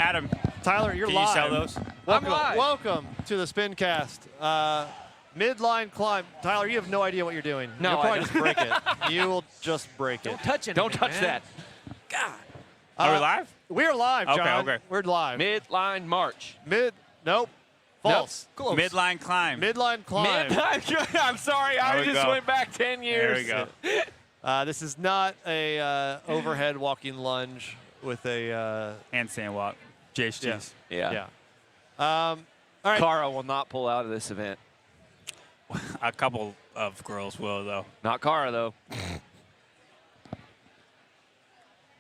Adam, Tyler, you're can live. you sell those? Welcome to the SPINCAST. Midline climb. Tyler, you have no idea what you're doing. No, You'll I probably don't. just break it. You will just break it. Don't touch it. Don't touch that. God. Are we live? We're live, John. Okay. We're live. Midline March. Nope. False. Close. Midline climb. Midline climb. I'm sorry. There I we just go. went back 10 years. There we go. This is not a overhead walking lunge with a Handstand walk. JHTs. Yeah. all right. Cara will not pull out of this event. A couple of girls will, though. Not Cara, though.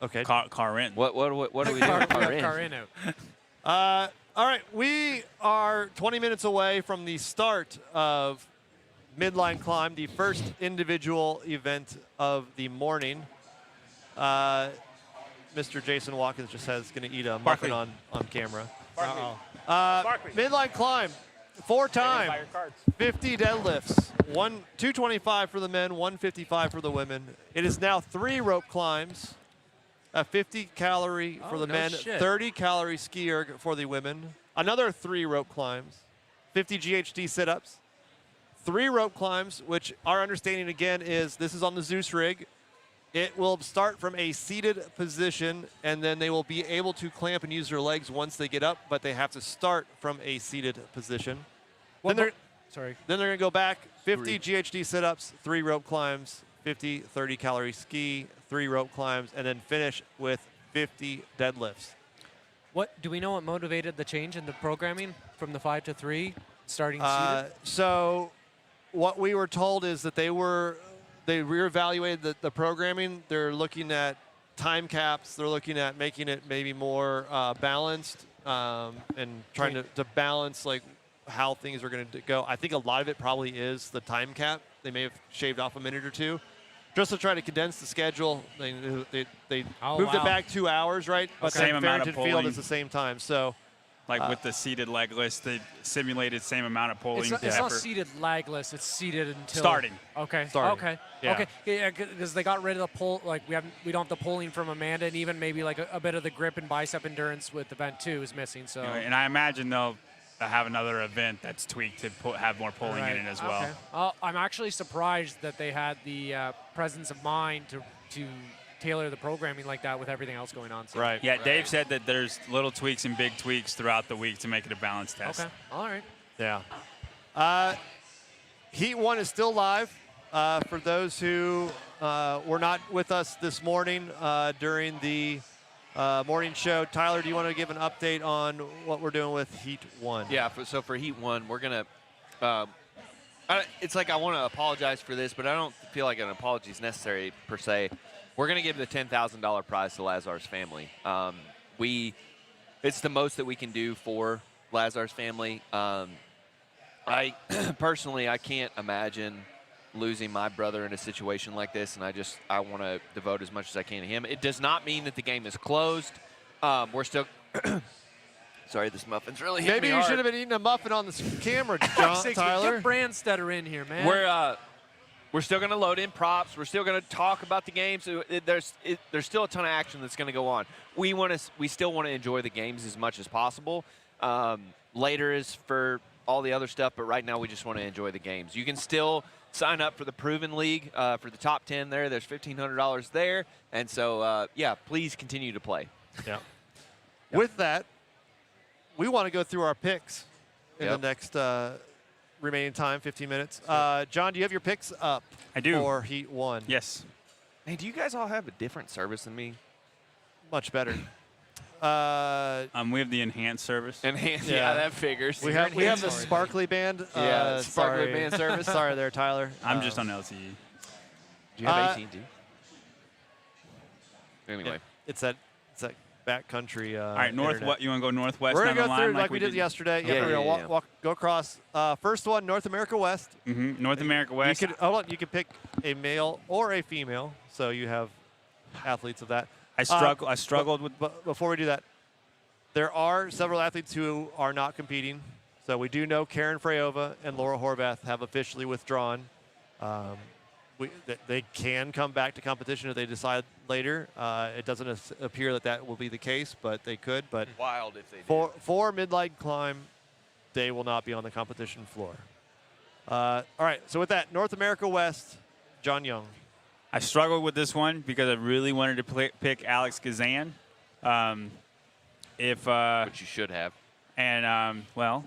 Okay. Car in. What do we do with Cara? Carino. All right, we are 20 minutes away from the start of Midline Climb, the first individual event of the morning. Mr. Jason Watkins just says going to eat a muffin on camera. Midline Climb, 4-time, 50 deadlifts, 225 for the men, 155 for the women. It is now 3 rope climbs. 50 calorie for the men, 30 calorie ski erg for the women. Another 3 rope climbs, 50 GHD sit-ups, 3 rope climbs, which our understanding again is this is on the Zeus rig. It will start from a seated position, and then they will be able to clamp and use their legs once they get up, but they have to start from a seated position. Then they're going to go back, 50 GHD sit-ups, 3 rope climbs, 50 30 calorie ski, 3 rope climbs, and then finish with 50 deadlifts. Do we know what motivated the change in the programming from the 5 to 3 starting seated? So what we were told is that they reevaluated the programming. They're looking at time caps. They're looking at making it maybe more balanced and trying to balance like how things are going to go. I think a lot of it probably is the time cap. They may have shaved off a minute or two just to try to condense the schedule. They moved it back 2 hours, right? But Same amount of Field pulling. is the same time. So Like with the seated legless, they simulated same amount of pulling. It's not seated legless. It's seated until starting. Okay. Starting. Okay. Yeah. Okay. Yeah, because they got rid of the pull. Like we don't have the pulling from Amanda, and even maybe like a bit of the grip and bicep endurance with event 2 is missing. So. And I imagine they'll have another event that's tweaked to have more pulling in it as well. Okay. I'm actually surprised that they had the presence of mind to tailor the programming like that with everything else going on. So. Right. Yeah, Dave said that there's little tweaks and big tweaks throughout the week to make it a balanced test. Okay. All right. Yeah. Heat 1 is still live. For those who were not with us this morning during the morning show, Tyler, do you want to give an update on what we're doing with Heat 1? Yeah, so for Heat 1, we're going to it's like I want to apologize for this, but I don't feel like an apology is necessary per se. We're going to give the $10,000 prize to Lazar's family. It's the most that we can do for Lazar's family. I personally, I can't imagine losing my brother in a situation like this, and I want to devote as much as I can to him. It does not mean that the game is closed. We're still sorry, this muffin's really hitting me Maybe you hard. should have been eating a muffin on the camera, Tyler. Get Brandstetter in here, man. We're still going to load in props. We're still going to talk about the games. There's still a ton of action that's going to go on. We still want to enjoy the games as much as possible. Later is for all the other stuff, but right now we just want to enjoy the games. You can still sign up for the Proven League for the top 10 there. There's $1,500 there. And so, yeah, please continue to play. Yeah. With that, we want to go through our picks in the next remaining time, 15 minutes. John, do you have your picks up? I do. For Heat 1? Yes. Hey, do you guys all have a different service than me? Much better. We have the enhanced service. Enhanced, yeah, that figures. We have the Sparkly Band. Sparkly Band service. Sorry there, Tyler. I'm just on LTE. Do you have AT&T? Anyway. Yeah, it's that backcountry. All right, northwest. You want to go northwest? We're down gonna the go through line like we did yesterday. Yeah, we're gonna go across. First one, North America West. North America West. You could pick a male or a female, so you have athletes of that. I struggled with. But before we do that, there are several athletes who are not competing. So we do know Karen Freyova and Laura Horvath have officially withdrawn. They can come back to competition if they decide later. It doesn't appear that will be the case, but they could. But Wild if they did. for midline climb, they will not be on the competition floor. All right, so with that, North America West, John Young. I struggled with this one because I really wanted to pick Alex Gazan. Which you should have. And, well,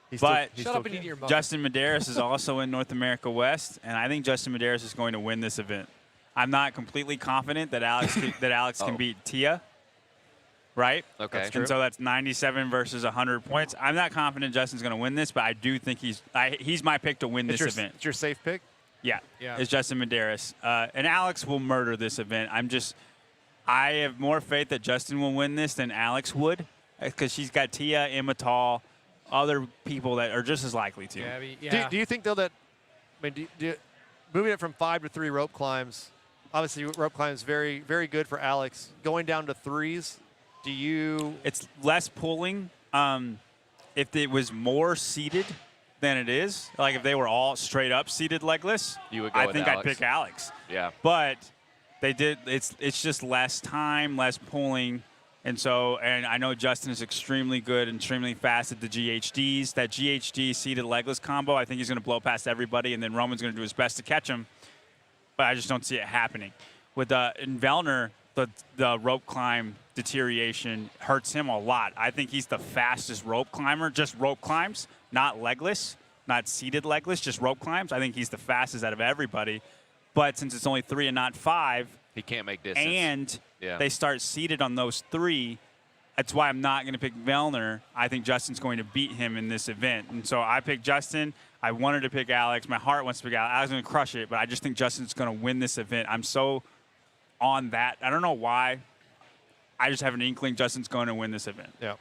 He's but still, Shut up and eat your mug. Justin Medeiros is also in North America West, and I think Justin Medeiros is going to win this event. I'm not completely confident that Alex can beat Tia, right? Okay. That's true. And so that's 97 versus 100 points. I'm not confident Justin's going to win this, but I do think he's my pick to win this event. It's your safe pick? Yeah, Yeah. it's Justin Medeiros. And Alex will murder this event. I have more faith that Justin will win this than Alex would, because she's got Tia, Immatal, other people that are just as likely to. Yeah, yeah. Do you think, though, that moving it from 5 to 3 rope climbs, obviously rope climbs very, very good for Alex. Going down to 3s, do you? It's less pulling. If it was more seated than it is, like if they were all straight up seated legless, You would go I with think Alex. I'd pick Alex. Yeah. But they did. It's just less time, less pulling. And I know Justin is extremely good and extremely fast at the GHDs. That GHD seated legless combo, I think he's going to blow past everybody, and then Roman's going to do his best to catch him. But I just don't see it happening. With in Vellner, the rope climb deterioration hurts him a lot. I think he's the fastest rope climber, just rope climbs, not legless, not seated legless, just rope climbs. I think he's the fastest out of everybody. But since it's only 3 and not 5, He can't make distance. and Yeah. they start seated on those 3, that's why I'm not going to pick Vellner. I think Justin's going to beat him in this event. And so I picked Justin. I wanted to pick Alex. My heart wants to pick Alex. I was going to crush it, but I just think Justin's going to win this event. I'm so on that. I don't know why. I just have an inkling Justin's going to win this event. Yeah.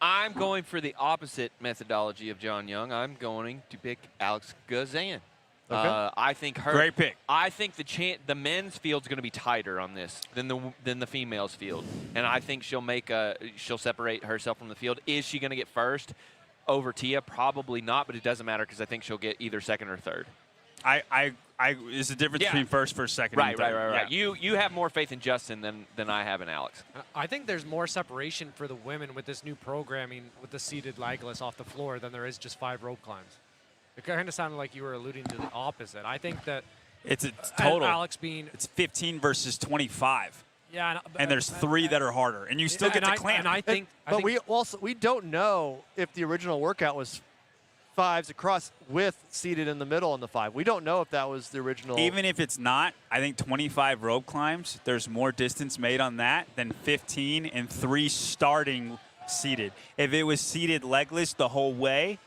I'm going for the opposite methodology of John Young. I'm going to pick Alex Gazan. Okay. I think her. Great pick. I think the men's field's going to be tighter on this than the females field, and I think she'll separate herself from the field. Is she going to get first over Tia? Probably not, but it doesn't matter because I think she'll get either second or third. It's the difference between first, second, Right, and third. right. Yeah. You have more faith in Justin than I have in Alex. I think there's more separation for the women with this new programming with the seated legless off the floor than there is just 5 rope climbs. It kind of sounded like you were alluding to the opposite. I think that It's total. Alex being It's 15 versus 25. yeah, And there's 3 that are harder. And you still get to clamp. And I think, But we don't know if the original workout was 5s across with seated in the middle on the 5. We don't know if that was the original. Even if it's not, I think 25 rope climbs, there's more distance made on that than 15 and 3 starting seated. If it was seated legless the whole way,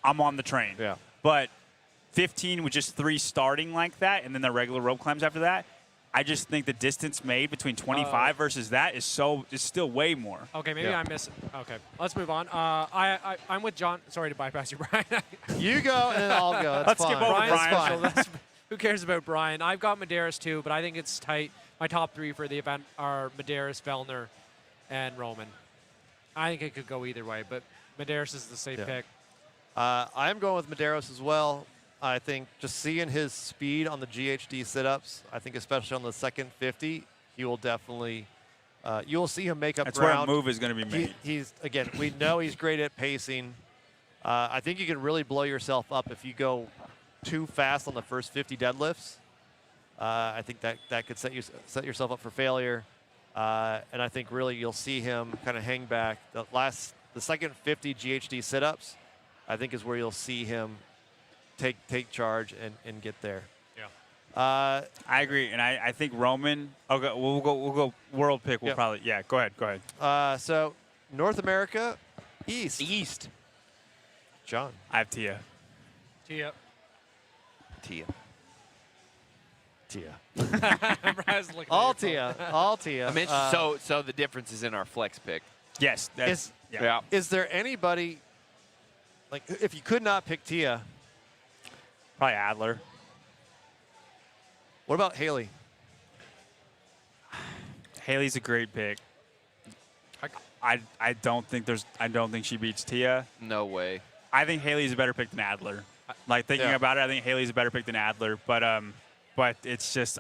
I'm on the train. Yeah. But 15 with just 3 starting like that, and then the regular rope climbs after that, I just think the distance made between 25 versus that is still way more. okay, maybe Yeah. I miss it. Okay, let's move on. I'm with John. Sorry to bypass you, Brian. You go and then I'll go. That's Let's fine. skip over Brian's Brian. special. Who cares about Brian? I've got Medeiros too, but I think it's tight. My top 3 for the event are Medeiros, Vellner, and Roman. I think it could go either way, but Medeiros is the safe Yeah. pick. I am going with Medeiros as well. I think just seeing his speed on the GHD sit-ups, I think especially on the second 50, he will definitely, you will see him make up That's where ground. a move is going to be made. Again, we know he's great at pacing. I think you can really blow yourself up if you go too fast on the first 50 deadlifts. I think that could set yourself up for failure. And I think really you'll see him kind of hang back. The second 50 GHD sit-ups, I think is where you'll see him take charge and get there. Yeah. I agree, and I think Roman. Okay, we'll go world pick. We'll Yep. probably Go ahead. So North America, East. East. John. I have Tia. Tia. Tia. Brian's looking at All your phone. Tia. All Tia. I mentioned, so the difference is in our flex pick. Yes, that's Yeah. Is there anybody, like, if you could not pick Tia, probably Adler. what about Haley? Haley's a great pick. I don't think she beats Tia. No way. I think Haley's a better pick than Adler. Like thinking Yeah. about it, I think Haley's a better pick than Adler. But it's just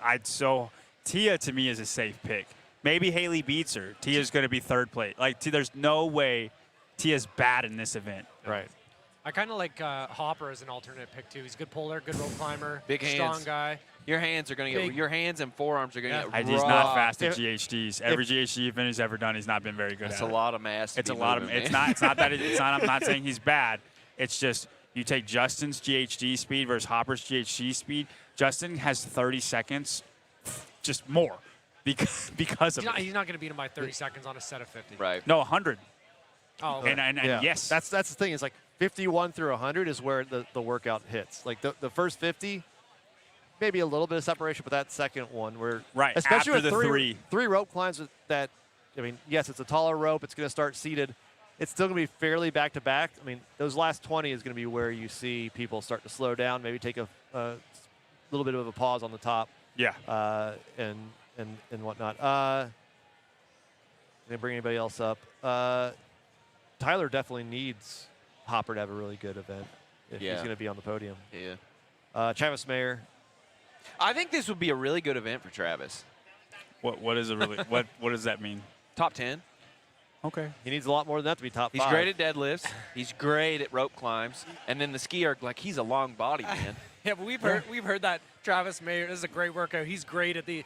Tia to me is a safe pick. Maybe Haley beats her. Tia's going to be third place. Like, there's no way Tia's bad in this event. Right. I kind of like Hopper as an alternate pick too. He's a good puller, good rope climber, Big strong hands. guy. Your hands are going to get your hands and forearms are going to get He's not fast at If- GHDs. Every GHD event he's ever done, he's not been very good That's at a it. lot of mass. to It's a be lot of. moving, It's man. not. It's not that. It's not. I'm not saying he's bad. It's just you take Justin's GHD speed versus Hopper's GHD speed. Justin has 30 seconds, just more, because of it. He's not going to beat him by 30 seconds on a set of 50. Right. No, 100. Oh, And Yeah. yes, That's the thing. Is like 51 through 100 is where the workout hits. Like the first 50, maybe a little bit of separation, but that second one where Right, especially after with the three rope climbs that, I mean, yes, it's a taller rope. It's going to start seated. It's still going to be fairly back to back. I mean, those last 20 is going to be where you see people start to slow down, maybe take a little bit of a pause on the top. yeah. And whatnot. Didn't bring anybody else up. Tyler definitely needs Hopper to have a really good event if he's Yeah. going to be on the podium. Yeah. Travis Mayer. I think this would be a really good event for Travis. What is it really? what does that mean? Top 10. Okay. He needs a lot more than that to be top He's 5. great at deadlifts. He's great at rope climbs. And then the skier, like, he's a long body, man. yeah, but we've heard that Travis Mayer is a great workout. He's great at the.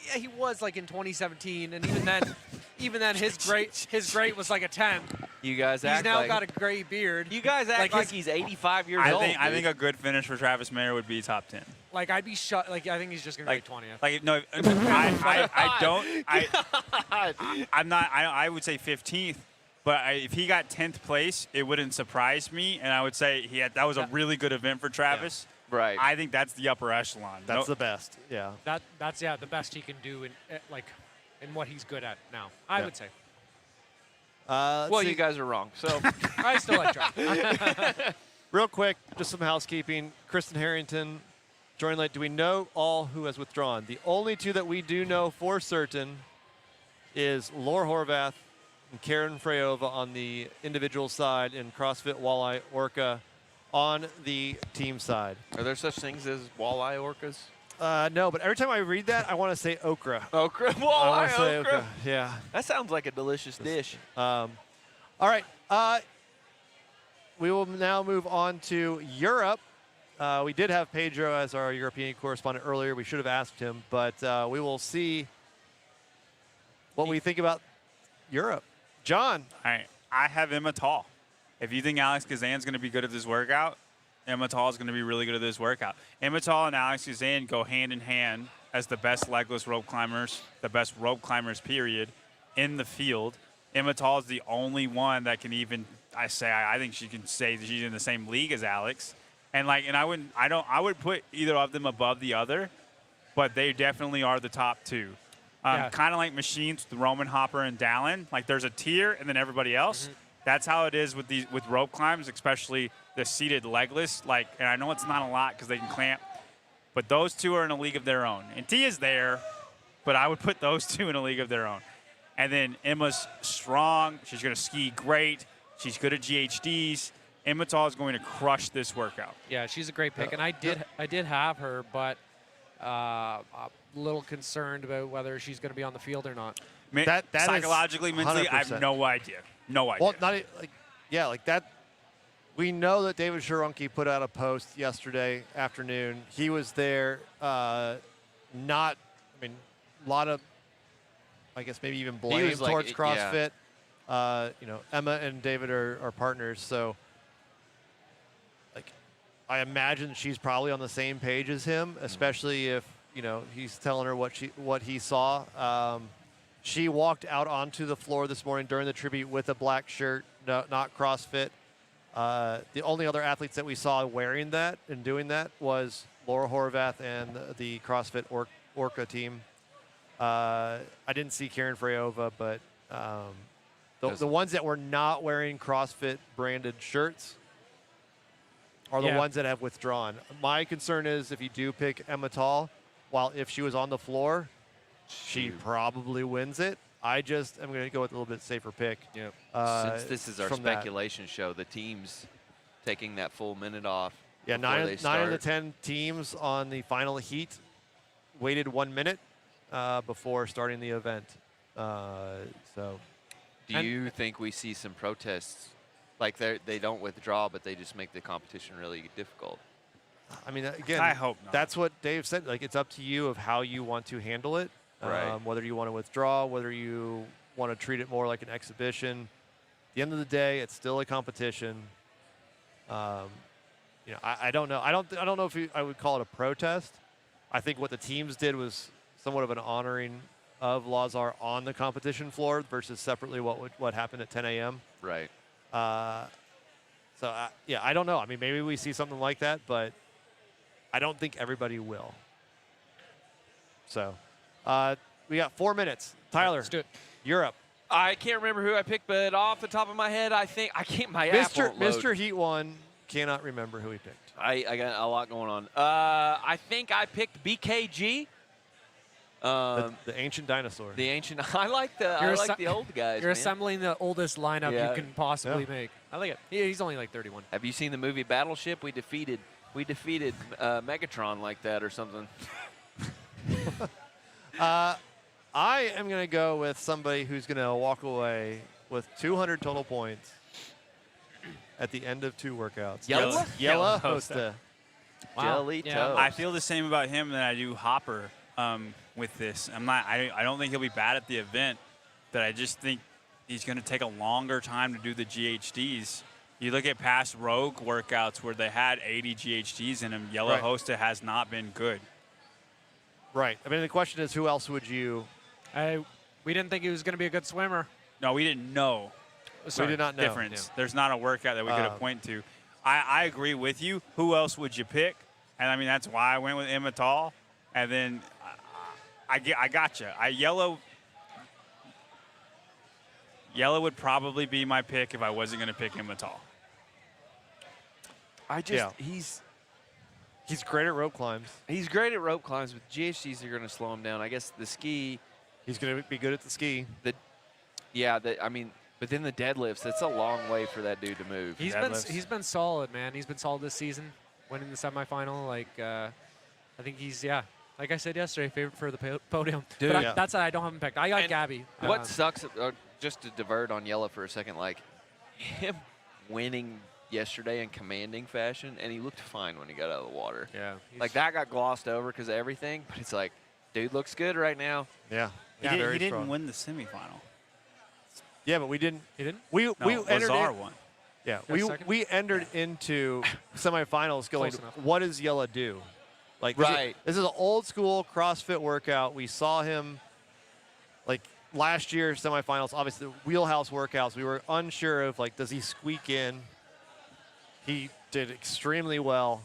Yeah, he was like in 2017, and even then his great was like a 10. You guys He's act now like got a gray beard. you guys act like his- he's 85 years I old. think dude. a good finish for Travis Mayer would be top 10. Like I'd be shut. Like I think he's just gonna Like be 20th. Like no, I don't. I'm not. I would say 15th. But if he got 10th place, it wouldn't surprise me, and I would say that was a really good event for Travis. Right. I think that's the upper echelon. That's the best. Yeah. That's the best he can do in what he's good at now. I would say. Let's well, see. you guys are wrong. So I still like Travis. Real quick, just some housekeeping. Kristen Harrington joined late. Do we know all who has withdrawn? The only two that we do know for certain is Laura Horvath and Karen Freyova on the individual side and CrossFit Walleye Orca on the team side. are there such things as walleye orcas? No, but every time I read that, I want to say okra. Okra. I wanna Walleye say okra. Yeah. That sounds like a delicious dish. All right. We will now move on to Europe. We did have Pedro as our European correspondent earlier. We should have asked him, but we will see what we think about Europe. John. All right. I have Emma Tall. If you think Alex Kazan's going to be good at this workout, Emma Tall is going to be really good at this workout. Emma Tall and Alex Kazan go hand in hand as the best legless rope climbers, the best rope climbers, period, in the field. Emma Tall is the only one that can even, I think she can say that she's in the same league as Alex. And I would put either of them above the other, but they definitely are the top two. Yeah. Kind of like machines with Roman, Hopper, and Dallin. Like there's a tier and then everybody else. That's how it is with rope climbs, especially the seated legless. And I know it's not a lot because they can clamp, but those two are in a league of their own. And Tia's there, but I would put those two in a league of their own. And then Emma's strong. She's going to ski great. She's good at GHDs. Emma Tall is going to crush this workout. Yeah, she's a great pick, and I did have her, but a little concerned about whether she's going to be on the field or not. That is Psychologically, mentally, I have 100%. no idea. No idea. Well, like that. We know that David Sharonke put out a post yesterday afternoon. He was there. A lot of, I guess maybe even blame was like, towards yeah. CrossFit. Emma and David are partners, so I imagine she's probably on the same page as him, especially if he's telling her what he saw. She walked out onto the floor this morning during the tribute with a black shirt, not CrossFit. The only other athletes that we saw wearing that and doing that was Laura Horvath and the CrossFit Orca team. I didn't see Karen Freyova, but the ones that were not wearing CrossFit branded shirts are the ones that have withdrawn. My concern is if you do pick Emma Tall, if she was on the floor, she probably wins it. I just am going to go with a little bit safer pick. Yeah. Since this is our from that. speculation show, the teams taking that full minute off. Yeah, before they nine of the start. 10 teams on the final heat waited 1 minute. before starting the event. So Do you think we see some protests? Like they don't withdraw, but they just make the competition really difficult. I mean, again, I hope not. That's what Dave said. Like, it's up to you of how you want to handle it. Right. Whether you want to withdraw, whether you want to treat it more like an exhibition. At the end of the day, it's still a competition. You know, I don't know. I don't know if I would call it a protest. I think what the teams did was somewhat of an honoring of Lazar on the competition floor versus separately what happened at 10 a.m. Right. So, yeah, I don't know. I mean, maybe we see something like that, but I don't think everybody will. So, we got 4 minutes. Tyler, Let's do it. you're up. I can't remember who I picked, but off the top of my head, I think I can't. My app won't load. Mr. Heat One cannot remember who he picked. I got a lot going on. I think I picked BKG. The ancient dinosaur. The ancient. I like the old guys. You're man. assembling the oldest lineup Yeah. you can possibly make. I like it. He's only like 31. Have you seen the movie Battleship? We defeated Megatron like that or something. I am going to go with somebody who's going to walk away with 200 total points at the end of 2 workouts. Yella? Yella Hosta. Hosta. Jelly Yeah. toast. I feel the same about him that I do Hopper with this. I don't think he'll be bad at the event, but I just think he's going to take a longer time to do the GHDs. You look at past Rogue workouts where they had 80 GHDs in them. Yellow Right. Hosta has not been good. Right. I mean, the question is, who else would you? We didn't think he was going to be a good swimmer. No, we didn't know. We did not know. Difference. There's not a workout that we could have pointed to. I agree with you. Who else would you pick? And I mean, that's why I went with Immatal. And then I got you. Yellow would probably be my pick if I wasn't going to pick Immatal. He's great at rope climbs. He's great at rope climbs, but GHDs are going to slow him down. I guess the ski. He's going to be good at the ski. But then the deadlifts, it's a long way for that dude to move. He's been solid, man. He's been solid this season, winning the semifinal. Like I think he's like I said yesterday, favorite for the podium. Dude, but that's I don't have him picked. I got Gabby. What sucks, just to divert on Yella for a second, like him winning yesterday in commanding fashion, and he looked fine when he got out of the water. Yeah. Like that got glossed over because of everything, but it's like, dude looks good right now. Yeah. He Very didn't strong. win the semifinal. Yeah, but we didn't. He didn't? We No, entered Lazar in, won. Yeah, Got second? we entered into semifinals going, Close enough. what does Yella do? Like, Right. This is an old school CrossFit workout. We saw him, like, last year semifinals, obviously the wheelhouse workouts. We were unsure of, like, does he squeak in? He did extremely well.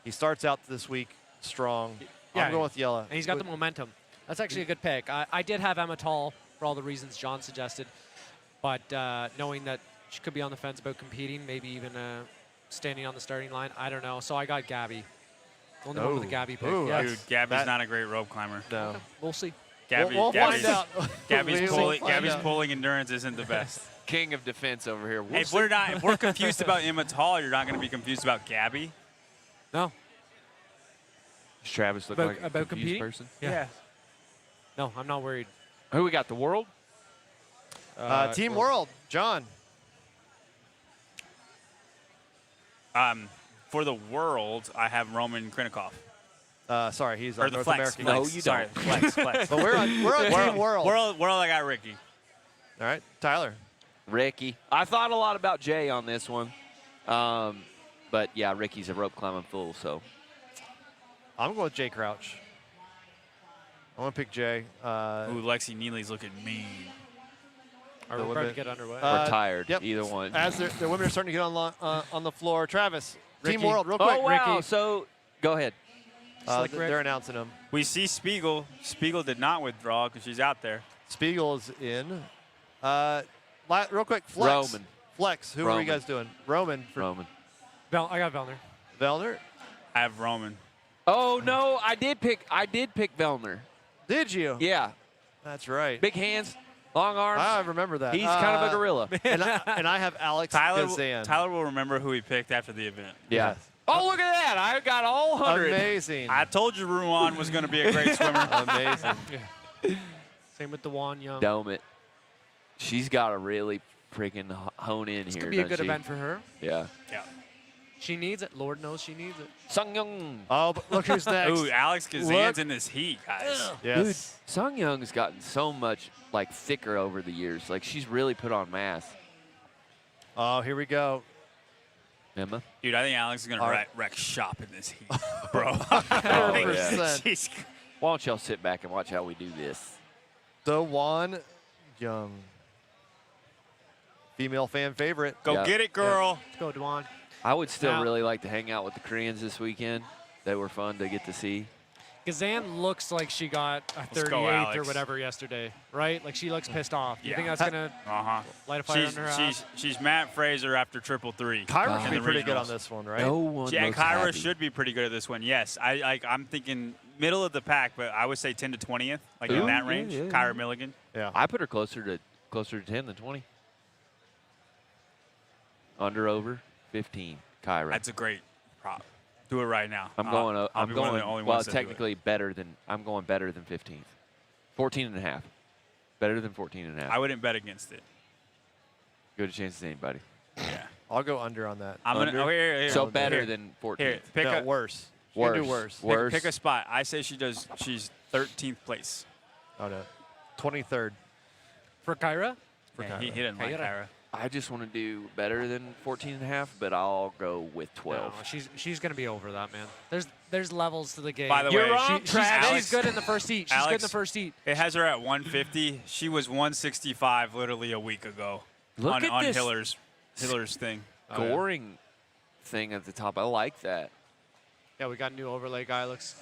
He starts out this week strong. Yeah, I'm going with Yella. And he's got the momentum. That's actually a good pick. I did have Emma Tall for all the reasons John suggested, but knowing that she could be on the fence about competing, maybe even standing on the starting line, I don't know. So I got Gabby. Only one with a Gabby pick. Ooh, Yes. Dude, Gabby's not a great rope climber. No. We'll see. We'll find out. Gabby's We will pulling. find Gabby's out. pulling endurance isn't the best. King of defense over here. Hey, if we're confused about Immatal, you're not going to be confused about Gabby. No. Does Travis look About- like a about confused competing? person? Yeah. No, I'm not worried. Who we got? The world? Team World, John. For the world, I have Roman Krinikov. Sorry, he's Or on the North flex. American. No, flex. you Sorry, don't. flex. But we're on Team World. World, I got Ricky. All right, Tyler. Ricky. I thought a lot about Jay on this one. But, yeah, Ricky's a rope climbing fool, so. I'm going with Jay Crouch. I want to pick Jay. Ooh, Lexi Neely's looking mean. Are The we about women- to get underway? We're tired, Yep. either one. As the women are starting to get on the floor. Travis, Team Ricky. World, real quick. Oh, wow. Ricky. So, go ahead. Slick Rick. They're announcing them. We see Spiegel. Spiegel did not withdraw because she's out there. Spiegel is in. Real quick, Flex. Roman. Flex, who are Roman. you guys doing? Roman for Roman. I got Vellner. Vellner. I have Roman. Oh, no. I did pick Vellner. Did you? Yeah. That's right. Big hands, long arms. I remember that. He's kind of a gorilla. and I have Alex Tyler Gazan. will remember who he picked after the event. Yeah. Yes. Oh, look at that. I got all 100. Amazing. I told you Ruan was going to be a great swimmer. Amazing. Same with DeJuan Young. Dome it. She's got to really freaking hone in This here. could be a doesn't good she? event for her. Yeah. Yeah. She needs it. Lord knows she needs it. Sung Young. Oh, but look who's next. Ooh, Alex Kazan's Look. in this heat, guys. Yes. Sung Young's gotten so much like thicker over the years. Like she's really put on mass. Oh, here we go. Emma. Dude, I think Alex is going All to right. wreck shop in this heat, bro. 100%. She's- Why don't y'all sit back and watch how we do this? DeJuan Young. Female fan favorite. Go Yeah. get it, girl. Let's go, DeJuan. I would still Now- really like to hang out with the Koreans this weekend. They were fun to get to see. Kazan looks like she got a Let's go, 38th or Alex. whatever yesterday, right? Like she looks pissed off. You Yeah. think that's gonna Uh-huh. light a fire under her ass? She's Matt Fraser after triple three. Kyra in should be the pretty good on regionals. this one, right? No one Yeah, looks Kyra happy. should be pretty good at this one. Yes, I'm thinking middle of the pack, but I would say 10 to 20th, like Ooh, in that yeah, range. yeah, yeah. Kyra Milligan. Yeah. I put her closer to 10 than 20. Under over 15. Kyra. That's a great prop. Do it right now. I'm going. I'll I'm be one of going. the only Well, ones that do it. technically better than. I'm going better than 15th. 14 and a half. Better than 14 and a half. I wouldn't bet against it. Good chance to anybody. Yeah. I'll go under on that. I'm gonna. Under? Oh, here. So Here. better Here. than 14th. Here. Pick No, a worse. She can do worse. Worse. Pick a spot. I say she's 13th place. Oh, no. 23rd. For Kyra? For Yeah, he Kyra. didn't like Kyra. Kyra. I just want to do better than 14 and a half, but I'll go with 12. No, she's gonna be over that, man. There's levels to the game. By the You're way, wrong, she's Travis. good in the first heat. She's good in Alex- the first heat. It has her at 150. She was 165 literally a week ago. Look on at this Hiller's thing. scoring thing at the top. I like that. Yeah, we got a new overlay guy. Looks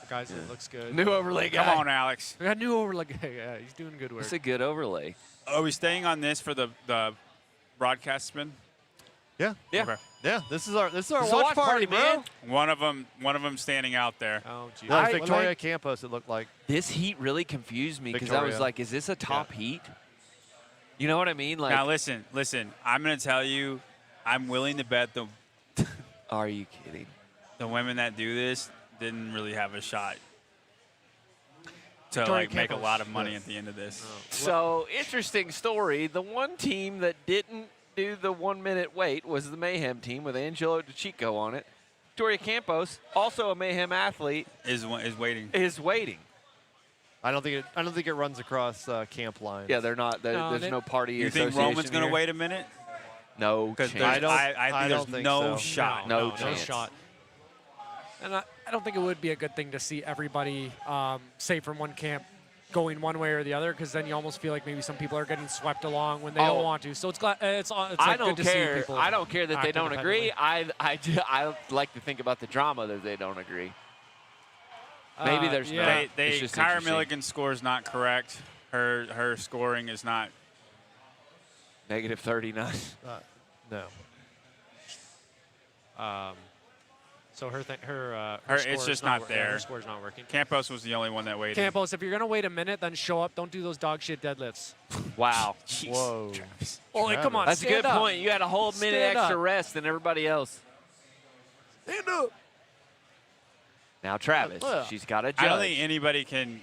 good. New overlay guy. Come on, Alex. We got a new overlay guy. Yeah, he's doing good work. That's a good overlay. Are we staying on this for the broadcast spin? Yeah. Yeah. Okay. Yeah. This is our It's a watch party, bro. man. One of them standing out there. Oh, geez. That was I- Victoria Campos, it looked like. This heat really confused me because I was Victoria. like, is this a top heat? You know what I mean? Like, Now listen. I'm gonna tell you, I'm willing to bet are you kidding? the women that do this didn't really have a shot to Victoria like make a Campos. lot of money at the end of this. So, interesting story. The one team that didn't do the 1 minute wait was the Mayhem team with Angelo DeChico on it. Victoria Campos, also a Mayhem athlete, Is waiting. is waiting. I don't think it runs across camp lines. Yeah, they're not. No, There's they- no party You think association Roman's gonna here. wait a minute? No Because chance. I don't- I I think don't there's think no so. shot. No no chance. shot. And I don't think it would be a good thing to see everybody, say from one camp, going one way or the other, because then you almost feel like maybe some people are getting swept along when they Oh. don't want to. So it's like I don't good to see care. people. I don't care that they act don't agree. independently. I like to think about the drama that they don't agree. Maybe there's yeah. not. They It's just Kyra interesting. Milligan's score is not correct. Her scoring is not. Negative 39. No. So her Her- score it's is just not yeah, there. her score's not working. Campos was the only one that waited. Campos, if you're gonna wait a minute, then show up. Don't do those dog shit deadlifts. Wow. Whoa. Oh, like, come on, That's a stand good up. point. You had a whole minute Stand extra up. rest than everybody else. Stand up. Now Travis, Yeah. she's got a judge. I don't think anybody can.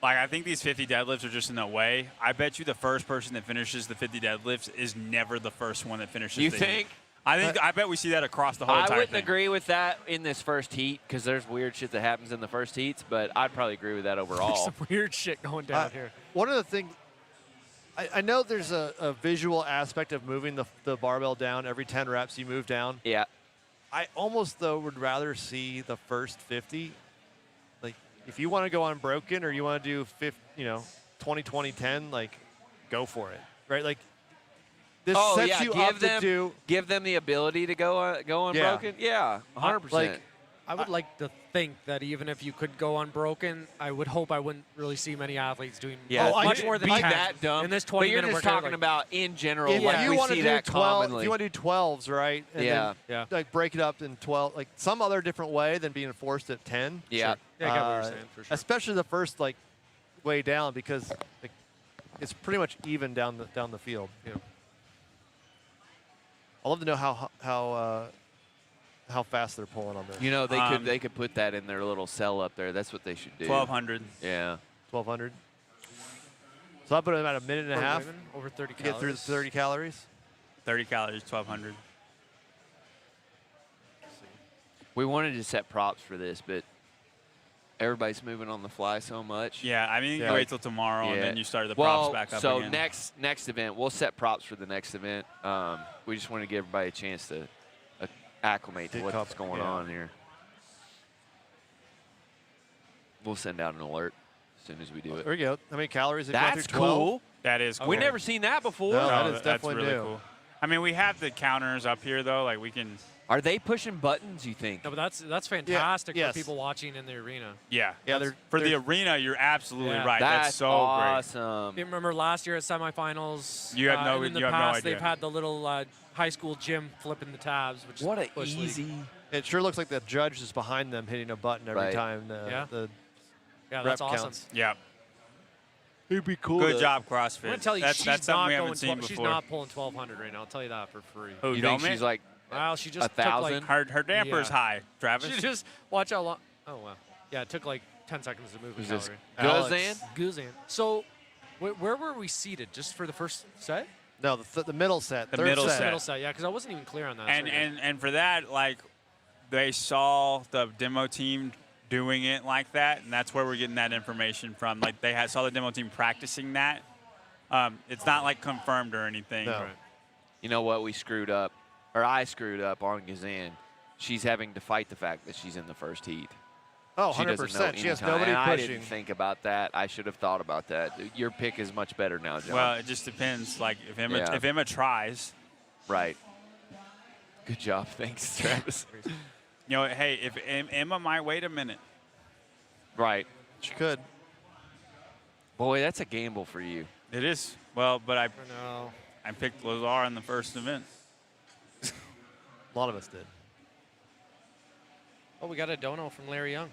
Like, I think these 50 deadlifts are just in the way. I bet you the first person that finishes the 50 deadlifts is never the first one that finishes. You the think? heat. I bet we see that across the whole I entire wouldn't thing. agree with that in this first heat because there's weird shit that happens in the first heats, but I'd probably agree with that overall. Some weird shit going down here. One of the things, I know there's a visual aspect of moving the barbell down. Every 10 reps you move down. Yeah. I almost, though, would rather see the first 50. Like, if you want to go unbroken or you want to do 20, 20, 10, like, go for it, right? Like, this Oh, sets yeah. you up to do. Give them the ability to go unbroken. Yeah, 100%. Like, I would like to think that even if you could go unbroken, I would hope I wouldn't really see many athletes doing yeah, much more than be 10 that dumb. in this but 20-minute you're just workout. talking about in general. if like you we want to see do that 12, commonly. if you want to do 12s, right? And Yeah. then, like, break it up in 12, like some other different way than being forced at 10. Yeah. Yeah, I get what you're saying, for sure. Especially the first, like, way down because like, it's pretty much even down the field. Yeah. I'd love to know how how fast they're pulling on this. You know, they could put that in their little cell up there. That's what they should do. 1,200. Yeah. 1,200. So I put it about a minute and a For half. women, over 30 to get through the 30 calories. 30 calories, 1,200. We wanted to set props for this, but everybody's moving on the fly so much. Yeah, I mean, you can wait till tomorrow, and then you start the props back up again. So next event, we'll set props for the next event. We just want to give everybody a chance to acclimate to what's going on here. We'll send out an alert as soon as we do it. There we go. How many calories have you That's gone through? 12? cool. That is cool. We've never seen that before. No, that is that's definitely really new. cool. I mean, we have the counters up here, though. Like, we can... Are they pushing buttons, you think? No, but that's fantastic yes. for people watching in the arena. Yeah. Yeah, for the arena, you're absolutely Yeah. right. That's so great. awesome. You remember last year at semifinals? You have and in the you have no past, idea. they've had the little high school gym flipping the tabs, which What is a Bush League. easy. It sure looks like the judge is behind them hitting a button every Right. time Yeah. the Yeah, rep that's awesome. counts. Yeah. It'd be cool. Good job, I'm CrossFit. gonna tell you, that's she's something not we going. haven't seen She's before. not pulling 1,200 right now. I'll tell you that for free. Who, You think Domet? she's like Well, she just 1,000? took like Her damper is Yeah. high, Travis. she just watch how long. Oh wow. Yeah, it took like 10 seconds to move a Who's this? calorie. Alex. Guzan? Guzan. So, where were we seated? Just for the first set? No, the middle set. The third middle set. set. Middle set, yeah, because I wasn't even clear on that. And, so, and for that, like, they saw the demo team doing it like that, and that's where we're getting that information from. Like, they saw the demo team practicing that. It's not, like, confirmed or anything. No. Right. You know what? We screwed up, or I screwed up on Gazan. She's having to fight the fact that she's in the first heat. Oh, She doesn't know 100%. She has any time, nobody and I pushing. didn't think about that. I should have thought about that. Your pick is much better now, John. Well, it just depends. Like, if Yeah. Emma tries, right. Good job. Thanks, Travis. you know, hey, if Emma might wait a minute. Right. She could. Boy, that's a gamble for you. It is. Well, but No. I picked Lazar in the first event. A lot of us did. Oh, we got a dono from Larry Young.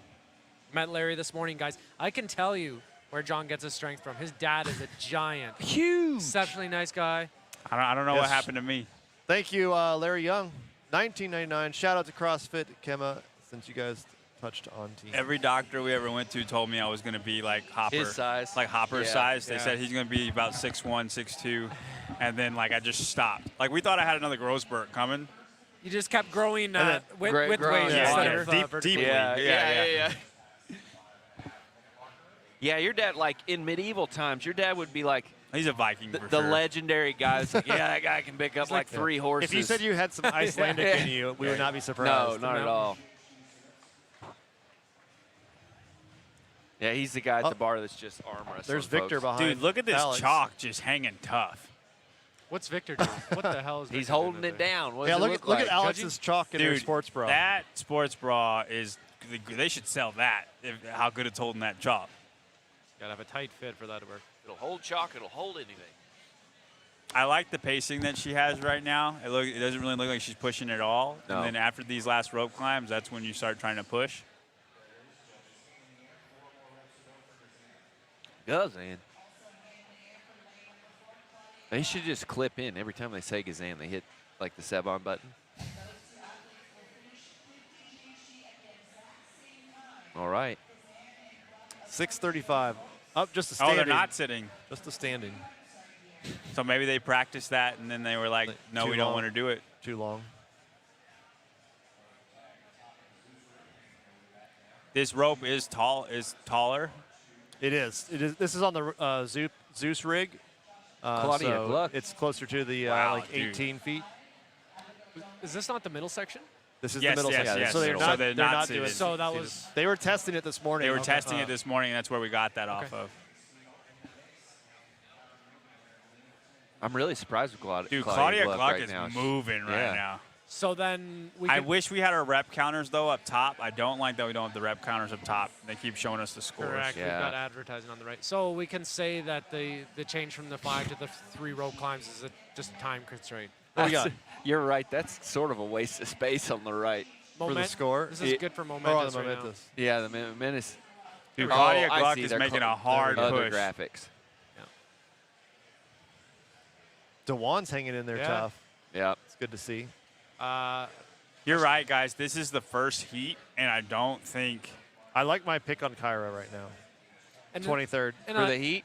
Met Larry this morning, guys. I can tell you where John gets his strength from. His dad is a giant. Huge. Exceptionally nice guy. I don't know what Yes. happened to me. Thank you, Larry Young. 1999. Shout out to CrossFit, Kemma, since you guys touched on team. Every doctor we ever went to told me I was going to be like Hopper. His size. Like Hopper's Yeah. size. They Yeah. said he's going to be about 6'1", 6'2", and then like I just stopped. Like we thought I had another growth spurt coming. You just kept growing then with growing weight yeah, instead yeah. of Deep- vertically. deeply. Yeah. Yeah, your dad, like in medieval times, your dad would be like He's a Viking the, for the sure. legendary guy. That's like, yeah, that guy can pick up like 3 horses. If you said you had some Icelandic Yeah. in you, we would not be no, surprised. not at all. Yeah, he's the guy at Oh. the bar that's just arm wrestling. There's Victor folks. behind. Dude, look at this Alex. chalk just hanging tough. What's Victor doing? What the hell is He's Victor holding doing it there? down. What Yeah, does it look look at like? Alex's chalk in their Dude, sports bra. that sports bra is, they should sell that. How good it's holding that chalk. Gotta have a tight fit for that to work. It'll hold chalk. It'll hold anything. I like the pacing that she has right now. It doesn't really look like she's pushing at all. No. And then after these last rope climbs, that's when you start trying to push. Does, man. They should just clip in every time they say Gazan. They hit like the Sebon button. All right. 6:35. Up just a Oh, standing. they're not sitting. Just a standing. So maybe they practiced that, and then they were like, no, Too we don't long. want to do it. Too long. This rope is taller. It is. It is. This is on the Zeus rig. Claudia so Gluck. it's closer to the Wow, like dude. 18 feet. Is this not the middle section? This is Yes, the middle yes, section. yes. So they're So not. they're They're not not seated. doing. So that seated. was. They were testing it this morning. They were testing it this morning, and that's where we got that off of. I'm really surprised with Claudia. Dude, Claudia Gluck right is now. moving right Yeah. now. So then we. I could- wish we had our rep counters, though, up top. I don't like that we don't have the rep counters up top. They keep showing us the scores. Correct. Yeah. We've got advertising on the right. So we can say that the change from the 5 to the 3 rope climbs is just a time constraint. What we got? You're right. That's sort of a waste of space on the right. For the score? This is Yeah. good for Oh, on momentous the right now. momentous. Yeah, the Menace. Dude, Oh, Claudia I Gluck see. is They're making cl- a hard other push. graphics. DeJuan's hanging in there Yeah. tough. Yeah. It's good to see. You're right, guys. This is the first heat, and I don't think. I like my pick on Kyra right now. And 23rd. and For the Heat?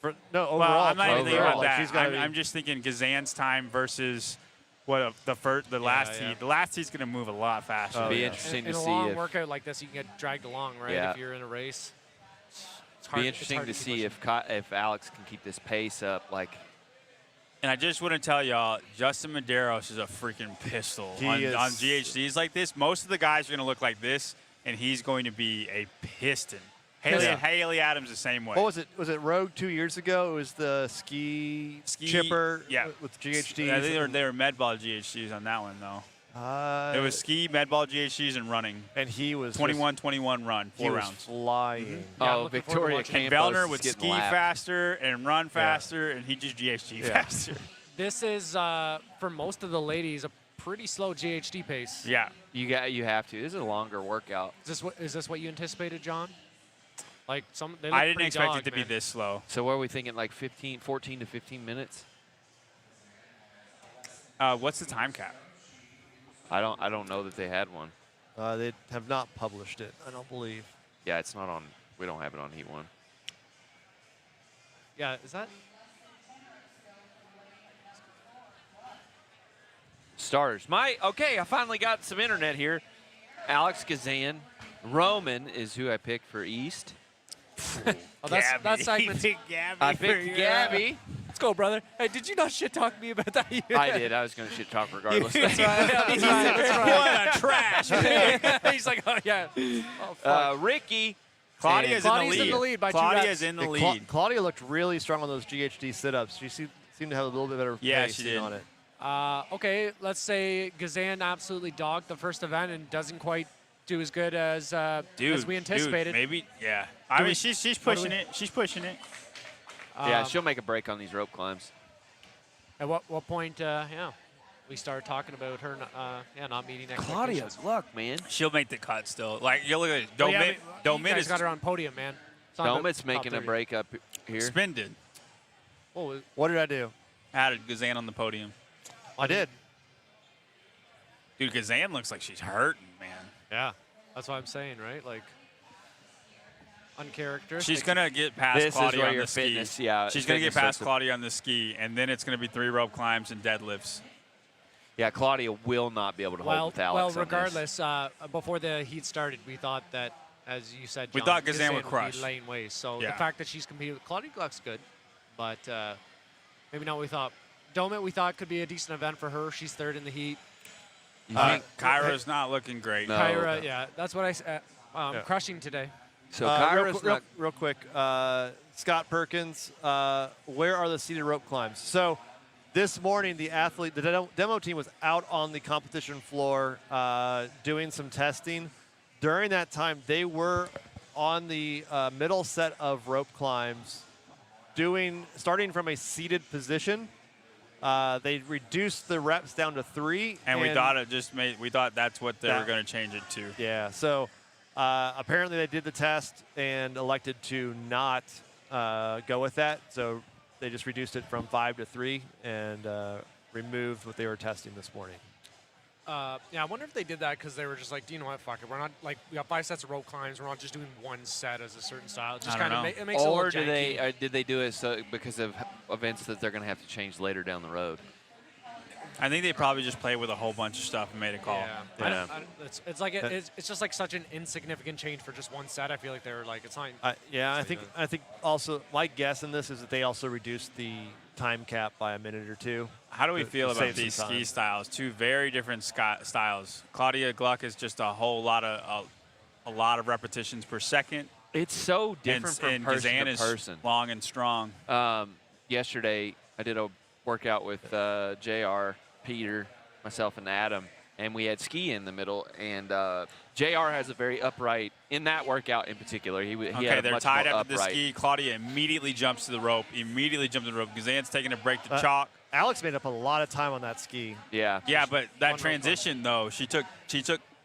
No, overall. Well, I'm not even thinking overall, about like, that. she's gotta I'm be- just thinking Gazan's time versus the last yeah. heat. The last heat's going to move a lot faster. Oh, Be yeah. interesting in to a see long if workout like this, you can get dragged along, right? Yeah. If you're in a race. It's hard, be it's interesting hard to keep see pushing. if Alex can keep this pace up. Like, And I just want to tell y'all, Justin Medeiros is a freaking pistol He on is. GHDs like this. Most of the guys are going to look like this, and he's going to be a piston. Yeah. Haley Adams the same way. What was it? Was it Rogue 2 years ago? It was the ski chipper yeah. with GHDs. I think they were med ball GHDs on that one, though. It was ski, med ball GHDs, and running. and he was 21-21 run, he 4 was rounds. flying. Yeah, I'm oh, looking forward to Victoria watching And Campos Vellner is would getting ski lapped. faster and run faster, and he just GHD Yeah. faster. This is, for most of the ladies, a pretty slow GHD pace. Yeah. You have to. This is a longer workout. Is this what you anticipated, John? Like they look I didn't pretty expect dogged, it to man. be this slow. So what are we thinking? Like 14 to 15 minutes? What's the time cap? I don't know that they had one. They have not published it, I don't believe. Yeah, it's not on. We don't have it on Heat 1. Yeah, is that? Starters. Okay, I finally got some internet here. Alex Gazan. Roman is who I picked for East. Oh, that segment's. I picked Gabby. Let's go, brother. Hey, did you not shit talk me about that? I did. I was going to shit talk regardless. That's right. That's right. That's right. What a trash. He's like, oh yeah. Oh, fuck. Ricky. Claudia's Claudia's in the lead. by 2 Claudia's reps. in the Yeah, lead. Claudia looked really strong on those GHD sit-ups. She seemed to have a little bit better Yeah, pacing she did. on it. Okay, let's say Gazan absolutely dogged the first event and doesn't quite do as good as we anticipated. Maybe, yeah. I mean, she's pushing it. She's pushing it. Yeah, she'll make a break on these rope climbs. At what point, we started talking about her, not meeting Claudia, expectations. look, man. She'll make the cut still. Like, you look at Oh, yeah, Domit. but you Domit guys is got her on podium, man. It's not about Domit's top making a 30. break up here. Spin did. Oh, What did I do? Added Gazan on the podium. I did. Dude, Gazan looks like she's hurting, man. yeah. That's what I'm saying, right? Like, uncharacteristic. She's gonna get past This is Claudia where on your the ski. fitness, yeah, She's gonna get fitness past starts to- Claudia on the ski, and then it's gonna be 3 rope climbs and deadlifts. Yeah, Claudia will not be able to hold with Alex well, on this. regardless, before the heat started, we thought that, as you said, We John, thought Gazan would be crush. lane ways. So Yeah. the fact that she's competed with Claudia Gluck's good, but maybe not what we thought. Domit, we thought could be a decent event for her. She's third in the heat. You think- Kyra's not looking great. No. Kyra, yeah, that's what I said. Yeah. Crushing today. so real, Kyra's qu- real, not. real quick, Scott Perkins, where are the seated rope climbs? So this morning, the demo team was out on the competition floor doing some testing. During that time, they were on the middle set of rope climbs, starting from a seated position. They reduced the reps down to 3, And we thought that's what they were going to change it to. Yeah, so apparently they did the test and elected to not go with that. So they just reduced it from 5 to 3 and removed what they were testing this morning. Yeah, I wonder if they did that because they were just like, do you know what, fuck it. We're not, like, we got 5 sets of rope climbs. We're not just doing one set as a certain style. It just I don't kind of know. it makes it a Or little janky. did they do it so because of events that they're going to have to change later down the road? I think they probably just played with a whole bunch of stuff and made a call. Yeah, it's like it's just like such an insignificant change for just one set. I feel like they were like, it's not. I think also my guess in this is that they also reduced the time cap by a minute or 2. How do we to feel about save some these time. ski styles? 2 very different styles. Claudia Gluck is just a whole lot of a lot of repetitions per second. It's so different from and person Gazan to is person. long and strong. Yesterday, I did a workout with JR, Peter, myself, and Adam, and we had ski in the middle. And JR has a very upright, in that workout in particular, he had Okay, a they're much tied more up at the upright. ski. Claudia immediately jumps to the rope. Gazan's taking a break to chalk. Alex made up a lot of time on that ski. Yeah. Yeah, but that One transition though, she took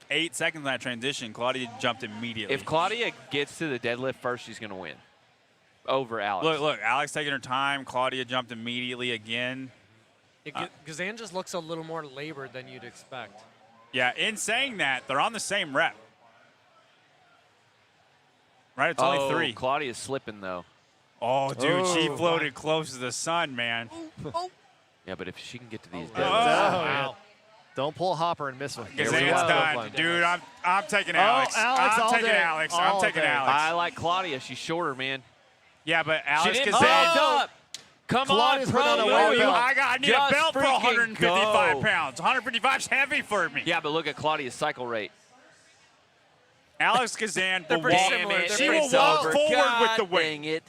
8 seconds on that transition. Claudia jumped immediately. If Claudia gets to the deadlift first, she's going to win over Alex. Look, Alex taking her time. Claudia jumped immediately again. Gazan just looks a little more labored than you'd expect. Yeah, in saying that, they're on the same rep. Right, it's only 3. Claudia's slipping, though. Oh, dude, she floated close to the sun, man. Yeah, but if she can get to these Oh, deadlifts. yeah. Don't pull a hopper and miss one. Because Here we it's go. done. Dude, I'm taking Alex. Alex all I'm taking day. Alex. All I'm taking day. Alex. I like Claudia. She's shorter, man. Yeah, but Alex she didn't Kazan. belt up. Come Claudia's on, put on pro. a weight belt. I need Just a belt for freaking 155 go. pounds. 155 is heavy for me. Yeah, but look at Claudia's cycle rate. Alex Kazan will pretty walk, similar. They're she pretty will walk similar. forward God with the weight. dang it.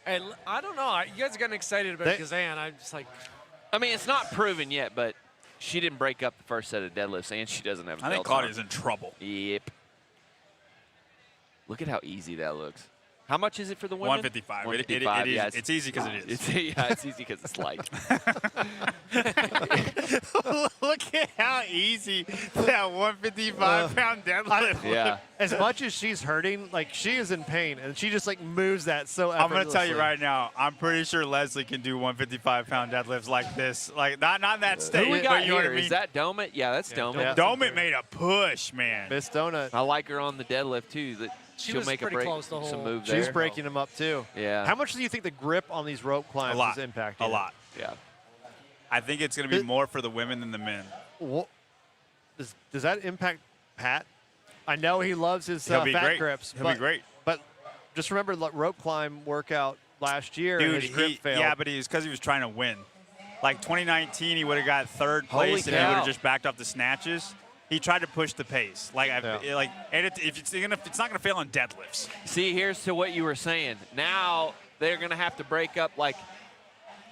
And I don't know. You guys are getting excited about They- Kazan. I'm just like, I mean, it's not proven yet, but she didn't break up the first set of deadlifts, and she doesn't have a I think belt on. Claudia's in trouble. Yep. Look at how easy that looks. How much is it for the women? 155. 155, It is. yeah, It's easy because it is. It's easy because it's light. Look at how easy that 155-pound deadlift. Yeah. As much as she's hurting, like she is in pain, and she just like moves that so I'm going to tell you effortlessly. right now, I'm pretty sure Leslie can do 155-pound deadlifts like this. Like, not that stage, Who we but got you know what here? I mean? Is that Domit? Yeah, that's Domit. Yeah. Domit made a push, man. Miss Donut. I like her on the deadlift, too. That She she'll was make a pretty break, close the some whole- move She's there. breaking them up too. Yeah. How much do you think the grip on these rope climbs A lot. is impacting? A lot. Yeah. I think it's going to be more for the women than the men. Does that impact Pat? I know he loves his He'll be fat great. grips. He'll but, be great. But just remember the rope climb workout last year, and Dude, his grip failed. yeah, but it was because he was trying to win. Like 2019, he would have got third Holy place and he would cow. have just backed off the snatches. He tried to push the pace. Like, if it's not going to fail on deadlifts. See, here's to what you were saying. Now they're going to have to break up, like,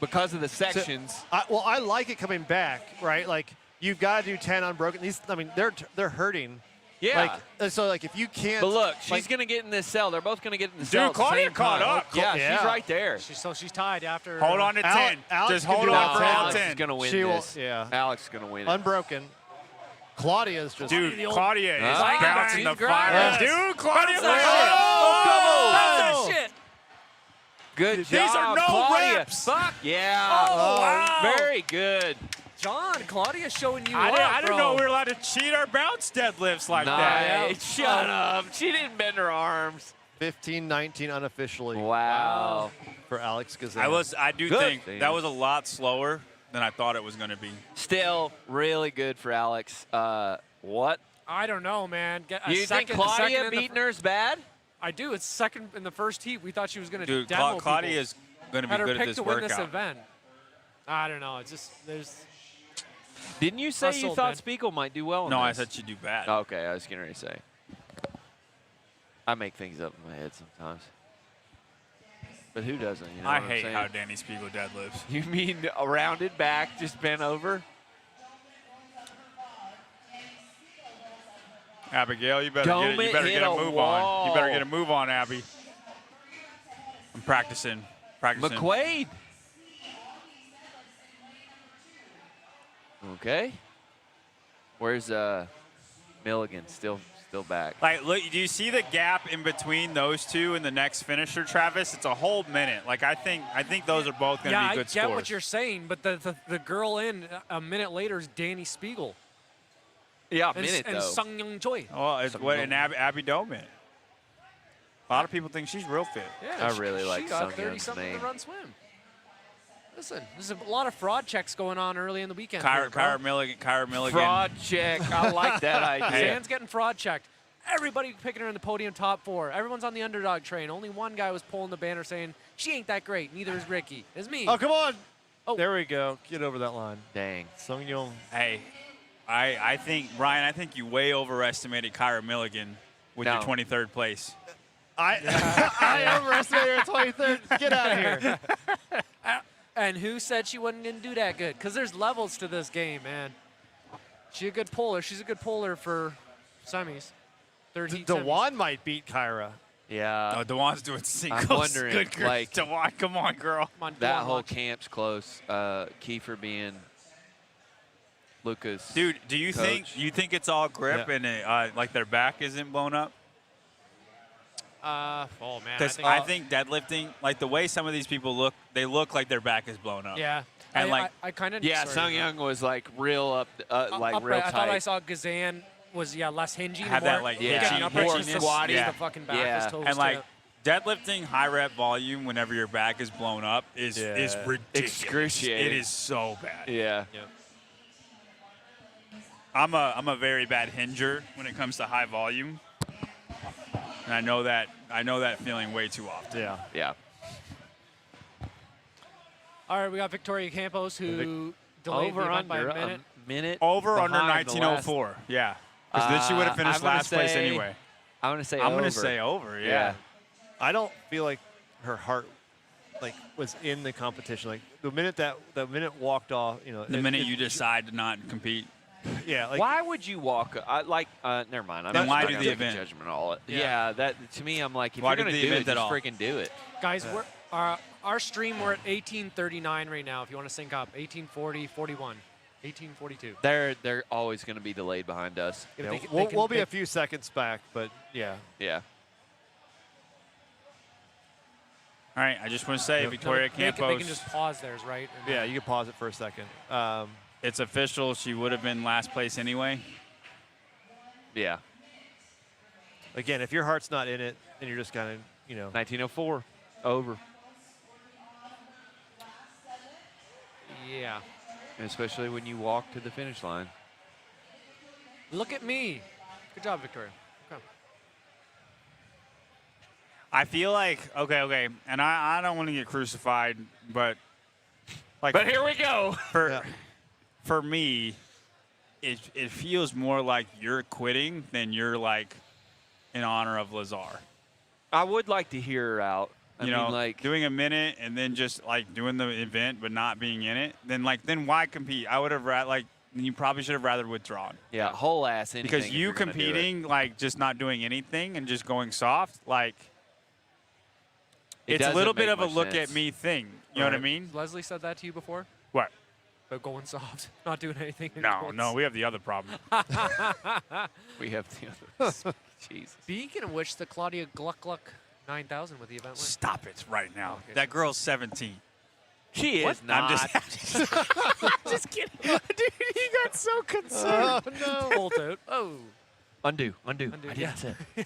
because of the sections. I like it coming back, right? Like you've got to do 10 unbroken. They're hurting. Yeah. So if you can't. But look, she's like, going to get in this cell. They're both going to get in the cell. at the Claudia same caught time. up. Yeah, Yeah. she's right there. she's tied after. Hold on to 10. Alex Just can hold do on it. for all Alex 10. is going to win She will- this. yeah. Alex is going to win it. unbroken. Claudia's just. Dude, Claudia is Ah, bouncing she's the great. fire. Yes. Dude, Claudia. That's that shit. Good These job, are no Claudia. reps. Fuck yeah. Oh, wow. Very good. John, Claudia's showing you I up, didn't bro. know we were allowed to cheat our bounce deadlifts like that. Nice. Shut up. She didn't bend her arms. 15-19 unofficially Wow. for Alex Gazan. I do Good. think Damn. that was a lot slower than I thought it was going to be. Still really good for Alex. What? I don't know, man. Get a You think second, Claudia second in the beating her's bad? I do. It's second in the first heat. We thought she was going to Dude, demo Claudia people. is going to be Had her good at picked this to win this workout. event. I don't know. It's just there's. Didn't you say you Hustle, thought man. Spiegel might do well in No, I this? said she'd do bad. Okay, I was getting ready to say. I make things up in my head sometimes. But who doesn't? You know I what I'm hate saying? how Danny Spiegel deadlifts. You mean a rounded back, just bent over? Abigail, you better Don't get hit a a move on. wall. You better get a move on, Abby. I'm practicing. McQuaid. Okay. Where's Milligan? Still back. Like, look, do you see the gap in between those two and the next finisher, Travis? It's a whole minute. Like, I think those are both going to Yeah, be I good get scores. what you're saying, but the girl in a minute later is Danny Spiegel Yeah, a and, minute and though. Sung Young Choi. Well, it's Something what an Abby Doman. A lot of people think she's real fit. Yeah, I really like she got Sung 30 Young's something name. to run swim. Listen, there's a lot of fraud checks going on early in the weekend. Kyra Milligan. Fraud check. I like that idea. Zan's getting fraud checked. Everybody picking her in the podium top 4. Everyone's on the underdog train. Only one guy was pulling the banner saying, she ain't that great. Neither is Ricky. It's me. Oh, come on. Oh. There we go. Get over that line. Dang. Sung Young. Hey, I think, Brian, I think you way overestimated Kyra Milligan with No. your 23rd place. I overestimated her 23rd. Get out of here. And who said she wasn't going to do that good? Because there's levels to this game, man. She's a good puller. She's a good puller for semis. Third heat semis. Dewan might beat Kyra. Yeah. Oh, Dewan's doing singles. wondering, Good grief, like- Dewan, come on, girl. Come on, That Dawn, whole watch. camp's close. Kiefer being Lucas. Dude, do you coach. think it's all grip Yeah. and like their back isn't blown up? Oh, man. Because I think deadlifting, like the way some of these people look, they look like their back is blown up. Yeah. And I kind of Yeah, Sung Young was like real up, like upright. real tight. I thought I saw Gazan was less hingy. Had more, that, like, getting yeah, upright, more just the- squatty. just Yeah. the fucking back Yeah. was toast. and like deadlifting high rep volume whenever your back is blown up is ridiculous. Excruciating. It is so bad. Yeah. I'm a very bad hinger when it comes to high volume, and I know that feeling way too often. Yeah. Yeah. All right, we got Victoria Campos who delayed Over the event by under a minute. a minute. Over under behind the last- 1904. Yeah, because then she would have finished I'm gonna last place say- anyway. I'm gonna say I'm over. gonna say over. Yeah. Yeah. I don't feel like her heart was in the competition. Like the minute walked off, The minute you decide to not compete. yeah, like Why would you walk? Never mind. I'm Then not why gonna do the take a event? judgment on it. Yeah. Yeah, that to me, I'm like, if Why you're do gonna the do event it, at just all? freaking do it. Guys, we're our stream we're at 18:39 right now. If you want to sync up, 18:40, 41, 18:42. They're always gonna be delayed behind us. yeah, They can- we'll be they- a few seconds back, but yeah. Yeah. All right, I just want to say, Victoria They Campos, can just pause theirs, right? And Yeah, you can pause it for a second. it's official. She would have been last place anyway. Yeah. Again, if your heart's not in it, and you're just kind of 1904. Over. Yeah. Especially when you walk to the finish line. Look at me. Good job, Victoria. Okay. I feel like okay, and I don't want to get crucified, but like But here we go. for me, it feels more like you're quitting than you're like in honor of Lazar. I would like to hear her out. I You mean, know, like, doing a minute and then just like doing the event but not being in it. Then why compete? I would have you probably should have rather withdrawn. yeah, whole ass anything. Because if you you're gonna do it. competing, like just not doing anything and just going soft, like It it's a doesn't little bit make of a much look sense. at me thing. You know what I Right. mean? Leslie said that to you before What? about going soft, not doing anything. in No, quotes. we have the other problem. We have the others. Jesus. Speaking of which, the Claudia Gluck 9000 with the event win. Stop it right now. Okay. That girl's 17. She is not. I'm just kidding. Dude, he got so concerned. no. Bolt out. Oh. Undo. Undo, I yeah. didn't say.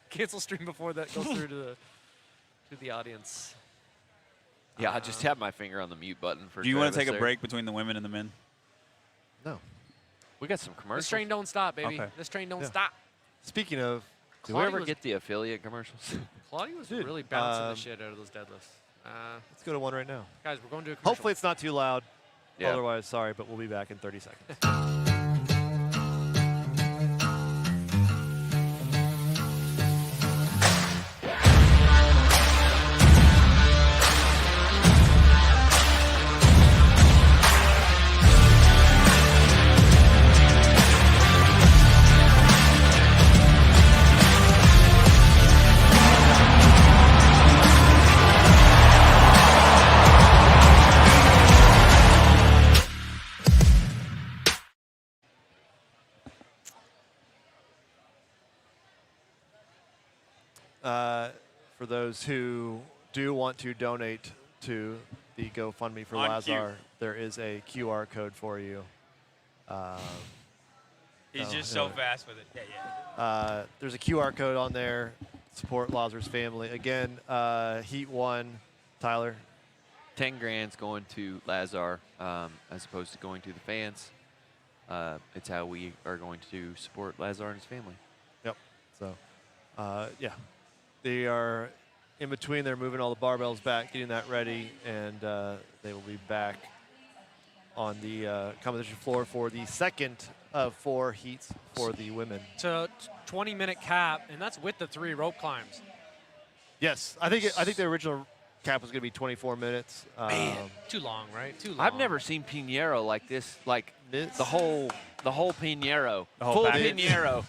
Cancel stream before that goes through to the audience. Yeah, I just tapped my finger on the mute button for Do you want Travis to take a there. break between the women and the men? No. We got some commercials. This train don't stop, baby. Okay. This train don't Yeah. stop. Speaking of, Do we ever was- get the affiliate commercials? Claudia was Dude, really bouncing the shit out of those deadlifts. let's go to one right now. Guys, we're going to a commercial. Hopefully it's not too loud. Yeah. Otherwise, sorry, but we'll be back in 30 seconds. For those who do want to donate to the GoFundMe for On cue. Lazar, there is a QR code for you. He's Oh, just yeah. so fast with it. Yeah. There's a QR code on there. Support Lazar's family. Again, Heat 1, Tyler. 10 grand's going to Lazar as opposed to going to the fans. It's how we are going to support Lazar and his family. Yep. So, yeah. They are in between. They're moving all the barbells back, getting that ready, and they will be back on the competition floor for the second of 4 heats for the women. to 20-minute cap, and that's with the 3 rope climbs. Yes, I think the original cap was going to be 24 minutes. Too long, right? Too long. I've never seen Pinheiro like this, like This- the whole Pinheiro. The whole Full package. Pinheiro.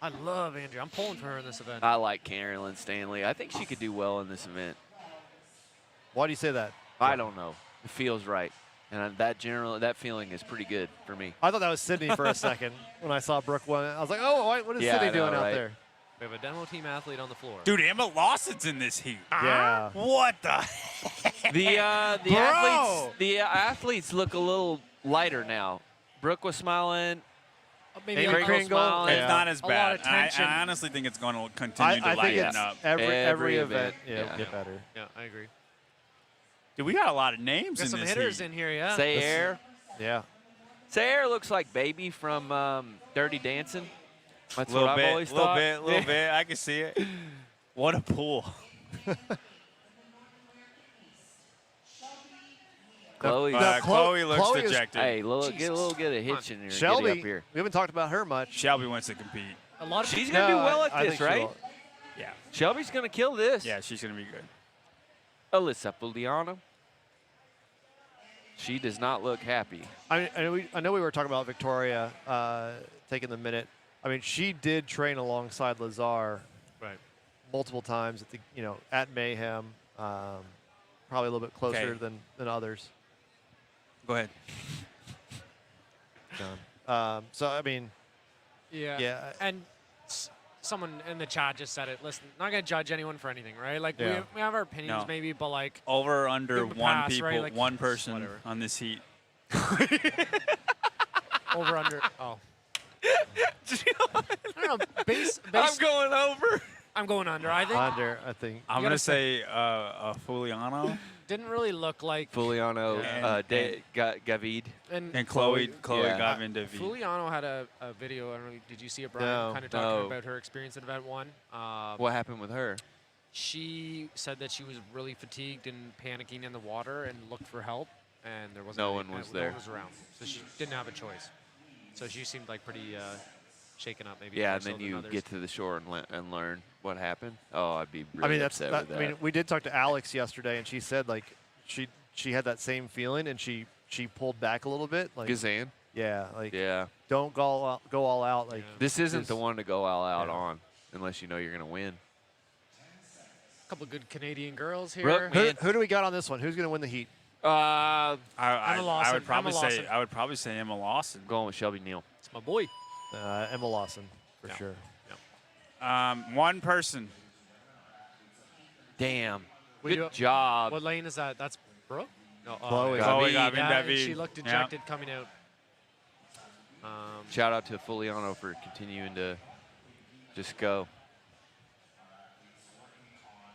I love Andrea. I'm pulling for her in this event. I like Carolyn Stanley. I think she could do well in this event. Why do you say that? I don't know. It feels right. And that feeling is pretty good for me. I thought that was Sydney for a second when I saw Brooke win. I was like, oh, what is Yeah, Sydney I know, doing out right? there? We have a demo team athlete on the floor. Dude, Emma Lawson's in this heat. Yeah. What the? The Bro! athletes look a little lighter now. Brooke was smiling. Maybe Amy a little Kringle. smile. It's Yeah. not as A lot bad. of tension. I honestly think it's going to continue to I think lighten it's up. every event. event. Yeah, Yeah. it'll get better. Yeah, I agree. Dude, we got a lot of names Got in some this hitters heat. in here, yeah. Sayer. Yeah. Sayer looks like Baby from Dirty Dancing. That's Little what bit, I've always little thought. bit, little bit. I can see it. What a pool. Chloe. No, Chloe looks Chloe is- dejected. Hey, get a little Jesus. get of hitch in here. Shelby, Get up here. we haven't talked about her much. Shelby wants to compete. A lot of She's gonna do well at I this, think she right? will. Yeah. Shelby's gonna kill this. Yeah, she's going to be good. Alyssa Fuliano. She does not look happy. I know we were talking about Victoria taking the minute. I mean, she did train alongside Lazar Right. multiple times at at Mayhem. Probably a little bit closer Okay. than others. Go ahead. John. So I mean, Yeah. Yeah. And someone in the chat just said it. Listen, not gonna judge anyone for anything, right? Like Yeah. we have our opinions No. maybe, but like Over, under, Give 'em a one pass, people, right? Like, one person whatever. on this heat. over under. Oh. I don't know. I'm going over. I'm going under. I think under I think. I'm gotta going to say Fuliano didn't really look like. Fuliano, Gavid. and Chloe Yeah. Gavin David. Fuliano had a video. I don't know. Did you see it, Brian? No. Kind of talking No. about her experience at event one. What happened with her? She said that she was really fatigued and panicking in the water and looked for help, and there wasn't. No any- one was No there. one was around, so she didn't have a choice. So she seemed like pretty shaken up, maybe. Yeah, more and so then than you others. get to the shore and learn what happened. Oh, I'd be really I mean, that's. upset with that. I mean, we did talk to Alex yesterday, and she said like she had that same feeling, and she pulled back a little bit. Like Gazan. yeah, like Yeah. don't go all out. Like Yeah. This isn't Just- the one to go all out Yeah. on unless you know you're going to win. A couple good Canadian girls here. Brooke, who, man. who do we got on this one? Who's going to win the heat? I Lawson. would probably Emma say Lawson. I would probably say Emma Lawson. Going with Shelby Neal. It's my boy. Emma Lawson for Yeah. sure. One person. Damn. We Good do- job. What lane is that? That's Brooke? No, Chloe. Chloe David. Gavin Yeah, and David. she looked Yeah. dejected coming out. Shout out to Fuliano for continuing to just go.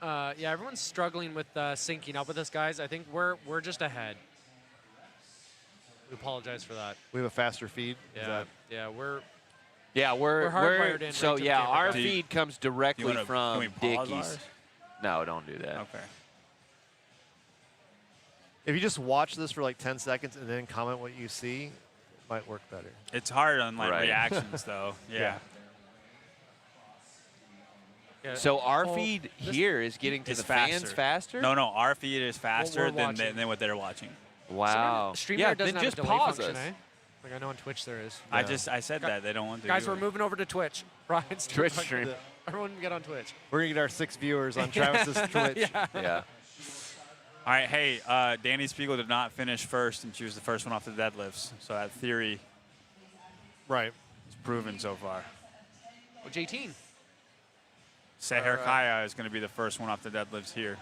Yeah, everyone's struggling with syncing up with us, guys. I think we're just ahead. We apologize for that. We have a faster feed. Is Yeah, that- yeah, we're Yeah, We're hardwired in so right to the yeah, camera, our guys. feed comes Do directly you wanna, from can we pause Dickie's. ours? No, don't do that. Okay. If you just watch this for like 10 seconds and then comment what you see, it might work better. It's hard on like Right. reactions though. Yeah. yeah. So our Oh, feed this- here is getting to It's the fans faster. faster? No, our feed is faster we're than watching. what they're watching. Wow. StreamYard Yeah, doesn't then have just a delay pause function, us. eh? Like I know on Twitch there is. I said that they don't want to. Guys, do we're it. moving over to Twitch. Brian's Twitch fucking- stream. Everyone get on Twitch. We're going to get our 6 viewers on Travis's Twitch. Yeah. Yeah. All right, hey, Danny Spiegel did not finish first, and she was the first one off the deadlifts. So that theory Right. is proven so far. Oh, J-Teen. Seher Kaya is going to be the first one off the deadlifts here.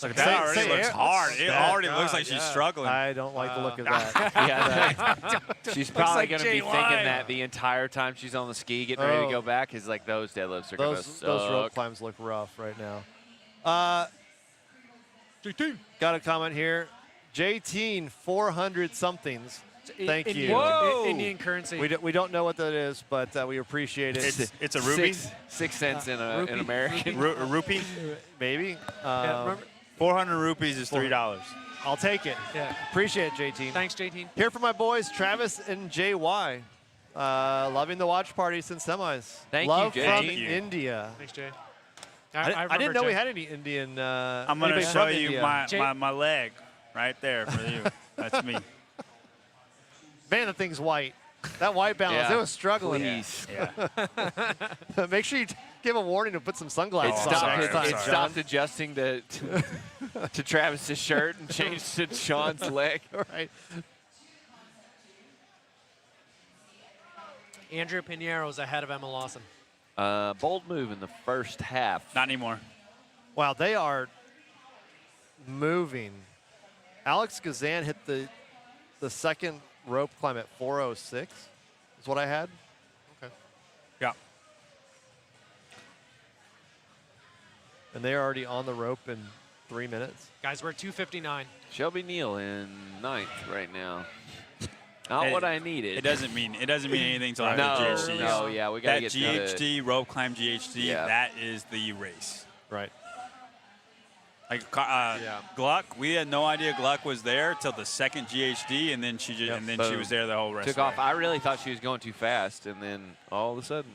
Look, that already say looks it. hard. It That- already looks like she's struggling. I don't like the look of that. Yeah, she's probably like going to be J1. thinking that the entire time she's on the ski getting ready to Oh. go back is like those deadlifts are going to Those rope suck. climbs look rough right now. J-Teen. Got a comment here. J-Teen 400 somethings. Thank Indian, you. Whoa. Indian currency. We don't know what that is, but we appreciate it. It's a ruby, 6 cents in Rupee. an American. a rupee. Maybe. Yeah, remember? 400 rupees is $3. I'll take it. Yeah. Appreciate it, J-Team. Thanks, J-Teen. Here for my boys, Travis and JY. Loving the watch party since semis. Thank you, Love Jay. from Thank you. India. Thanks, Jay. I didn't know Jay. we had any Indian. I'm going to anybody show from you India. my leg right there for you. That's me. Man, the thing's white. That white balance, Yeah. it was struggling. Please. Yeah. Make sure you give a warning to put some sunglasses It Oh, on stopped, sorry, next I'm time, it sorry. John. stopped adjusting to Travis's shirt and changed to Sean's leg. All right. Andrea Pinheiro's ahead of Emma Lawson. Bold move in the first half. Not anymore. Wow, they are moving. Alex Gazan hit the second rope climb at 4:06. Is what I had. Okay. Yeah. And they are already on the rope in 3 minutes. Guys, we're at 2:59. Shelby Neal in 9th right now. Not what I needed. It doesn't mean anything until after No, GHD. no, yeah, we gotta That get to GHD rope climb GHD. Yeah. That is the race. Right. Like Gluck, we had no idea Gluck was there till the second GHD, and then she she was there the whole rest. Took of off. the way. I really thought she was going too fast, and then all of a sudden,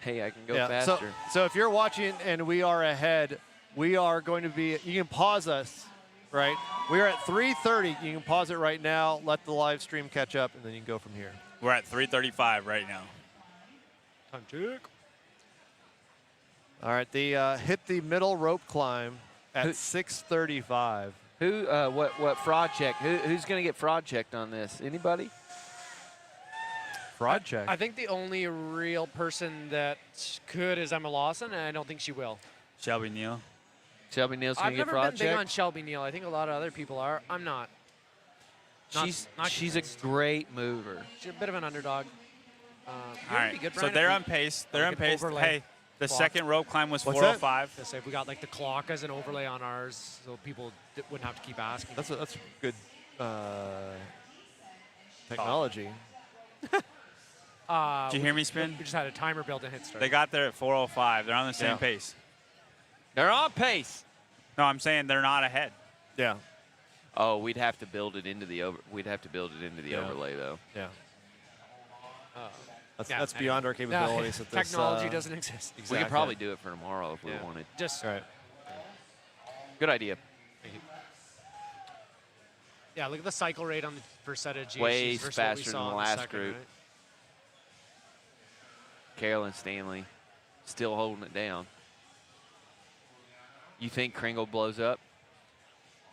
hey, I can go faster. So if you're watching and we are ahead, we are going to be. You can pause us, right? We are at 3:30. You can pause it right now. Let the live stream catch up, and then you can go from here. We're at 3:35 right now. Time check. All right. They hit the middle rope climb at 6:35. Who? What fraud check? Who's going to get fraud checked on this? Anybody? Fraud check. I think the only real person that could is Emma Lawson, and I don't think she will. Shelby Neal. Shelby Neal's going I've to get never fraud been big checked? on Shelby Neal. I think a lot of other people are. I'm not. She's a convinced. great mover. She's a bit of an underdog. All right. So they're on pace. They're on pace. Hey, the second rope climb was What's that? 4:05. Let's say if we got like the clock as an overlay on ours, so people wouldn't have to keep asking. That's good technology. Did you hear me spin? We just had a timer built and hit start. They got there at 4:05. They're on the same pace. They're on pace. No, I'm saying they're not ahead. Yeah. Oh, we'd have to build it into the overlay though. Yeah. Yeah, That's beyond our capabilities. At this, technology doesn't exist. We could probably do it for tomorrow if we wanted. Just All right. Good idea. yeah, look at the cycle rate on the first set of GHDs Way versus faster what we than saw the in last second, group. right? Carolyn Stanley still holding it down. You think Kringle blows up?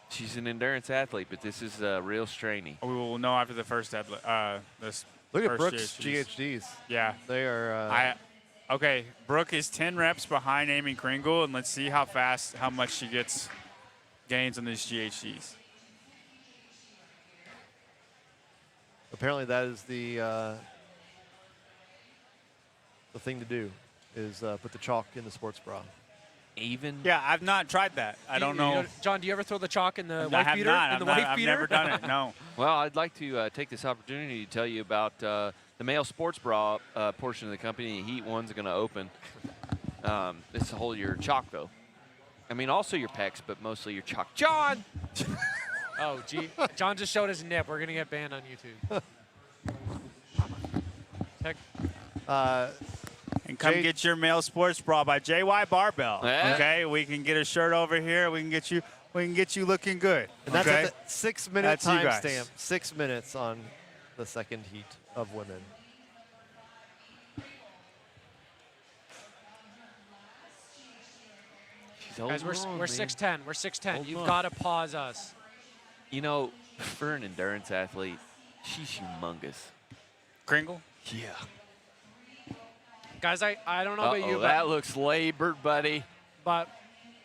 She's an endurance athlete, but this is real strainy. We will know after the first this. Look at first Brooks' GHDs. GHDs. Yeah. They are. Okay, Brooke is 10 reps behind Amy Kringle, and let's see how much she gains on these GHDs. Apparently, that is the thing to do, is put the chalk in the sports bra. Even? Yeah, I've not tried that. I don't know. John, do you ever throw the chalk in the I wife have beater? not. In the wife beater? I've never done it. No. Well, I'd like to take this opportunity to tell you about the male sports bra portion of the company. Heat One's going to open. This will hold your chalk, though. I mean, also your pecs, but mostly your chalk. John! Oh, gee. John just showed his nip. We're going to get banned on YouTube. And come get your male sports bra by JY Barbell. Yeah. Okay, we can get a shirt over here. We can get you looking good. And that's okay? at the 6-minute That's you guys. timestamp. 6 minutes on the second heat of women. Guys, we're 6'10". We're 6'10". You've got to pause us. You know, for an endurance athlete, she's humongous. Kringle? Yeah. Guys, I don't know about you, that looks labored, buddy. but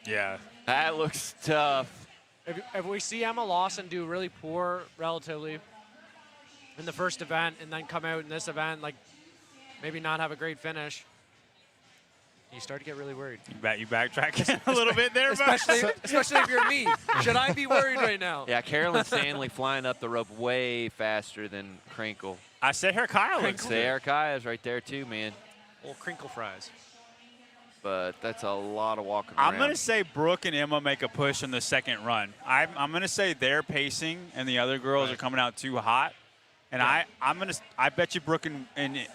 Yeah. That looks tough. if we see Emma Lawson do really poor relatively in the first event and then come out in this event, like maybe not have a great finish, you start to get really worried. You backtrack a little bit there, Especially if you're me. Should I be worried right now? Yeah, Carolyn Stanley flying up the rope way faster than Krinkle. I say her Kyle looks good. Sarah Kaya's right there too, man. Old crinkle fries. But that's a lot of walking around. I'm going to say Brooke and Emma make a push in the second run. I'm going to say they're pacing and the other girls are coming out too hot. And I bet you Brooke and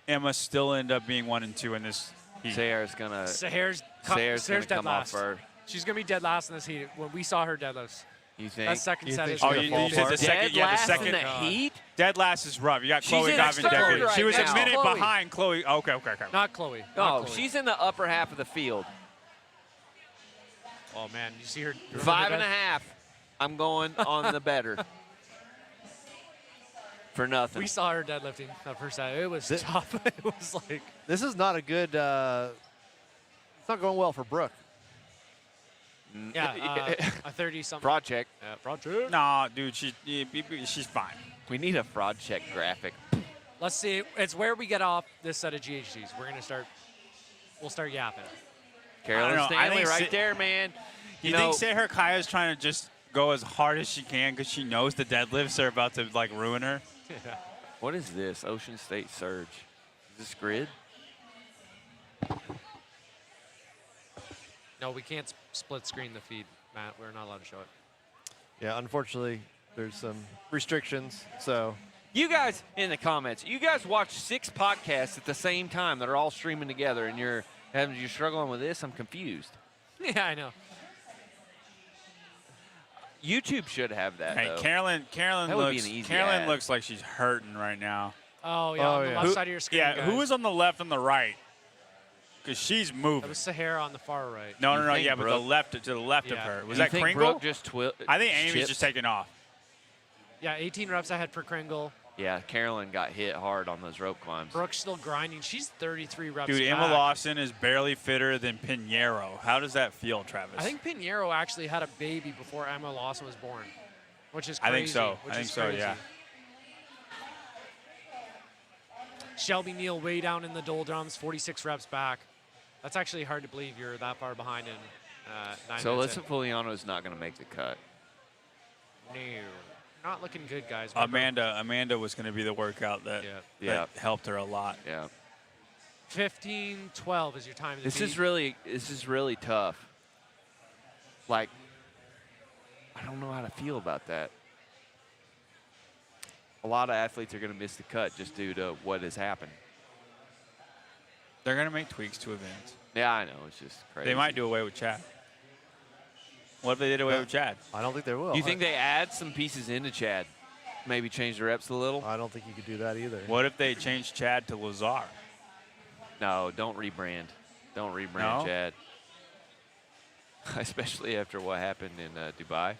Emma still end up being 1 and 2 in this heat. Sarah's gonna Sarah's gonna dead come last. off first. She's gonna be dead last in this heat. When we saw her deadlifts, You think? that second You set think is. she's Oh, gonna you fall said apart? the second. Yeah, the Last second. in the heat? Dead last is rough. You got She's Chloe in Govan third Decker. right She was now. a minute Chloe. behind Chloe. Okay. Not Chloe. No, Not Chloe. she's in the upper half of the field. Oh man, you see her. 5.5. I'm going on the better. for nothing. We saw her deadlifting that first time. It was tough. It was like. This is not a good. It's not going well for Brooke. Yeah, a 30-something. Fraud check. Yeah, fraud check. No, dude, she's fine. We need a fraud check graphic. Let's see. It's where we get off this set of GHDs. We'll start yapping. Carolyn know. I Stanley think right there, man. You think Seher Kaya's trying to just go as hard as she can because she knows the deadlifts are about to like ruin her? What is this? Ocean State Surge. Is this grid? No, we can't split screen the feed, Matt. We're not allowed to show it. Yeah, unfortunately, there's some restrictions. So You guys in the comments, you guys watch 6 podcasts at the same time that are all streaming together, and you're struggling with this. I'm confused. Yeah, I know. YouTube should have that. Hey, though. Carolyn That would be an easy ad. looks like she's hurting right now. Oh, yeah, on the left side of your screen, Yeah, guys. who is on the left and the right? Because she's moving. That was Sahara on the far right. No, You think yeah, but the Brooke- left to the left of Yeah. her. Was You that think Kringle? Brooke just I think Amy's chips? just taking off. Yeah, 18 reps ahead for Kringle. Yeah, Carolyn got hit hard on those rope climbs. Brooke's still grinding. She's 33 reps Dude, Emma back. Lawson is barely fitter than Pinheiro. How does that feel, Travis? I think Pinheiro actually had a baby before Emma Lawson was born, which is crazy. I think so. Which I think is so, crazy. yeah. Shelby Neal way down in the doldrums, 46 reps back. That's actually hard to believe you're that far behind in 9 So minutes Alyssa Pugliano's not going to make the cut. in. No. Not looking good, guys. Remember, Amanda was going to be the workout that, Yeah. Yeah. that helped her a lot. Yeah. 15:12 is your time. This is really tough. Like, I don't know how to feel about that. A lot of athletes are going to miss the cut just due to what has happened. They're going to make tweaks to events. Yeah, I know. It's just crazy. They might do away with Chad. What if they did away with Chad? I don't think they will. Do you think they add some pieces into Chad? Maybe change the reps a little? I don't think you could do that either. What if they changed Chad to Lazar? No, don't rebrand. Don't rebrand No? Chad. Especially after what happened in Dubai.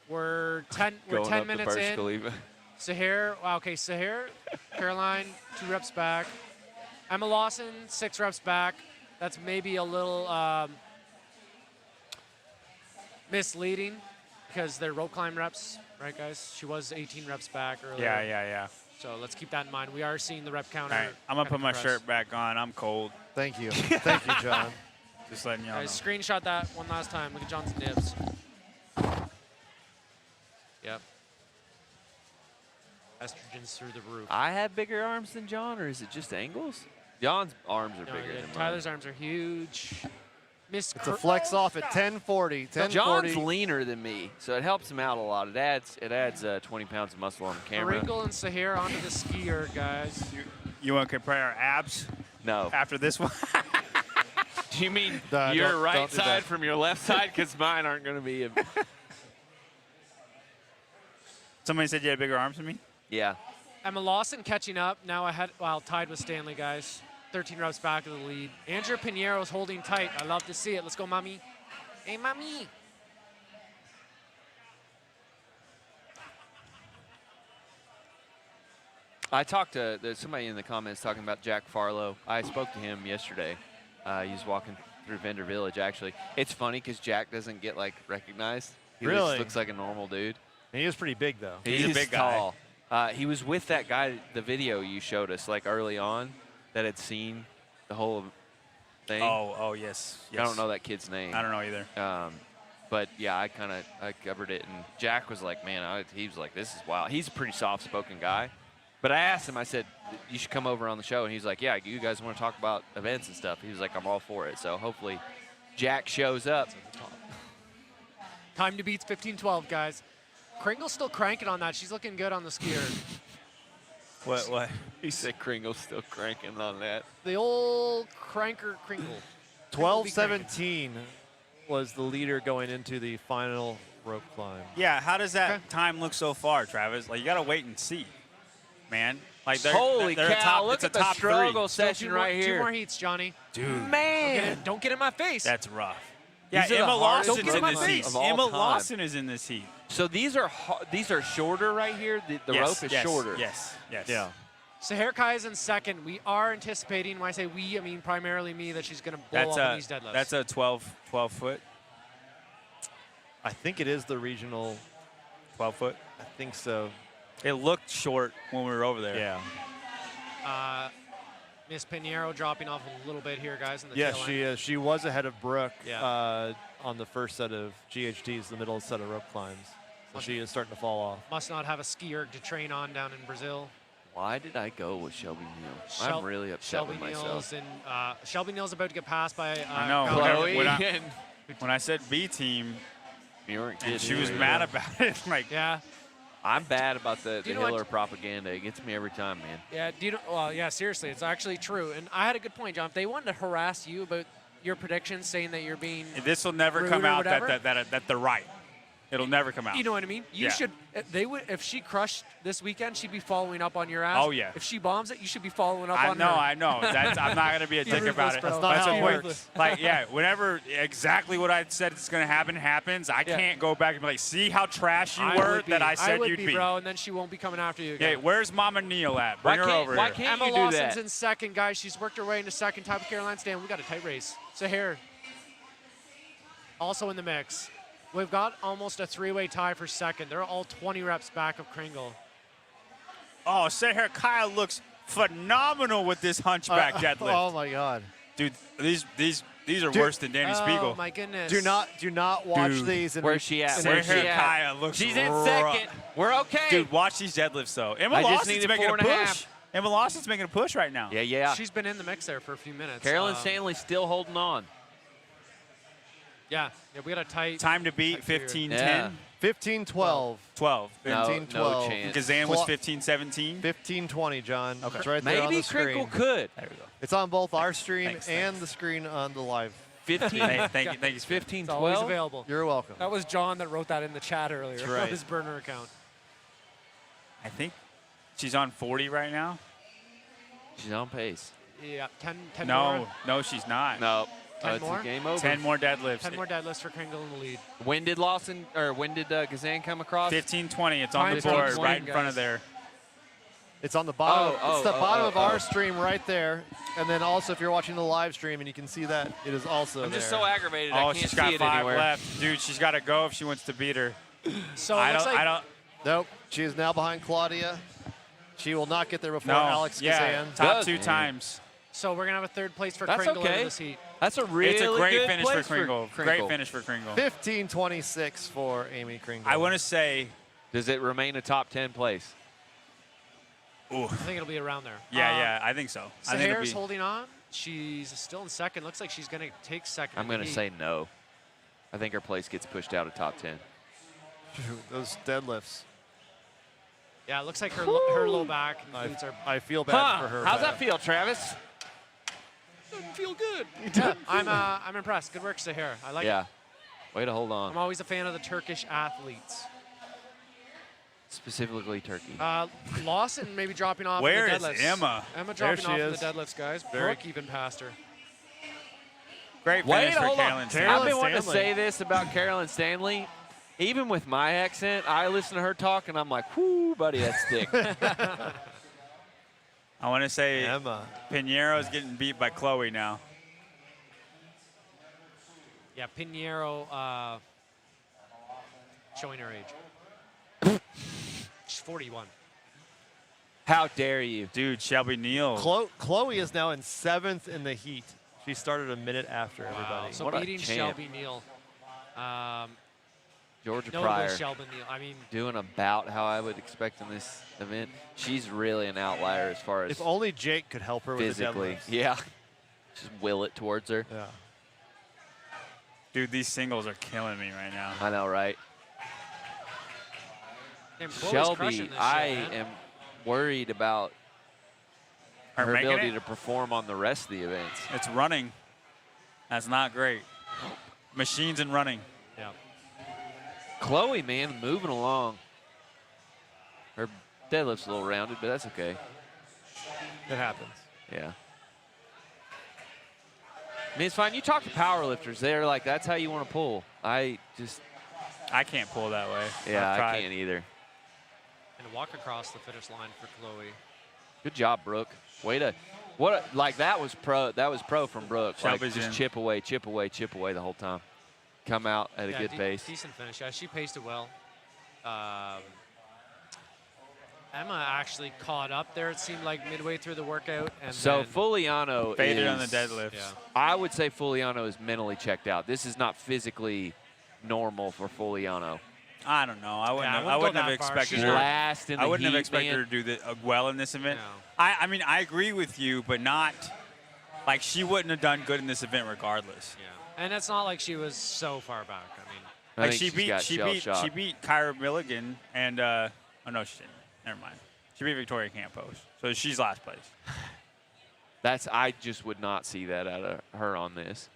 We're 10 Going up to minutes Burj in. Khalifa. Sahir, wow, okay, Sahir, Caroline, 2 reps back. Emma Lawson, 6 reps back. That's maybe a little misleading because they're rope climb reps, right, guys? She was 18 reps back earlier. Yeah. So let's keep that in mind. We are seeing the rep counter. All right, I'm going to put my compress. shirt back on. I'm cold. Thank you. Thank you, John. Just letting y'all know. Guys, screenshot that one last time. Look at John's nibs. Yep. Estrogen's through the roof. I have bigger arms than John, or is it just angles? John's arms are No, bigger yeah, than Tyler's arms are huge. Miss It's a flex off at 10:40. 10:40. John's leaner than me, so it helps him out a lot. It adds 20 pounds of muscle on the camera. Kringle and Sahir onto the skier, guys. You want to compare our abs No. after this one? Do you mean No, your don't right do side that. from your left side? Because mine aren't going to be. Somebody said you had bigger arms than me? Yeah. Emma Lawson catching up, now ahead, tied with Stanley, guys. 13 reps back of the lead. Andrea Pinheiro's holding tight. I love to see it. Let's go, mommy. Hey, mommy. I talked to there's somebody in the comments talking about Jack Farlow. I spoke to him yesterday. He was walking through Vendor Village, actually. It's funny because Jack doesn't get, like, recognized. He Really? looks like a normal dude. He is pretty big, though. He's a big guy. tall. He was with that guy, the video you showed us, like, early on, that had seen the whole thing. Oh, yes. I don't know that kid's name. I don't know either. But, yeah, I covered it. And Jack was like, man, he was like, this is wild. He's a pretty soft-spoken guy. But I asked him, I said, you should come over on the show. And he's like, yeah, you guys want to talk about events and stuff? He was like, I'm all for it. So hopefully Jack shows up. Time to beat's 15-12, guys. Kringle's still cranking on that. She's looking good on the skier. What? He said Kringle's still cranking on that. The old cranker Kringle. 12:17 was the leader going into the final rope climb. Yeah, how does that Okay. time look so far, Travis? Like, you got to wait and see, man. Like, Holy they're cow, a top, look it's at a the top struggle three. session right Two here. more heats, Johnny. Dude, Man. Don't get in my face. that's rough. Yeah, These are the Emma hardest Lawson's in movements this heat. of all Emma time. Lawson is in this heat. So these are shorter right here. The Yes, rope is yes, shorter. Yes, yes. Yeah. Sahar Kai is in second. We are anticipating, when I say we, I mean primarily me, that she's going to blow up on these deadlifts. That's a 12 foot. I think it is the regional. 12 foot. I think so. It looked short when we were over there. Yeah. Miss Pinheiro dropping off a little bit here, guys. In the Yes, tail she end. is. She was ahead of Brooke Yeah. on the first set of GHTs, the middle set of rope climbs. So she is starting to fall off. Must not have a ski erg to train on down in Brazil. Why did I go with Shelby Neal? I'm really upset Shelby with myself. Neal's in, Shelby Neal's about to get passed by I know. Kyle Chloe When I- and When I said B team, Bjork and did she was too. mad about it, like, Yeah. I'm bad about the you know what- Hiller propaganda. It gets me every time, man. Yeah, do you know, well, yeah, seriously, it's actually true. And I had a good point, John. If they wanted to harass you about your predictions, saying that you're being, this will never Rude come or out that, whatever? that they're right. It'll never come out. you know what I mean? You Yeah. should, they would, if she crushed this weekend, she'd be following up on your ass. Oh, yeah. If she bombs it, you should be following up I on know, her. I know. That's, I'm not gonna be a You're dick about ruthless, it. bro. That's not That's how the it point. works. Like, yeah, whenever exactly what I said is gonna happen happens, I Yeah. can't go back and be like, see how trash you I were would be. that I said would you'd be, be. bro, and then she won't be coming after you Okay, again. where's Mama Neal at? Bring her over why here. can't Emma you do Lawson's that? in second, guys. She's worked her way into second. Type of Caroline Stan. We got a tight race. Sahar also in the mix. We've got almost a three-way tie for second. They're all 20 reps back of Kringle. Oh, Sahar Kyle looks phenomenal with this hunchback deadlift. Oh my God. Dude, these are Dude. worse than Danny Oh Spiegel. my goodness. Do not watch Dude. these. And Where's she at? and Where's Sahar she at? Kyle looks She's in rough. second. We're okay. Dude, watch these deadlifts though. Emma I just Lawson's needed making a 4.5. push. Emma Lawson's making a push right now. Yeah. She's been in the mix there for a few minutes. Carolyn Stanley's still holding on. Yeah, we got a tight. Time to beat Tight period. 15-10, Yeah. 15-12. 12. No, 15-12. no chance. Kazan was Clo- 15-17. 15-20, John. Okay. It's right there on Maybe the screen. Crinkle could. There we go. It's on both our stream Thanks, and the screen on the live. 15, Thank you. 15, It's always 12. available. You're welcome. That was John that wrote that in the chat earlier That's on right. his burner account. She's on 40 right now. She's on pace. Yeah, 10 No, more. no, she's not. No. 10 it's more? a game over. 10 more deadlifts. 10 more deadlifts for Kringle in the lead. When did Kazan come across? 15-20. It's on the Time's on board the right screen, in front guys. of there. It's on the bottom. It's the bottom of oh. our stream right there. And then also if you're watching the live stream and you can see that, it is also I'm there. just so aggravated. I Oh, can't she's see got it 5 anywhere. left. Dude, she's got to go if she wants to beat her. So it looks like I don't. Nope. She is now behind Claudia. She will not get there before No. Alex yeah, Kazan. top Does, 2 man. times. So we're gonna have a third place for That's Kringle okay. in this heat. That's a really It's a great good finish for place Kringle. Great finish for Kringle. 15-26 for Amy Kringle. I want to say, Does it remain a top 10 place? ooh, I think it'll be around there. yeah, I think so. I think it'll Sahar's be. holding on. She's still in second. Looks like she's gonna take second. I'm in the going to heat. say no. I think her place gets pushed out of top 10. Those deadlifts. Yeah, it looks like her low back and glutes are. I feel bad for her. How's that feel, Travis? Doesn't feel good. Yeah, I'm impressed. Good work, Sahar. I like it. Yeah. Way to hold I'm on. always a fan of the Turkish athletes. Specifically Turkey. Lawson maybe dropping off. Where in is the deadlifts. Emma? Emma There dropping she off in is. the deadlifts, guys. Very- Brooke even passed her. Great Wait, finish for hold on. Carolyn I've Stanley. been wanting to Stanley. say this about Carolyn Stanley. Even with my accent, I listen to her talk and I'm like, whoo, buddy, that's thick. I want to say Emma. Pinheiro's getting beat by Chloe now. Yeah, Pinheiro showing her age. She's 41. How dare you? Dude, Shelby Neal. Chloe is now in 7th in the heat. She started a minute after everybody. So What a beating champ. Shelby Neal. Georgia Notable Pryor Shelby Neal. I mean, doing about how I would expect in this event. She's really an outlier as far as If only Jake could help her with physically. the deadlifts. Yeah. Just will it towards her. Yeah. Dude, these singles are killing me right now. I know, right? damn, Chloe's crushing Shelby, this I shit, man. am worried about Are her making ability it? to perform on the rest of the events. It's running. That's not great. Machines and running. Yeah. Chloe, man, moving along. Her deadlift's a little rounded, but that's okay. It happens. Yeah. I mean, it's fine. You talk to power lifters. They're like, that's how you want to pull. I can't pull that way. Yeah, I can't either. And walk across the finish line for Chloe. Good job, Brooke. Way to, that was pro from Brooke. Like, just chip away the whole time. Come out at a good pace. Decent finish. Yeah, she paced it well. Emma actually caught up there, it seemed like, midway through the workout. And so Fuliano faded on the deadlifts. Yeah. I would say Fuliano is mentally checked out. This is not physically normal for Fuliano. I don't know. I wouldn't have expected her. Last in the I wouldn't heat, have expected her to do well in this event. No. I mean, I agree with you, but not like she wouldn't have done good in this event regardless. Yeah. And it's not like she was so far back. I mean, like she beat Kyra Milligan and oh no, she didn't. Never mind. She beat Victoria Campos, so she's last place. I just would not see that out of her on this.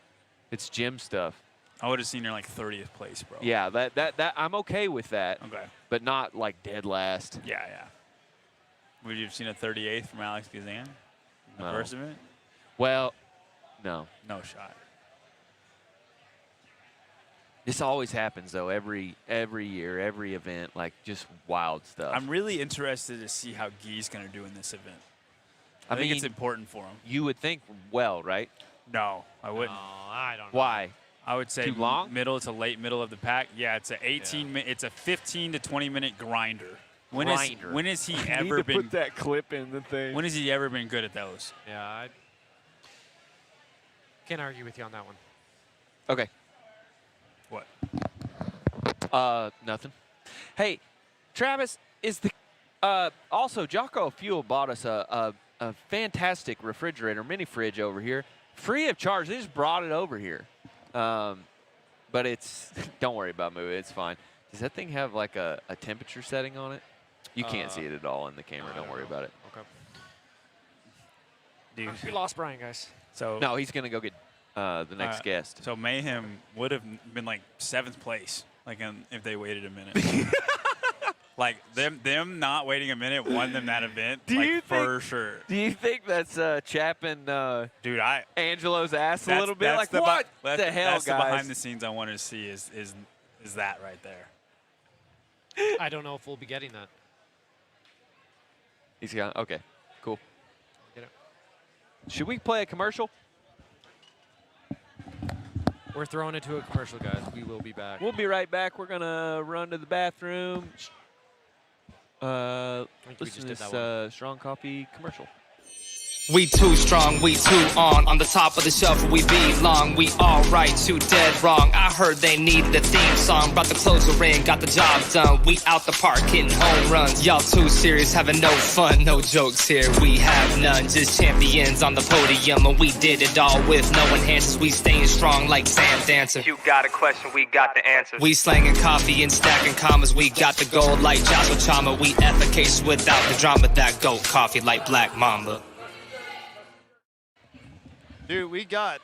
It's gym stuff. I would have seen her like 30th place, bro. Yeah, that I'm okay with that. Okay. But not like dead last. Yeah. Would you have seen a 38th from Alex Gazan in the first event? Well, no. No shot. This always happens though. Every year, every event, like just wild stuff. I'm really interested to see how Guy's going to do in this event. I think it's important for him. You would think well, right? No, I wouldn't. No, I don't know. Why? I would say too long? Middle to late middle of the pack. Yeah, it's a 18. It's a 15 to 20 minute grinder. When has he ever been? Put that clip in the thing. When has he ever been good at those? Yeah, I can't argue with you on that one. Okay. What? Nothing. Hey, Travis, is the also Jocko Fuel bought us a fantastic refrigerator, mini fridge over here, free of charge. They just brought it over here. But it's don't worry about moving. It's fine. Does that thing have like a temperature setting on it? You can't see it at all in the camera. Don't worry about it. Okay. Dude, we lost Brian, guys. So no, he's gonna go get the next guest. So Mayhem would have been like 7th place, like if they waited a minute. Like them not waiting a minute won them that event, for sure. Do you think that's chapping dude, Angelo's ass a little bit? Like what the hell, that's guys? the behind the scenes I wanted to see is that right there. I don't know if we'll be getting that. He's got okay, cool. Get it. Should we play a commercial? We're throwing it to a commercial, guys. We will be back. We'll be right back. We're gonna run to the bathroom. Listen to this Strong Coffee commercial. We too strong, we too on the top of the shelf where we belong. We all right, too dead wrong. I heard they needed a theme song. Brought the closer in, got the job done. We out the park hitting home runs. Y'all too serious, having no fun. No jokes here, we have none. Just champions on the podium, and we did it all with no enhancers. We staying strong like Sam Dancer. You got a question, we got the answer. We slanging coffee and stacking commas. We got the gold like Joshua Chama. We efficacious without the drama. That gold coffee like Black Mamba. Dude, we got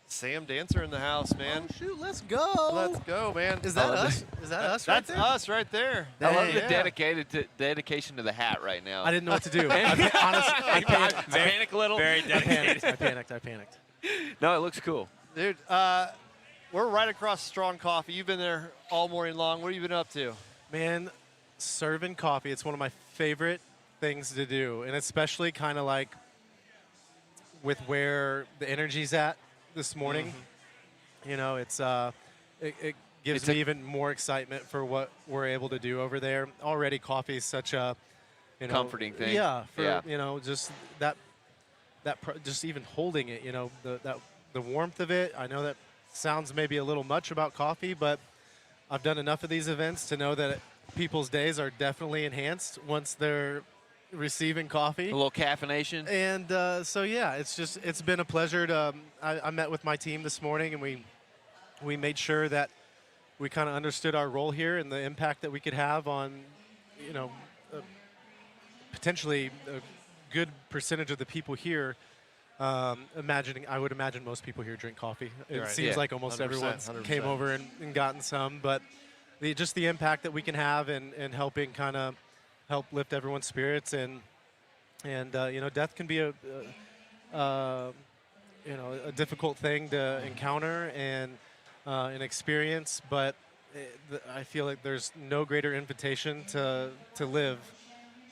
Sam Dancer in the house, man. Oh, shoot, let's go. Let's go, man. Is that us? Is that us right there? That's us right there. I love the dedication to the hat right now. I didn't know what to do. Honestly, I panicked a little. Very dedicated. I panicked. No, it looks cool. Dude, we're right across Strong Coffee. You've been there all morning long. What have you been up to? Man, serving coffee, it's one of my favorite things to do, and especially kind of like with where the energy's at this morning. Mm-hmm. You know, it's it gives me even more excitement for what we're able to do over there. Already coffee is such a comforting thing. Yeah, you know, just just even holding it, you know, the warmth of it. I know that sounds maybe a little much about coffee, but I've done enough of these events to know that people's days are definitely enhanced once they're receiving coffee. A little caffeination. And so yeah, it's been a pleasure to. I met with my team this morning, and we made sure that we kind of understood our role here and the impact that we could have on, you know, potentially a good percentage of the people here. I would imagine most people here drink coffee. It seems like almost 100%, everyone 100%. Came over and gotten some, but just the impact that we can have in helping kind of help lift everyone's spirits and you know, death can be a difficult thing to encounter and an experience, but I feel like there's no greater invitation to live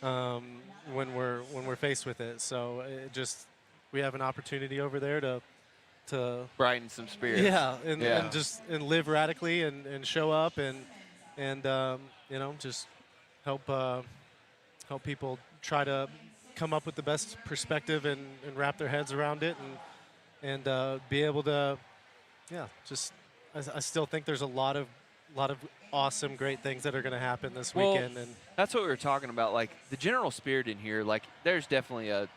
when we're faced with it. So we have an opportunity over there to brighten some spirits. yeah, and just live radically and show up and just help people try to come up with the best perspective and wrap their heads around it and be able to, I still think there's a lot of awesome, great things that are going to happen this weekend. And that's what we were talking about. Like the general spirit in here, like there's definitely a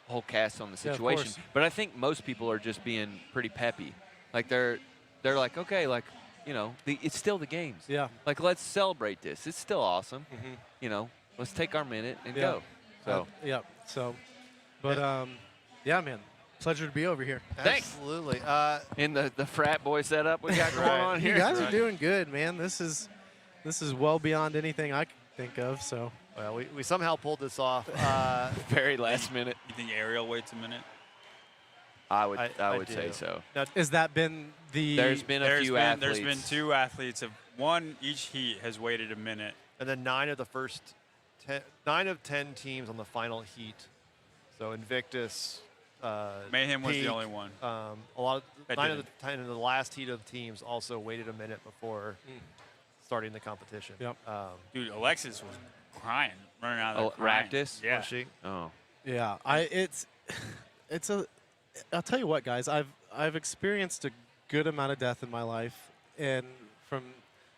whole cast on the situation, but I think most people are just being pretty peppy. Like they're like, okay, like, it's still the games. Yeah. Like, let's celebrate this. It's still awesome. Let's take our minute and go. So, but man, pleasure to be over here. thanks. Absolutely. In the frat boy setup we got going on here. You guys are doing good, man. This is well beyond anything I could think of. So. Well, we somehow pulled this off. Very last minute. You think Ariel waits a minute? I would do. say so. Now, Has that been the? There's been a few athletes. There's been 2 athletes. One each heat has waited a minute. and then 9 of 10 teams on the final heat. So Invictus. Mayhem was Peak, the only one. A lot of That 9 of the didn't. 10 of the last heat of teams also waited a minute before starting the competition. Yep. Dude, Alexis was crying, running out of there. Crying. Ractus? Yeah. Was she? Oh. Yeah, I'll tell you what, guys. I've experienced a good amount of death in my life, and from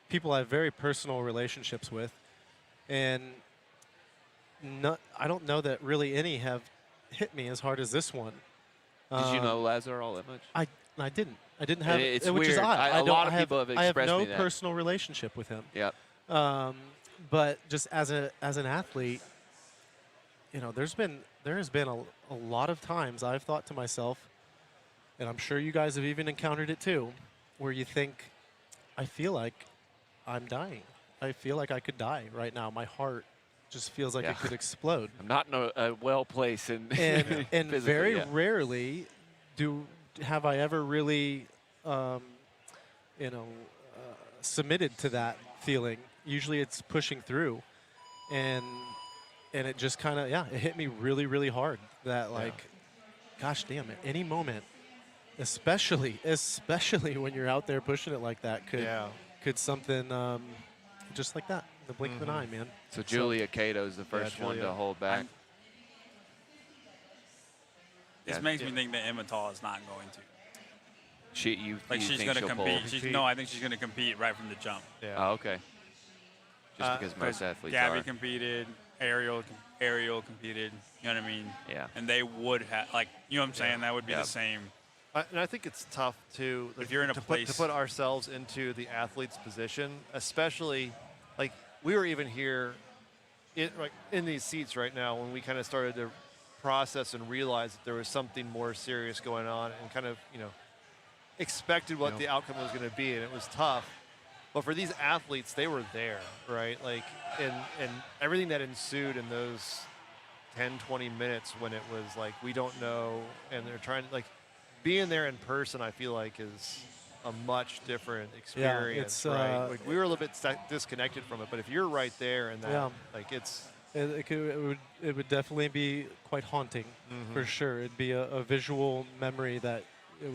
people I have very personal relationships with, and I don't know that really any have hit me as hard as this one. Did you know Lazar all that much? I didn't. I didn't have. It's which is weird. odd. A lot of people have I have expressed no me that. personal relationship with him. Yep. But just as an athlete, there has been a lot of times I've thought to myself, and I'm sure you guys have even encountered it too, where you think, I feel like I'm dying. I feel like I could die right now. My heart just feels like it could explode. I'm not in a well place and very rarely have I ever really submitted to that feeling. Usually it's pushing through, and it just kind of it hit me really, really hard that gosh damn, at any moment, especially when you're out there pushing it like that, could something just like that, the blink of an eye, man. So Julia Cato's the first one to hold back. This makes me think that Immatal is not going to. She's She's going to compete. I think she's going to compete right from the jump. Yeah. Oh, okay. Just because most athletes Gabby are. competed, Ariel competed. You know what I mean? Yeah. And they would have, you know what I'm saying? That would be the same. And I think it's tough to If you're in a place to put ourselves into the athlete's position, especially we were even here in these seats right now when we kind of started to process and realize that there was something more serious going on, and kind of expected what the outcome was going to be, and it was tough. But for these athletes, they were there, right? And everything that ensued in those 10, 20 minutes when it was we don't know, and they're trying to being there in person, I feel like is a much different experience, right? We were a little bit disconnected from it, but if you're right there and that, it would definitely be quite haunting, for sure. It'd be a visual memory that it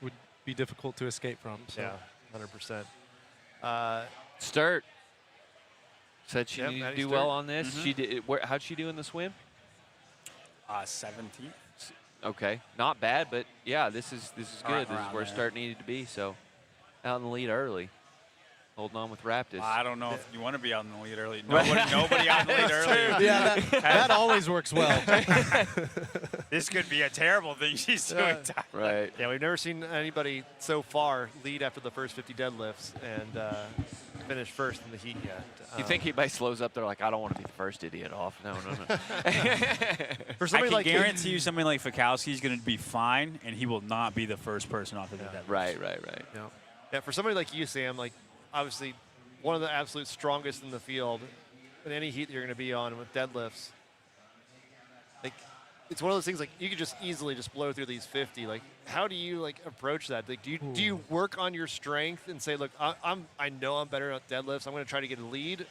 would be difficult to escape from. So. Yeah, 100%. Sturt said she needed to Maddie do Sturt. well on this. She did. How'd she do in the swim? 17th. Okay, not bad, but yeah, this is good. This is around where there. Sturt needed to be. So out in the lead early, holding on with Raptors. I don't know if you want to be out in the lead early. Nobody out in the lead early. Yeah, that always works well. This could be a terrible thing she's doing. Right. Yeah, we've never seen anybody so far lead after the first 50 deadlifts and finish first in the heat yet. You think anybody slows up? They're like, I don't want to be the first idiot off. No. For I somebody can guarantee you somebody like Fikowski is going to be fine, and he will not be the first person off of the deadlift. Right. Yeah, for somebody like you, Sam, obviously one of the absolute strongest in the field in any heat that you're going to be on with deadlifts. it's one of those things like you could just easily just blow through these 50. Like, how do you like approach that? Like, do you work on your strength and say, look, I know I'm better at deadlifts. I'm going to try to get a lead,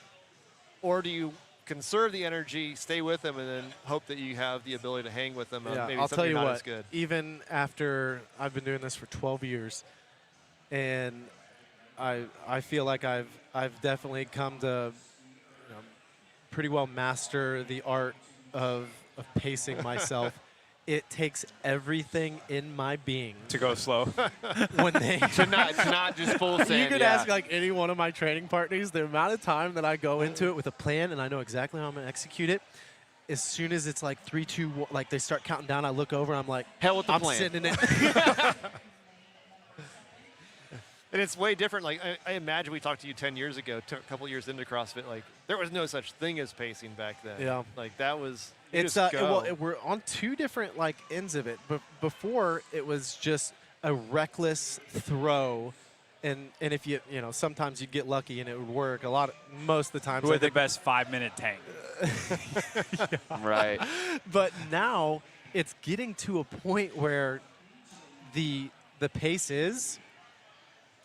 or do you conserve the energy, stay with them, and then hope that you have the ability to hang with them? Yeah, Maybe I'll tell you not what. as good. Even after I've been doing this for 12 years, and I feel like I've definitely come to pretty well master the art of pacing myself. It takes everything in my being To go slow. when they to not just full send. you could yeah. ask like any one of my training partners the amount of time that I go into it with a plan and I know exactly how I'm going to execute it. As soon as it's like 3, 2, 1, like they start counting down, I look over and I'm like, Hell with the I'm plan. sitting in it. And it's way different. Like, I imagine we talked to you 10 years ago, a couple years into CrossFit. Like, there was no such thing as pacing back then. Yeah. Like, that was, you It's just go. well, we're on two different like ends of it. But before it was just a reckless throw, and if you sometimes you'd get lucky and it would work. Most of the times. Who I had the think- best 5-minute tank? Right. But now it's getting to a point where the pace is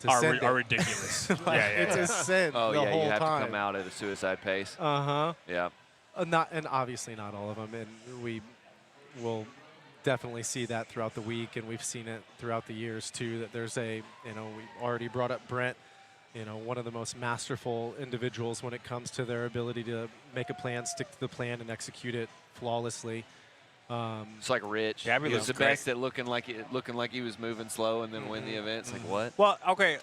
to send it. Are ridiculous. Like, it's a send Oh, the yeah, whole you have time. to come out at a suicide pace. Uh-huh. Yeah. And obviously not all of them, and we will definitely see that throughout the week, and we've seen it throughout the years too. That there's we already brought up Brent, one of the most masterful individuals when it comes to their ability to make a plan, stick to the plan, and execute it flawlessly. It's like Rich. Gabby He was looks the great. best at looking like he was moving slow and then win the event. It's like, what? Well, okay.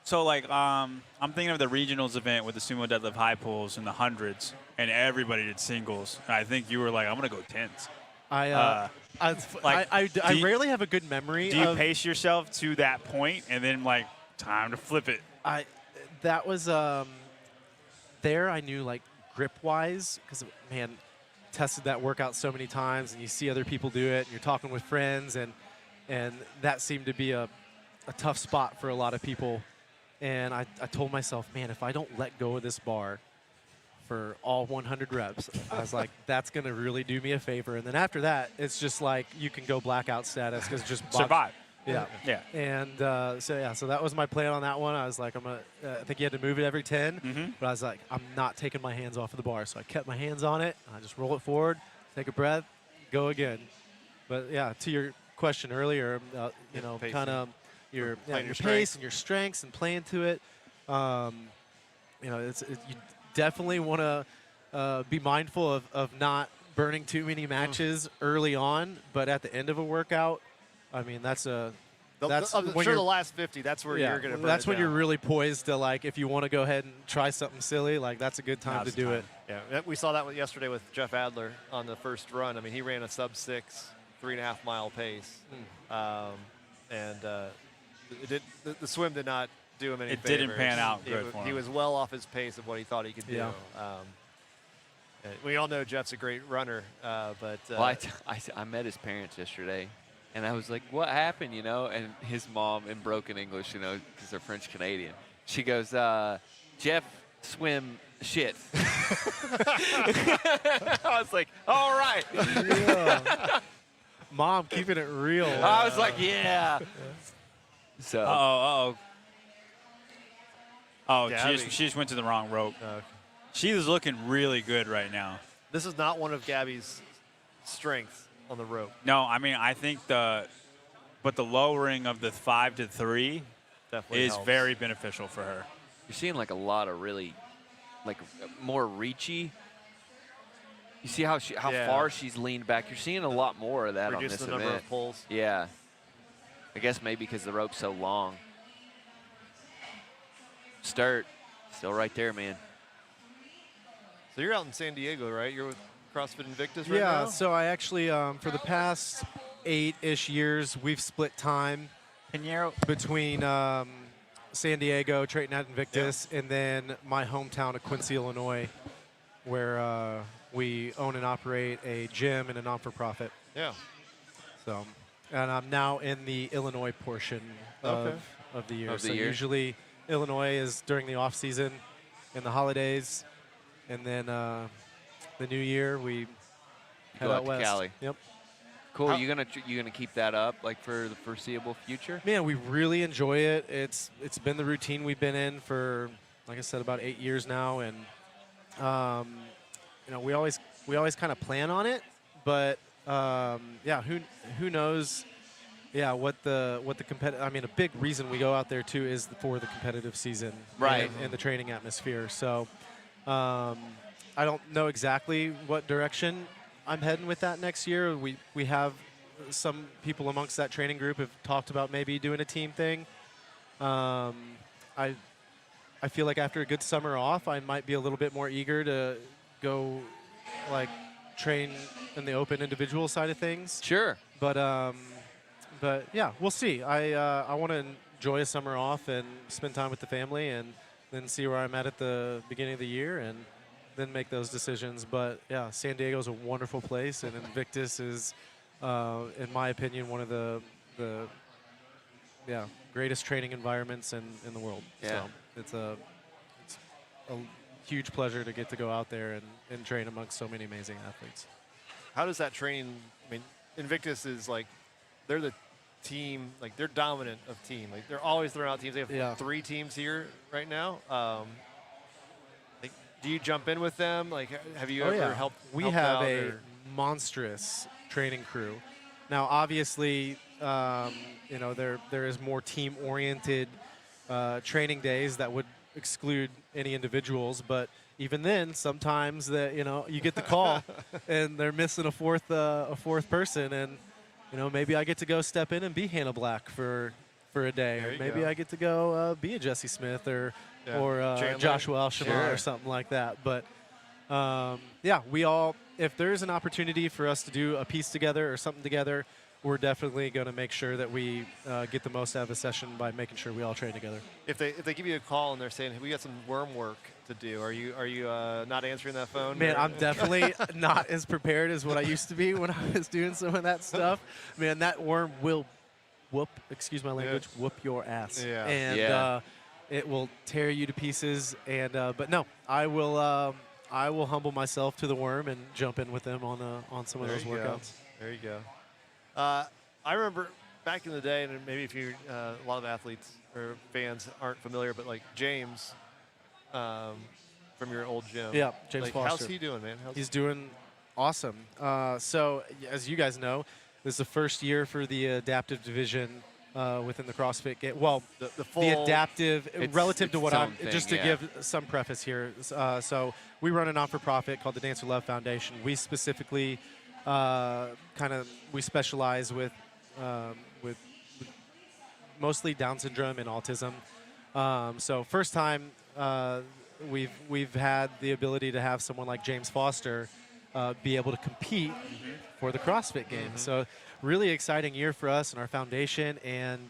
So, like, I'm thinking of the regionals event with the sumo deadlift high pulls in the hundreds, and everybody did singles. And I think you were like, I'm going to go tens. I do you- rarely have a good memory. Do you of, pace yourself to that point and then, like, time to flip it? That was there. I knew like grip wise because man, tested that workout so many times, and you see other people do it, and you're talking with friends, and that seemed to be a tough spot for a lot of people. And I told myself, man, if I don't let go of this bar for all 100 reps, I was like, that's going to really do me a favor. And then after that, it's just like you can go blackout status because just Survive. Yeah. Yeah. And so that was my plan on that one. I was like, I think you had to move it every 10, but I was like, I'm not taking my hands off of the bar. So I kept my hands on it. And I just roll it forward, take a breath, go again. But yeah, to your question earlier, Pacing. kind of your Playing your pace strengths. and your strengths and playing to it. You definitely want to be mindful of not burning too many matches early on, but at the end of a workout, I mean, that's I'm when sure you're- the last 50, that's where you're going to burn that's it when you're down. really poised to, like, if you want to go ahead and try something silly, like, that's a good time Now's to the do time. it. Yeah, we saw that yesterday with Jeff Adler on the first run. I mean, he ran a sub-6, 3.5-mile pace. The swim did not do him any It favors. didn't pan out good for He him. was well off his pace of what he thought he could do. Yeah. And we all know Jeff's a great runner, but Well, I met his parents yesterday, and I was like, what happened, And his mom, in broken English, because they're French Canadian, she goes, Jeff swim shit. I was like, all right. Yeah. Mom, keeping it real. I was like, yeah. So, Oh, Gabby. she just went to the wrong rope. She is looking really good right now. this is not one of Gabby's strengths on the rope. No, I mean, I think the lowering of the 5 to 3 Definitely is helps. very beneficial for her. you're seeing like a lot of really, like more reachy. You see how Yeah. far she's leaned back. You're seeing a lot more of that on Reduce this the number event. of pulls. Yeah. I guess maybe because the rope's so long. Sturt, still right there, man. So you're out in San Diego, right? You're with CrossFit Invictus right Yeah, now? so I actually, for the past 8-ish years, we've split time between San Diego, Trayton at Invictus, and then my hometown of Quincy, Illinois, where we own and operate a gym and a non-for-profit. Yeah. So, and I'm now in the Illinois portion of the year. Of the So year. usually Illinois is during the off season and the holidays, and then the new year we head Go out out to west. Cali. Yep. Cool. You gonna keep that up like for the foreseeable future? Man, we really enjoy it. It's been the routine we've been in for, like I said, about 8 years now, and we always kind of plan on it, but yeah, who knows? Yeah, what the competitive. I mean, a big reason we go out there too is for the competitive season, right, and the training atmosphere. So I don't know exactly what direction I'm heading with that next year. We have some people amongst that training group have talked about maybe doing a team thing. I feel like after a good summer off, I might be a little bit more eager to go like train in the open individual side of things. Sure. But yeah, we'll see. I want to enjoy a summer off and spend time with the family, and then see where I'm at the beginning of the year, and then make those decisions. But yeah, San Diego is a wonderful place, and Invictus is, in my opinion, one of the greatest training environments in the world. Yeah. So it's a huge pleasure to get to go out there and train amongst so many amazing athletes. How does that training? I mean, Invictus is like, they're the team, like they're dominant of team. Like they're always throwing out teams. They have 3 teams here right now. Like, do you jump in with them? Like, have you ever helped? We helped have out, a or? monstrous training crew. Now, obviously, there is more team-oriented training days that would exclude any individuals, but even then, sometimes that you get the call and they're missing a fourth person, and maybe I get to go step in and be Hannah Black for a day, or maybe I get to go be a Jesse Smith or Joshua Alshama or something like that. But yeah, if there's an opportunity for us to do a piece together or something together, we're definitely going to make sure that we get the most out of the session by making sure we all train together. If they give you a call and they're saying, hey, we got some worm work to do, are you not answering that phone? Man, I'm definitely not as prepared as what I used to be when I was doing some of that stuff. Man, that worm will excuse my language, whoop your ass. Yeah. And it will tear you to pieces. And but no, I will humble myself to the worm and jump in with them on some of those workouts. There you go. I remember back in the day, and maybe if you a lot of athletes or fans aren't familiar, but like James from your old gym. Yeah, James Foster. How's he doing, man? He's doing awesome. So as you guys know, this is the first year for the adaptive division within the CrossFit game. Well, the adaptive, relative to what I'm, just to give some preface here. So we run a non-for-profit called the Dancer Love Foundation. We specifically we specialize with mostly Down syndrome and autism. So first time we've had the ability to have someone like James Foster be able to compete for the CrossFit Games. So really exciting year for us and our foundation. And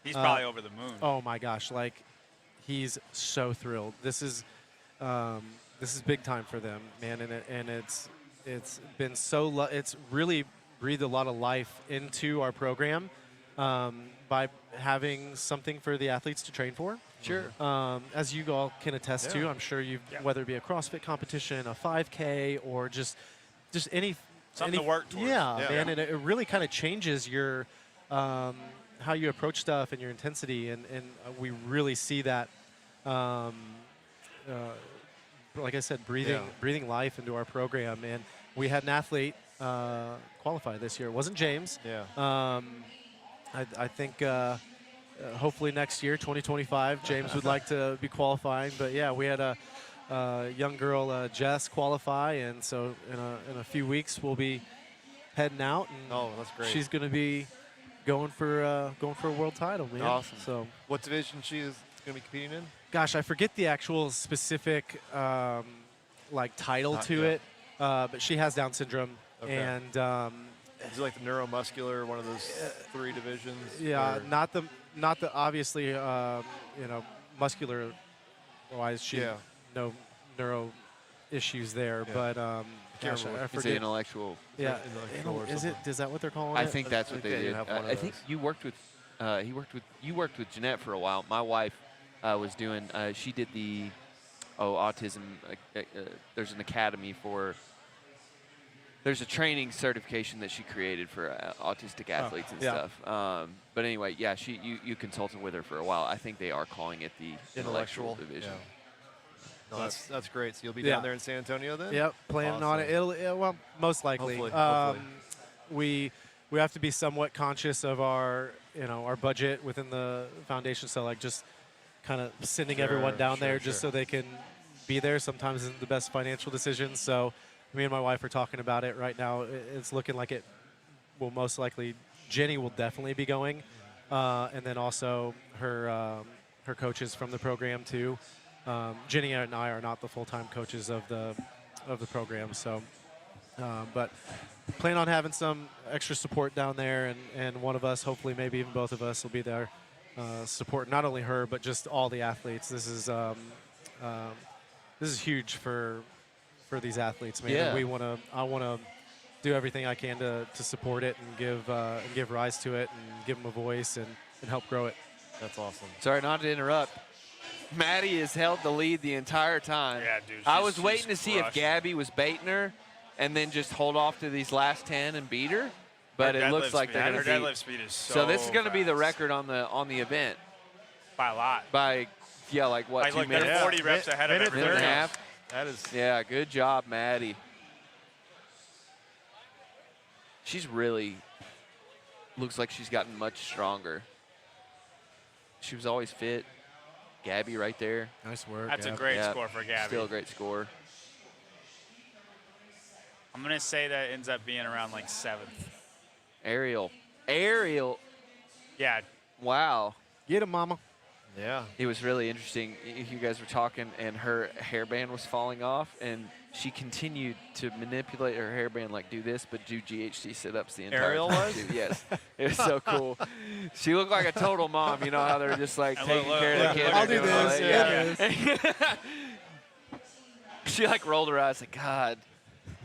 he's probably over the moon. Oh my gosh, like he's so thrilled. This is big time for them, man, and it's been so it's really breathed a lot of life into our program by having something for the athletes to train for. Sure. As you all can attest to, I'm sure you've whether it be a CrossFit competition, a 5K, or just something to work towards. Man, and it really kind of changes your how you approach stuff and your intensity, and we really see that. Like I said, breathing life into our program, and we had an athlete qualify this year. It wasn't James. Yeah. I think hopefully next year, 2025, James would like to be qualifying. But yeah, we had a young girl, Jess, qualify, and so in a few weeks we'll be heading out. And that's great. She's going to be going for a world title, man. Awesome. So what division she is going to be competing in? Gosh, I forget the actual specific title to it, but she has Down syndrome, and is it like the neuromuscular, one of those 3 divisions? Yeah, not the obviously muscular wise. She no neuro issues there, but gosh, I forget. Is it intellectual? Yeah, is it? Is that what they're calling it? I think that's what they did. I think you worked with Jeanette for a while. My wife was doing. She did the autism. There's an academy for there's a training certification that she created for autistic athletes and yeah. stuff. But anyway, yeah, you consulted with her for a while. I think they are calling it the intellectual division. Yeah. No, that's great. So you'll be down there in San Antonio then? Yep, planning on it. Well, most likely. Hopefully. We have to be somewhat conscious of our our budget within the foundation. So like just kind of sending everyone down there just so they can be there sometimes isn't the best financial decision. So me and my wife are talking about it right now. It's looking like it will most likely. Jenny will definitely be going, and then also her coaches from the program too. Jenny and I are not the full-time coaches of the program, so but plan on having some extra support down there, and one of us, hopefully maybe even both of us, will be there support not only her but just all the athletes. This is huge for these athletes, man. Yeah. And I want to do everything I can to support it and give rise to it and give them a voice and help grow it. That's awesome. Sorry, not to interrupt. Maddie has held the lead the entire time. Yeah, dude. I was waiting to see if Gabby was baiting her and then just hold off to these last 10 and beat her. But it looks like they're going to deadlift speed is so this is going to be the record on the event. By a lot. By, yeah, like what, 2 minutes? They're 40 reps ahead of Minute everyone and a else. half. That is. Yeah, good job, Maddie. She's really looks like she's gotten much stronger. She was always fit. Gabby right there. Nice work. That's a great score for Gabby. Still a great score. I'm going to say that ends up being around like 7th. Ariel. Yeah. Wow. Get him, mama. Yeah. It was really interesting. You guys were talking, and her hairband was falling off, and she continued to manipulate her hairband, like do this, but do GHD sit-ups the entire Ariel time. was? Too. Yes. It was so cool. She looked like a total mom. You know how they're just like taking care of their kid. I'll or do doing all this. that. Yeah. She like rolled her eyes like, God,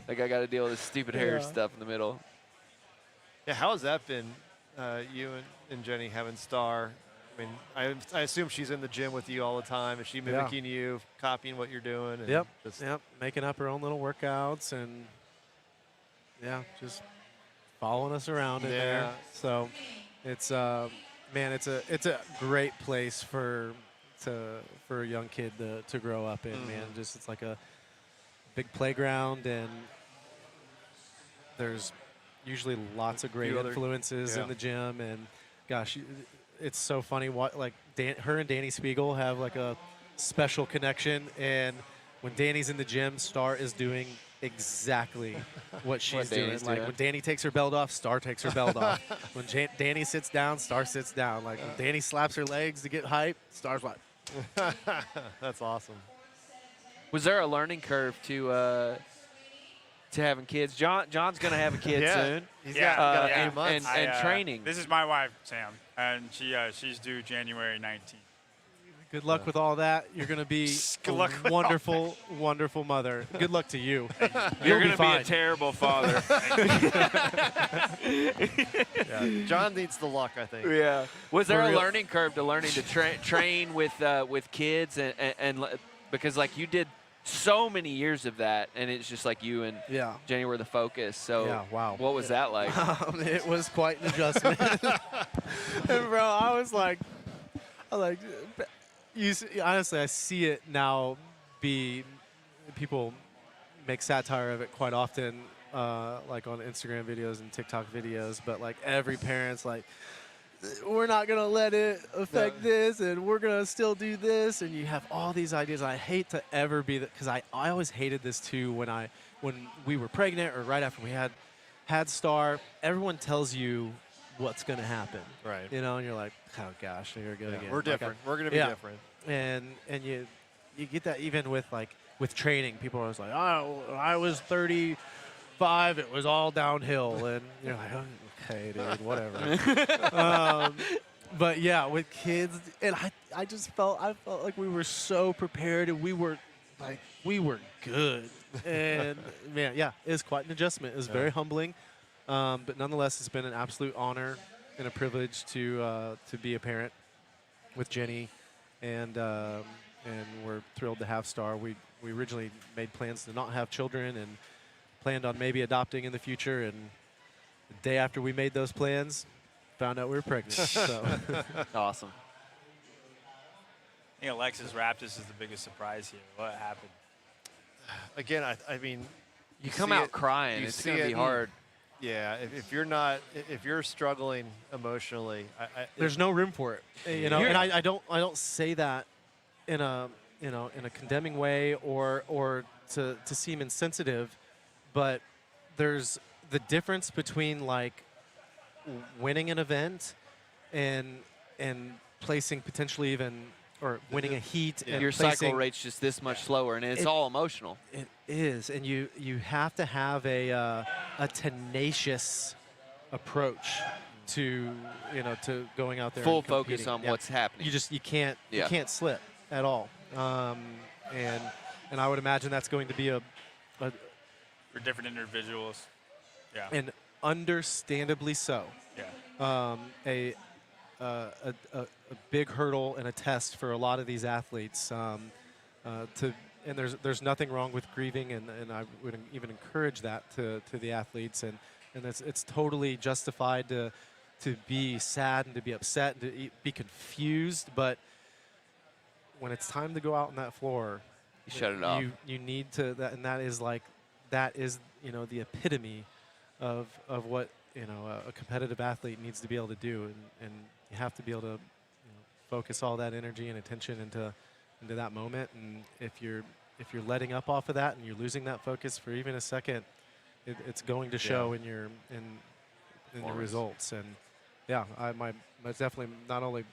like I got to deal with this stupid hair stuff in the middle. Yeah, how has that been, you and Jenny having Star? I mean, I assume she's in the gym with you all the time. Is she mimicking you, copying what you're doing? And Yep, making up her own little workouts and, just following us around in there. So it's, man, it's a great place for a young kid to grow up in, man. Just it's like a big playground, and there's usually lots of great influences in the gym. And gosh, it's so funny what her and Danny Spiegel have like a special connection, and when Danny's in the gym, Star is doing exactly what she's doing. Like when Danny takes her belt off, Star takes her belt off. When Danny sits down, Star sits down. Like when Danny slaps her legs to get hype, Star's like. That's awesome. Was there a learning curve to having kids? John's gonna have a kid soon. He's got 8 months. And training. This is my wife, Sam, and she's due January 19th. Good luck with all that. You're going to be a wonderful, wonderful mother. Good luck to you. You're going to be a terrible father. John needs the luck, I think. Yeah. Was there a learning curve to learning to train with kids and because like you did so many years of that, and it's just like you and Jenny were the focus. So what was that like? It was quite an adjustment. And bro, I was like, honestly, I see it now. People make satire of it quite often, like on Instagram videos and TikTok videos. But like every parent's like, we're not gonna let it affect this, and we're gonna still do this. And you have all these ideas. I hate to ever be that, because I always hated this too when we were pregnant or right after we had Star. Everyone tells you what's gonna happen, right? You know, and you're like, oh gosh, here we go again. We're different. We're gonna be different. And you get that even with training. People are always like, oh, I was 35, it was all downhill, and you're like, oh, okay, dude, whatever. But yeah, with kids, and I felt like we were so prepared, and we were good. And man, yeah, it was quite an adjustment. It was very humbling, but nonetheless, it's been an absolute honor and a privilege to be a parent with Jenny. And we're thrilled to have Star. We originally made plans to not have children and planned on maybe adopting in the future. And the day after we made those plans, found out we were pregnant. So. Awesome. I think Alexis Raptis is the biggest surprise here. What happened? Again, I mean, You come see out it- crying. you It's see going to it be in- hard. Yeah, if you're struggling emotionally, There's no room for it, you know. You're- And I don't say that in a in a condemning way or to seem insensitive, but there's the difference between like winning an event and placing potentially even or winning a heat. And Your cycle placing, rate's just this much slower, and it's It- all emotional. It is, and you have to have a tenacious approach to to going out there. Full and focus competing. on Yeah. what's happening. You can't Yeah. slip at all. And I would imagine that's going to be a For different individuals. Yeah. and understandably so. Yeah. A big hurdle and a test for a lot of these athletes. And there's nothing wrong with grieving, and I would even encourage that to the athletes, and it's totally justified to be sad and to be upset and to be confused. But when it's time to go out on that floor, You shut it off. You need to, and that is the epitome of what a competitive athlete needs to be able to do, and you have to be able to focus all that energy and attention into that moment. And if you're letting up off of that and you're losing that focus for even a second, it's going to show in your the results. And yeah, my definitely not only,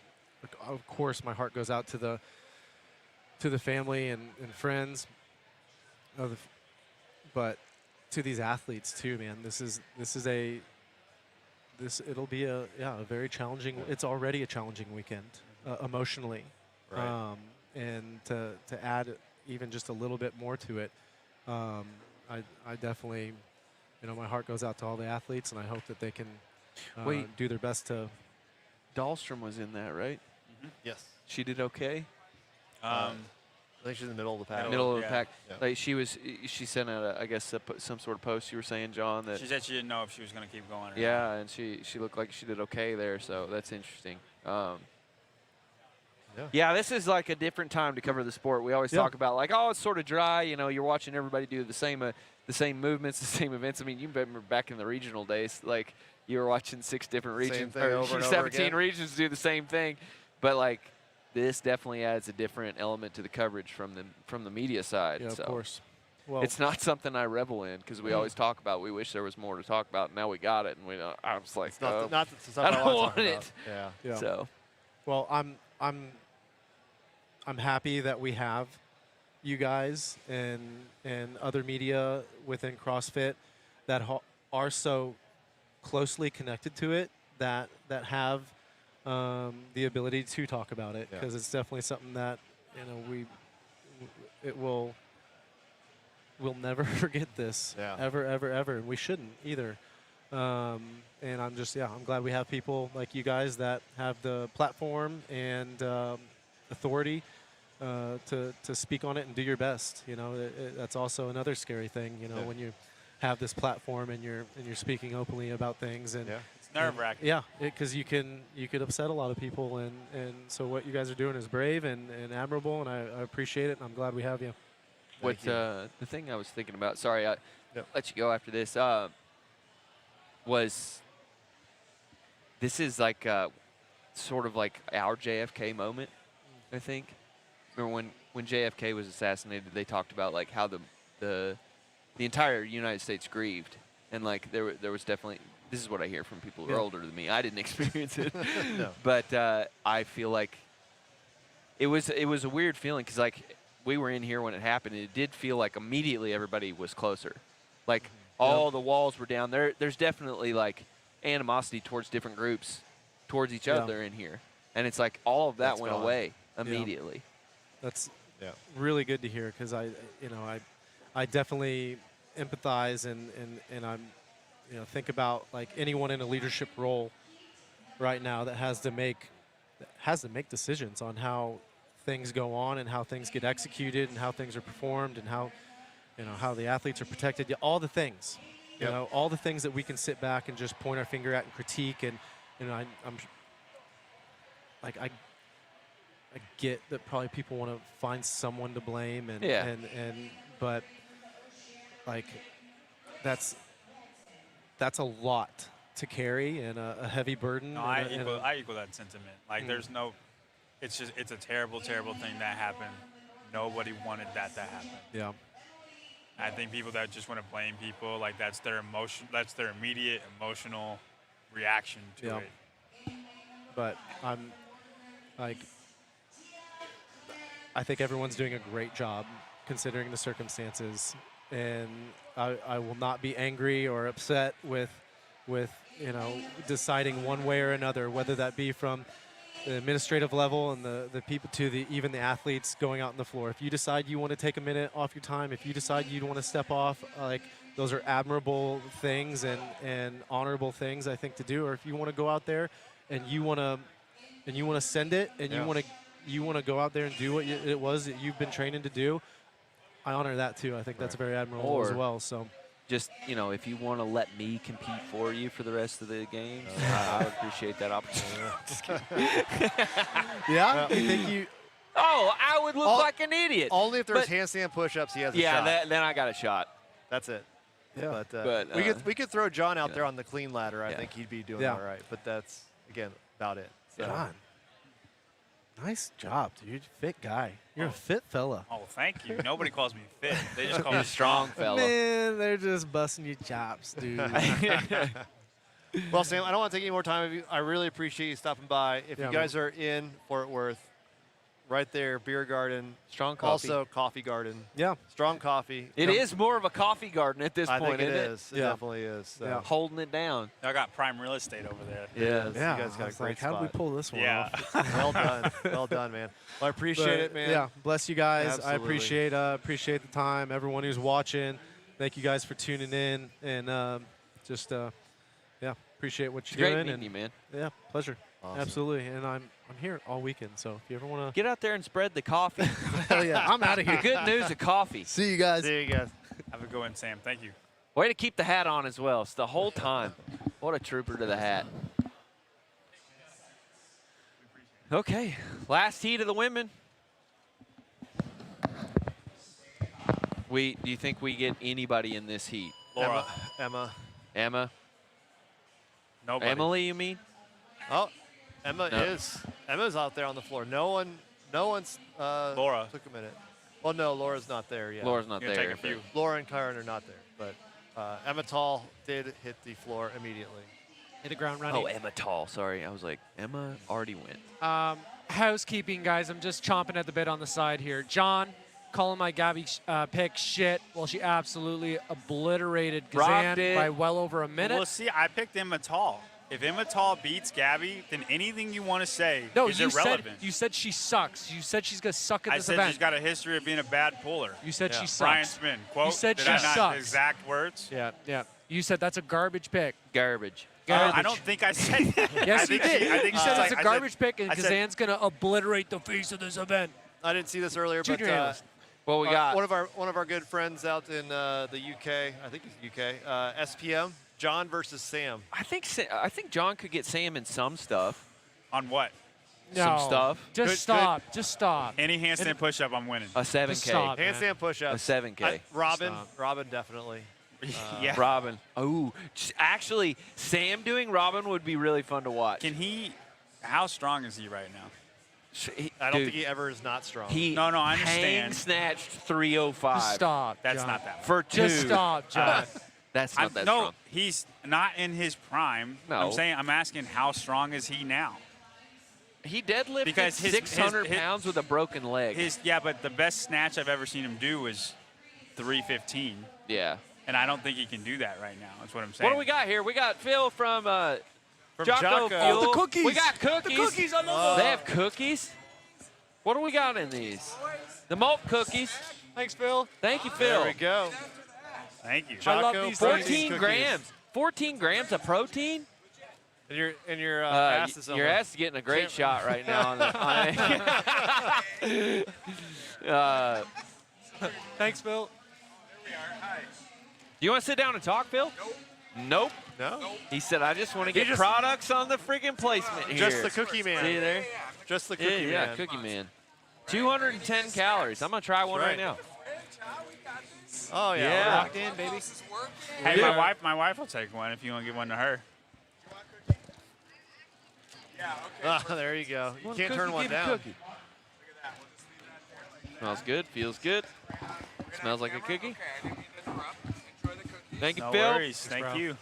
of course, my heart goes out to the family and friends but to these athletes too, man. It'll be a very challenging. It's already a challenging weekend emotionally, Right. And to add even just a little bit more to it, I definitely, my heart goes out to all the athletes, and I hope that they can do their best to. Dahlstrom was in that, right? Yes. She did okay. I think she's in the middle of the pack. Middle of the yeah. pack. Yeah. Like she sent out, I guess, some sort of post. You were saying, John, that She said she didn't know if she was going to keep going or not. yeah, and she looked like she did okay there. So that's interesting. Yeah, this is like a different time to cover the sport. We always talk about like, oh, it's sort of dry. You're watching everybody do the same movements, the same events. I mean, you remember back in the regional days, like you were watching 6 different Same regions thing or over and over 17 again. regions do the same thing. But like this definitely adds a different element to the coverage from the media side. Yeah, so of course. Well, it's not something I revel in because we always talk about. We wish there was more to talk about. Now we got it, and I was like, It's not, oh. not the stuff I I don't want want to talk it. about. Yeah. yeah. So Well, I'm happy that we have you guys and other media within CrossFit that are so closely connected to it that have the ability to talk about it, because it's definitely something that we'll never forget this ever, and we shouldn't either. And I'm glad we have people like you guys that have the platform and authority to speak on it and do your best. That's also another scary thing. When you have this platform and you're speaking openly about things, and It's nerve-wracking. yeah, because you could upset a lot of people, and so what you guys are doing is brave and admirable, and I appreciate it, and I'm glad we have you. what the thing I was thinking about? Sorry, I let you go after this. Was this is like sort of like our JFK moment, I think. Remember when JFK was assassinated, they talked about like how the entire United States grieved, and like there was definitely, this is what I hear from people who are older than me. I didn't experience it, but I feel like it was a weird feeling because like we were in here when it happened, and it did feel like immediately everybody was closer, like all the walls were down. There's definitely like animosity towards different groups, towards each other in here, and it's like all of that That's went gone. away immediately. That's really good to hear, because I definitely empathize and I'm think about like anyone in a leadership role right now that has to make decisions on how things go on and how things get executed and how things are performed and how how the athletes are protected, all the things, all the things that we can sit back and just point our finger at and critique. And I'm like, I get that probably people want to find someone to blame, but like that's a lot to carry and a heavy burden. No, I equal that sentiment. Like, there's no, it's a terrible, terrible thing that happened. Nobody wanted that to happen. Yeah. I think people that just want to blame people, like, that's their immediate emotional reaction to it. But I'm like, I think everyone's doing a great job considering the circumstances, and I will not be angry or upset with deciding one way or another, whether that be from the administrative level and the people to even the athletes going out on the floor. If you decide you want to take a minute off your time, if you decide you want to step off, like, those are admirable things and honorable things, I think, to do. Or if you want to go out there and you want to send it and you want to go out there and do what it was that you've been training to do, I honor that too. I think that's very admirable as well. So just, if you want to let me compete for you for the rest of the games, I appreciate that opportunity. Just kidding. Yeah? You think you... Oh, I would look like an idiot. Only if there's handstand push-ups, he has a shot. Yeah, then I got a shot. That's it. Yeah. But we could throw John out there on the clean ladder. I think he'd be doing all right. But that's, again, about it. So. John, nice job, dude. Fit guy. You're a fit fella. Oh, thank you. Nobody calls me fit. They just call me strong fella. Man, they're just busting your chops, dude. Well, Sam, I don't want to take any more time of you. I really appreciate you stopping by. If you guys are in Fort Worth, right there, beer garden. Strong coffee. Also, coffee garden. Yeah. Strong coffee. It is more of a coffee garden at this point, I think it isn't is. It definitely is. So. Holding it down. I got prime real estate over there. Yeah. Yeah. You guys got a great How did we pull this one off? Well done. Well done, man. Well, I appreciate it, man. Yeah. Bless you guys. Absolutely. I appreciate the time. Everyone who's watching, thank you guys for tuning in. And appreciate what you're doing. Great meeting you, man. Yeah, pleasure. Awesome. Absolutely. And I'm here all weekend, so if you ever want to Get out there and spread the coffee. hell yeah, I'm out of here. Good news of coffee. See you guys. See you guys. Have a good one, Sam. Thank you. Way to keep the hat on as well. It's the whole time. What a trooper to the hat. Okay, last heat of the women. Do you think we get anybody in this heat? Laura. Emma. Nobody. Emily, you mean? Oh, Emma No. is. Emma's out there on the floor. No one's. Laura. Took a minute. Well, no, Laura's not there yet. Laura's not Gonna there. take a few. Laura and Kyron are not there, but Emma Tall did hit the floor immediately. Hit the ground running. Oh, Emma Tall. Sorry, I was like, Emma already went. Housekeeping, guys. I'm just chomping at the bit on the side here. John, calling my Gabby pick shit. Well, she absolutely obliterated Rocked Gazan it. by well over a minute. Well, see, I picked Emma Tall. If Emma Tall beats Gabby, then anything you want to say No, is you irrelevant. said she sucks. You said she's gonna suck at I this said event. she's got a history of being a bad puller. You said she Brian sucks. Spin, quote. You said Did she I not sucks. exact words? Yeah. You said that's a garbage pick. Garbage. I don't think I said that. Yes, I you think did. I think You she's said like- it's a I said- garbage pick, and I said- Gazan's gonna obliterate the face of this event. I didn't see this earlier, but Junior analyst. Well, we got one of our good friends out in the UK. I think it's UK. SPM. John versus Sam. I think John could get Sam in some stuff. On what? Some No. stuff. Just Good- stop. Just stop. Any handstand push-up, I'm winning. A 7K. Just stop. man. Handstand push-ups. A 7K. Robin. Stop. Robin definitely. Yeah. Robin. Oh, actually, Sam doing Robin would be really fun to watch. Can he? How strong is he right now? I don't Dude, think he ever is not strong. He No, I hang understand. snatched 305 Just stop. That's John. not that. for two. Just stop, John. That's not that no, strong. he's not in his prime. No. I'm asking how strong is he now? He deadlifted Because his- 600 his- pounds with a broken leg. But the best snatch I've ever seen him do was 315, yeah. and I don't think he can do that right now. That's what I'm saying. What do we got here? We got Phil from Jocko Jocko. Fuel. Oh, the cookies. We got cookies. The cookies, I love They have cookies? What do we got in these? The malt cookies. Thanks, Phil. Thank you, Phil. There we go. Thank you. I love Jocko these protein 14 cookies. grams. 14 grams of protein? And your ass is Your over. ass is getting a great shot right now. Thanks, Phil. You want to sit down and talk, Phil? Nope. No? He said, I just want to get just- products on the freaking placement here. Just the Cookie Man. See there? Just the Yeah, Cookie yeah, Man. Cookie Man. 210 calories. I'm going to try one right Right. now. Oh, yeah. Yeah. we're locked in, baby. Hey, Yeah. my wife will take one if you want to give one to her. Ah, there you go. You can't turn one down. Smells good. Feels good. Smells like a cookie. Thank you, No Phil. worries. Thank bro. you.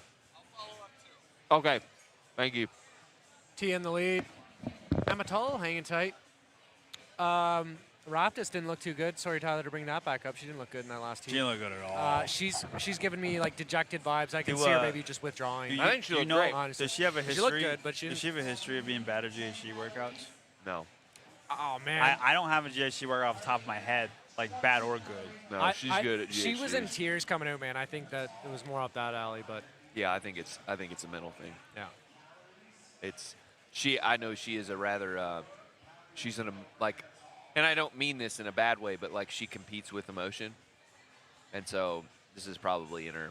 Okay. Thank you. T in the lead. Emma Tull hanging tight. Raptis didn't look too good. Sorry, Tyler, to bring that back up. She didn't look good in that last She team. didn't look good at all. She's giving me like dejected vibes. I can Do, see her uh, maybe just withdrawing. I think she you looked know, great. honestly. Does she have a history? She looked good, but she does didn't- she have a history of being bad at GHC workouts? No. Oh man. I don't have a GHC workout off the top of my head, like bad or good. No, she's good at She was in GHCs. tears coming out, man. I think that it was more up that alley, but Yeah, I think it's a mental thing. yeah. I know she is a rather she's in a like, and I don't mean this in a bad way, but like she competes with emotion, and so this is probably in her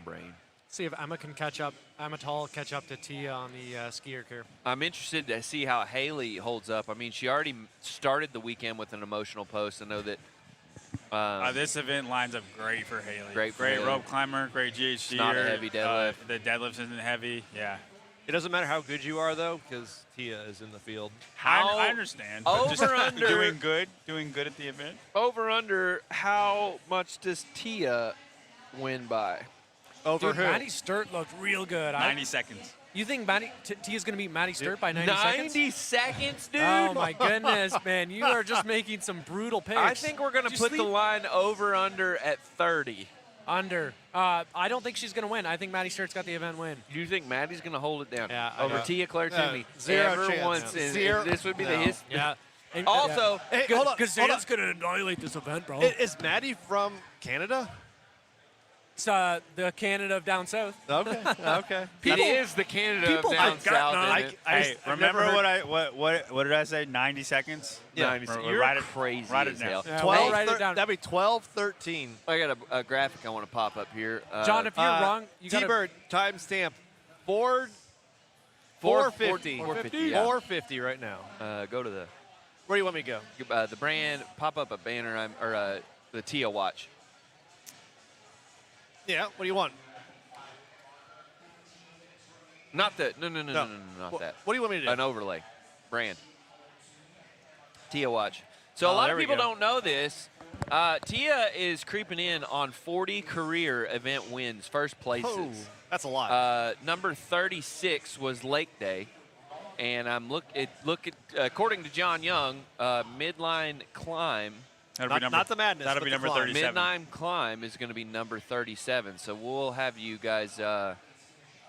brain. See if Emma can catch up. Emma Tull catch up to Tia on the skier curve. I'm interested to see how Haley holds up. I mean, she already started the weekend with an emotional post. I know that This event lines up great for Haley. Great for Haley. rope climber, great GHC. Not a heavy deadlift. The deadlift isn't heavy. Yeah. It doesn't matter how good you are, though, because Tia is in the field. I understand. but just over under- doing good at the event. over under. How much does Tia win by? Over Dude, who? Maddie Sturt looked real good. 90 seconds. You think Tia's going to beat Maddie Sturt by 90 seconds? 90 seconds, dude. Oh my goodness, man! You are just making some brutal picks. I think we're going to Did you put the sleep? line over under at 30. Under. I don't think she's going to win. I think Maddie Sturt's got the event win. You think Maddie's going to hold it down Yeah, I over know. Tia Claire Toomey? Zero ever chance. once in Zero- this would be the no. history. Yeah. And, Also, Hey, hold on. because Hold on. Zayden's going to annihilate this event, bro. Is Maddie from Canada? It's the Canada of down south. Okay. Okay. it is the Canada of people down forgot- south. no, isn't it? Hey, I've never remember heard- what did I say? 90 seconds? Yeah. 90 seconds. Or You're write it- crazy write it as down. hell. Yeah, we'll write it down. That'd be 12-13. I got a graphic I want to pop up here. John, if you're wrong, you got to. T-Bird timestamp 450. 450, yeah. 450 right now. Go to the Where do you want me to go? the brand, pop up a banner, or the Tia watch. Yeah. What do you want? Not that. No, not that. What do you want me to do? An overlay, brand. Tia watch. So a Oh, lot there of we people go. don't know this. Tia is creeping in on 40 career event wins, first places. Oh, that's a lot. Number 36 was Lake Day, and according to John Young, Midline Climb. That'll be not the madness. That'll but be the number climb. 37. Midline Climb is going to be number 37, so we'll have you guys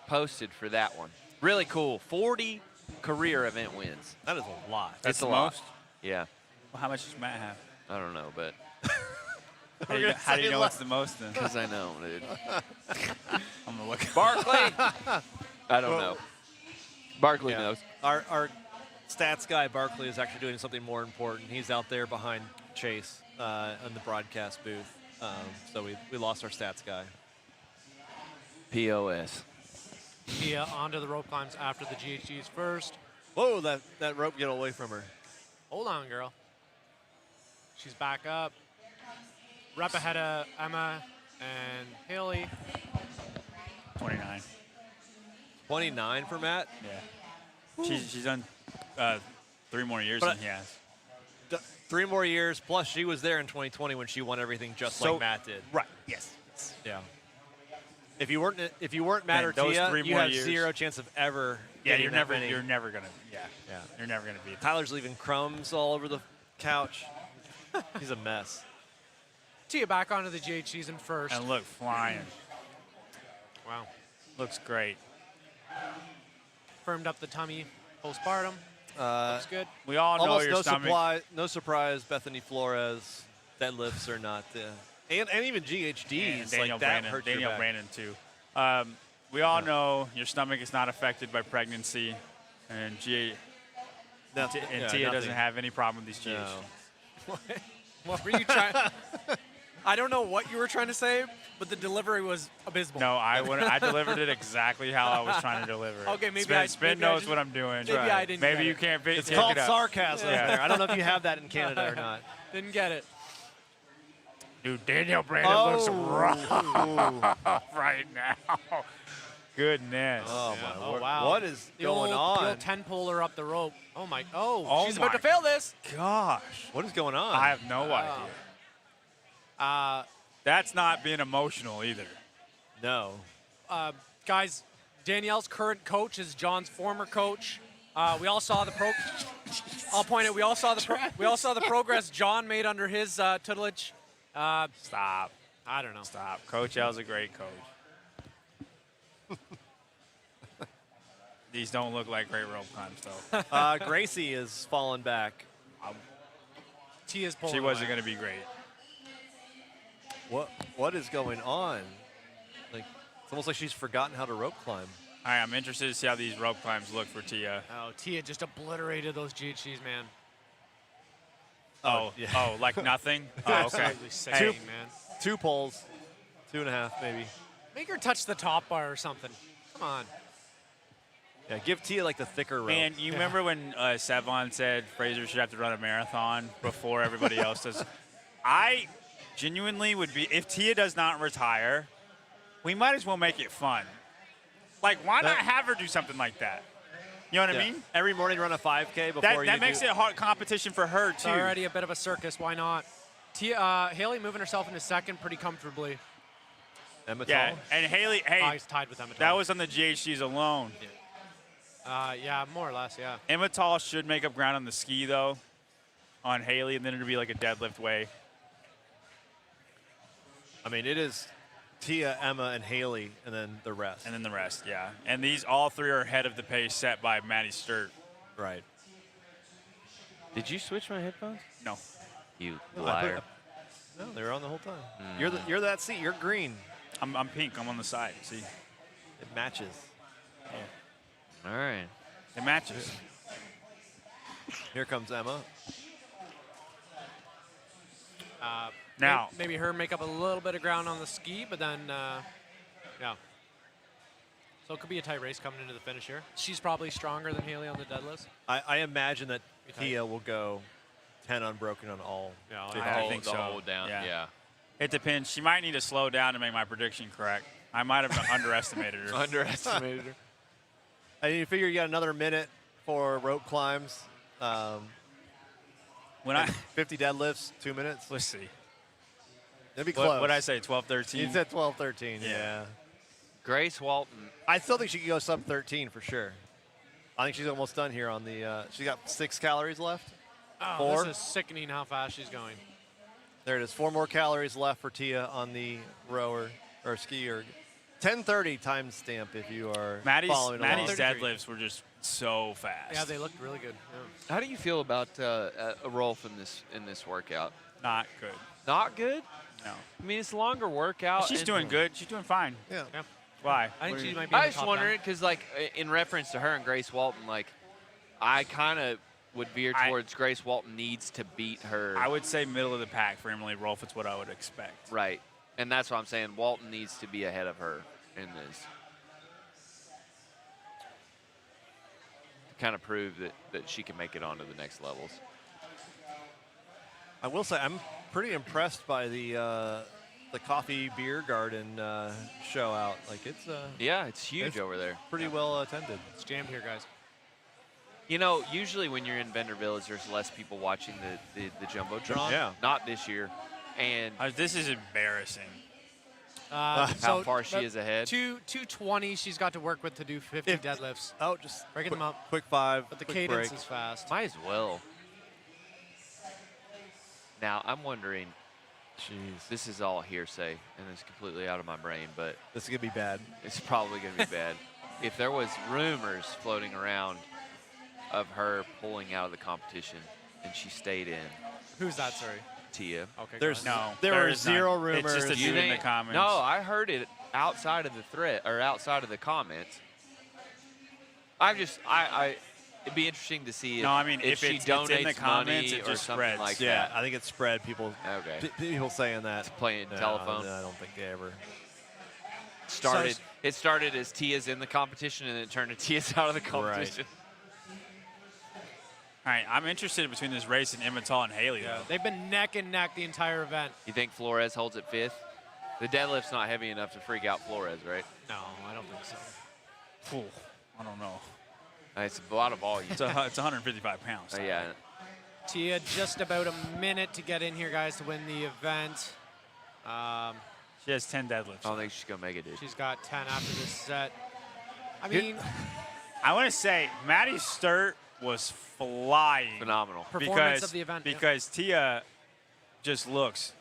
posted for that one. Really cool. 40 career event wins. That is a lot. That's It's the a lot. most? Yeah, Well, how much does Matt have? I don't know, but How do you, gonna how do you say know less. it's the most then? because I know, dude. I'm gonna look. Barkley. I don't know. Barkley Yeah. knows. Our stats guy, Barkley, is actually doing something more important. He's out there behind Chase in the broadcast booth. So we lost our stats guy. POS. Tia onto the rope climbs after the GHGs first. Whoa, that rope get away from her. Hold on, girl. She's back up. Rep ahead of Emma and Haley. 29. 29 for Matt. Yeah. She's done 3 more years But than he has. 3 more years, plus she was there in 2020 when she won everything just So- like Matt did. Right. Yes. Yeah. If you weren't Matt Man, or those Tia, 3 you more have years. 0 chance of ever. Yeah, getting you're that never many. gonna. Yeah. Yeah. You're never gonna beat. Tyler's leaving crumbs all over the couch. He's a mess. Tia back onto the GHGs in first. And look, flying. Wow. Looks great. Firmed up the tummy postpartum. Looks good. We all know Almost your stomach. no surprise. Bethany Flores deadlifts are not, and even GHDs And Daniel like that Brandon, hurt your Daniel back. Brandon too. We all know your stomach is not affected by pregnancy, and Tia doesn't have any problem with these GHDs. No. What were you trying? I don't know what you were trying to say, but the delivery was abysmal. No, I delivered it exactly how I was trying to deliver it. Okay, maybe Spin maybe I knows just- what I'm doing. Maybe I didn't Maybe get you it. can't pick It's pick called it up. sarcasm Yeah. there. I don't know if you have that in Canada or not. Didn't get it. Dude, Daniel Brandon looks rough right now. Goodness. Oh, Yeah. my Oh, word. wow. What is The going old, The on? old 10-poler up the rope. Oh, my. Oh, Oh she's about my to fail this. Gosh. What is going on? I have no idea. That's not being emotional either. No. Guys, Danielle's current coach is John's former coach. We all saw the I'll point it. We all saw the progress John made under his tutelage. Stop. I don't know. Stop. Coach L's a great coach. These don't look like great rope climbs, though. Gracie is falling back. Tia's pulling She wasn't away. going to be great. What is going on? Like, it's almost like she's forgotten how to rope climb. All right, I'm interested to see how these rope climbs look for Tia. Oh, Tia just obliterated those GHDs, man. Oh, yeah. oh, like nothing? Oh, okay. Absolutely sickening, man. 2 pulls, 2.5 maybe. Make her touch the top bar or something. Come on. Yeah, give Tia like the thicker rope. Man, you remember when Sevon said Fraser should have to run a marathon before everybody else does? I genuinely would be, if Tia does not retire, we might as well make it fun. Like, why not have her do something like that? You know what I mean? Every morning run a 5K before That makes it hard competition for her, It's too. already a bit of a circus. Why not? Tia, Haley moving herself into second pretty comfortably. Emma Yeah, Tall? and Haley, hey, He's tied with Emma. that was on the GHDs alone. Yeah, more or less, yeah. Emma Tall should make up ground on the ski, though, on Haley, and then it'll be like a deadlift way. I mean, it is Tia, Emma, and Haley, and then the rest. And then the rest, yeah. And these all three are ahead of the pace set by Maddie Sturt. Right. Did you switch my headphones? No. You No, liar. No, they were on the whole time. You're that seat. You're green. I'm pink. I'm on the side. See? It matches. All right. It matches. Here comes Emma. Now, Maybe her make up a little bit of ground on the ski, but then, yeah. So it could be a tight race coming into the finish here. She's probably stronger than Haley on the deadlifts. I imagine that Tia will go 10 unbroken on all. Yeah, I think the so. hold down. Yeah. it depends. She might need to slow down to make my prediction correct. I might have underestimated her. Underestimated her. And you figure you got another minute for rope climbs. When I 50 deadlifts, 2 minutes. let's see. It'd be close. What did I say? 12, 13. You said 12, 13. Yeah. Yeah. Grace Walton. I still think she could go sub 13 for sure. I think she's almost done here on the. She got 6 calories left. Oh, 4. this is sickening how fast she's going. There it is. 4 more calories left for Tia on the rower or skier. 10:30 timestamp if you are following along. Maddie's deadlifts were just so fast. Yeah, they looked really good. Yeah. How do you feel about Rolf in this workout? Not good. Not good. No. I mean, it's a longer workout. She's and- doing good. She's doing fine. Yeah. Why? I think What do she you- might be. I in the was top wondering 10. because, like, in reference to her and Grace Walton, like, I kind of would veer towards Grace Walton needs to beat her. I would say middle of the pack for Emily Rolfe. It's what I would expect. Right. And that's what I'm saying. Walton needs to be ahead of her in this. To kind of prove that she can make it onto the next levels. I will say I'm pretty impressed by the coffee beer garden show out. Like it's Yeah, it's huge It's over there. pretty well attended. It's jammed here, guys. You know, usually when you're in Vendor Village, there's less people watching the Jumbotron. Yeah. Not this year. And This is embarrassing. how So far she is ahead. 220 she's got to work with to do 50 If- deadlifts. Oh, just Breaking quick, them up. Quick 5. But the quick cadence break. is fast. Might as well. Now, I'm wondering, Jeez, this is all hearsay, and it's completely out of my brain, but this is gonna be bad. it's probably going to be bad. If there was rumors floating around of her pulling out of the competition, and she stayed in, Who's that, sorry? Tia. Okay, There's go ahead. No. There there were is zero none. It's just a rumors. dude in the comments. No, I heard it outside of the thread or outside of the comments. It'd be interesting to see if, No, I mean, if she it's donates in the comments, money it or just something spreads. like Yeah, that. I think it's spread. People Okay. people saying that. Playing No, telephone. no, I don't think they ever. It started as Tia's in the competition, and it turned to Tia's out of the competition. All right, I'm interested between this race and Emmental and Haley, though. They've been neck and neck the entire event. You think Flores holds it 5th? The deadlift's not heavy enough to freak out Flores, right? No, I don't think so. Phew, I don't know. It's a lot of volume. It's 155 pounds. Yeah. Tia, just about a minute to get in here, guys, to win the event. She has 10 deadlifts. I don't think she's going to make it, dude. She's got 10 after this set. I mean, I want to say Maddie Sturt was flying. Phenomenal. performance of the event. yeah. Because Tia just looks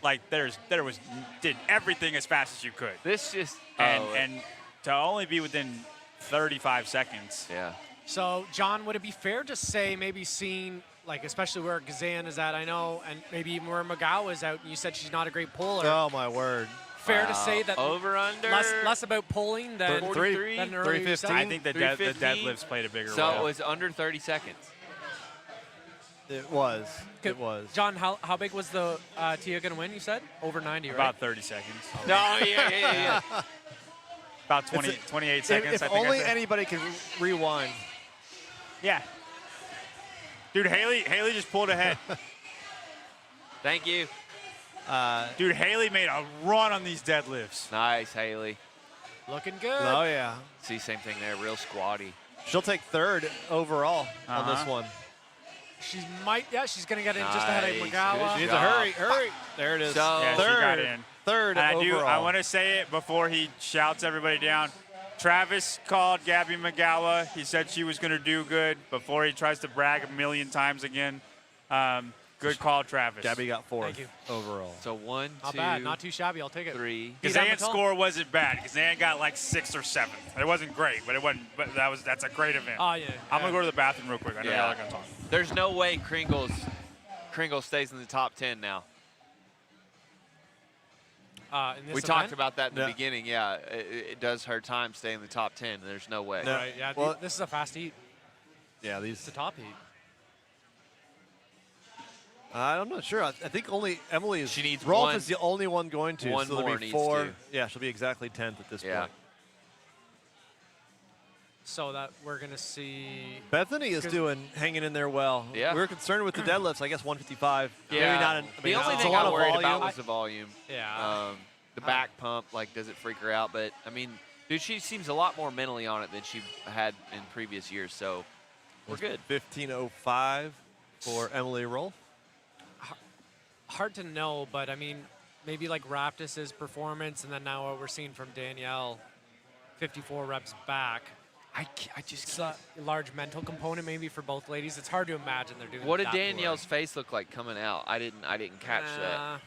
like did everything as fast as you could. This just... And to only be within 35 seconds. Yeah. So, John, would it be fair to say maybe seeing, like, especially where Gazan is at, I know, and maybe even where Magawa is out, and you said she's not a great puller. Oh my word! Fair to say that Over under. less about pulling than 43, than earlier you 315. said? I think the 315. deadlifts played a bigger So role. it was under 30 seconds. It was. Could- It was. John, how big was the Tia going to win, you said? Over 90, right? About 30 seconds. No, yeah. About 28 seconds, If I think. only I said. anybody could rewind. Yeah. Dude, Haley just pulled ahead. Thank you. Dude, Haley made a run on these deadlifts. Nice, Haley. Looking good. Oh yeah. See, same thing there. Real squatty. She'll take 3rd overall on this Uh-huh. one. She's going to get in just ahead of Nice. Magawa. Good She needs job. to hurry. There it is. So- Yeah, she got in. 3rd And overall. I want to say it before he shouts everybody down. Travis called Gabby Magawa. He said she was going to do good before he tries to brag a million times again. Good call, Travis. Gabby got 4th Thank you. overall. So 1, Not 2, bad. Not too shabby. I'll take it. 3. Beat Kazan's Emmental. score wasn't bad. Kazan got like 6th or 7th. It wasn't great, but it wasn't. But that's a great event. Oh, yeah. I'm gonna go to the bathroom real quick. I know Yeah. y'all are gonna talk. There's no way Kringle stays in the top 10 now. In this We event? talked about that in the Yeah. beginning. Yeah, it does her time stay in the top 10. There's no way. No. Right, yeah. Well- This is a fast heat. Yeah, It's these. a top heat. I'm not sure. I think only Emily is. She needs Rolf one- is the only one going to. one so there'll more be needs 4. to. Yeah, she'll be exactly 10th at this Yeah. point. So that we're going to see. Bethany is hanging in there well. Yeah. We were concerned with the deadlifts. I guess 155. Yeah. Maybe not. The only it's thing a lot I of worried volume. about was the volume. Yeah. The back pump, like, does it freak her out? But, I mean, dude, she seems a lot more mentally on it than she had in previous years. So we're good. 15:05 for Emily Rolf. Hard to know, but I mean, maybe like Raptis's performance, and then now what we're seeing from Danielle, 54 reps back. I just It's a large mental component maybe for both ladies. It's hard to imagine they're doing. What did that Danielle's face look like coming out? I didn't catch that. Uh,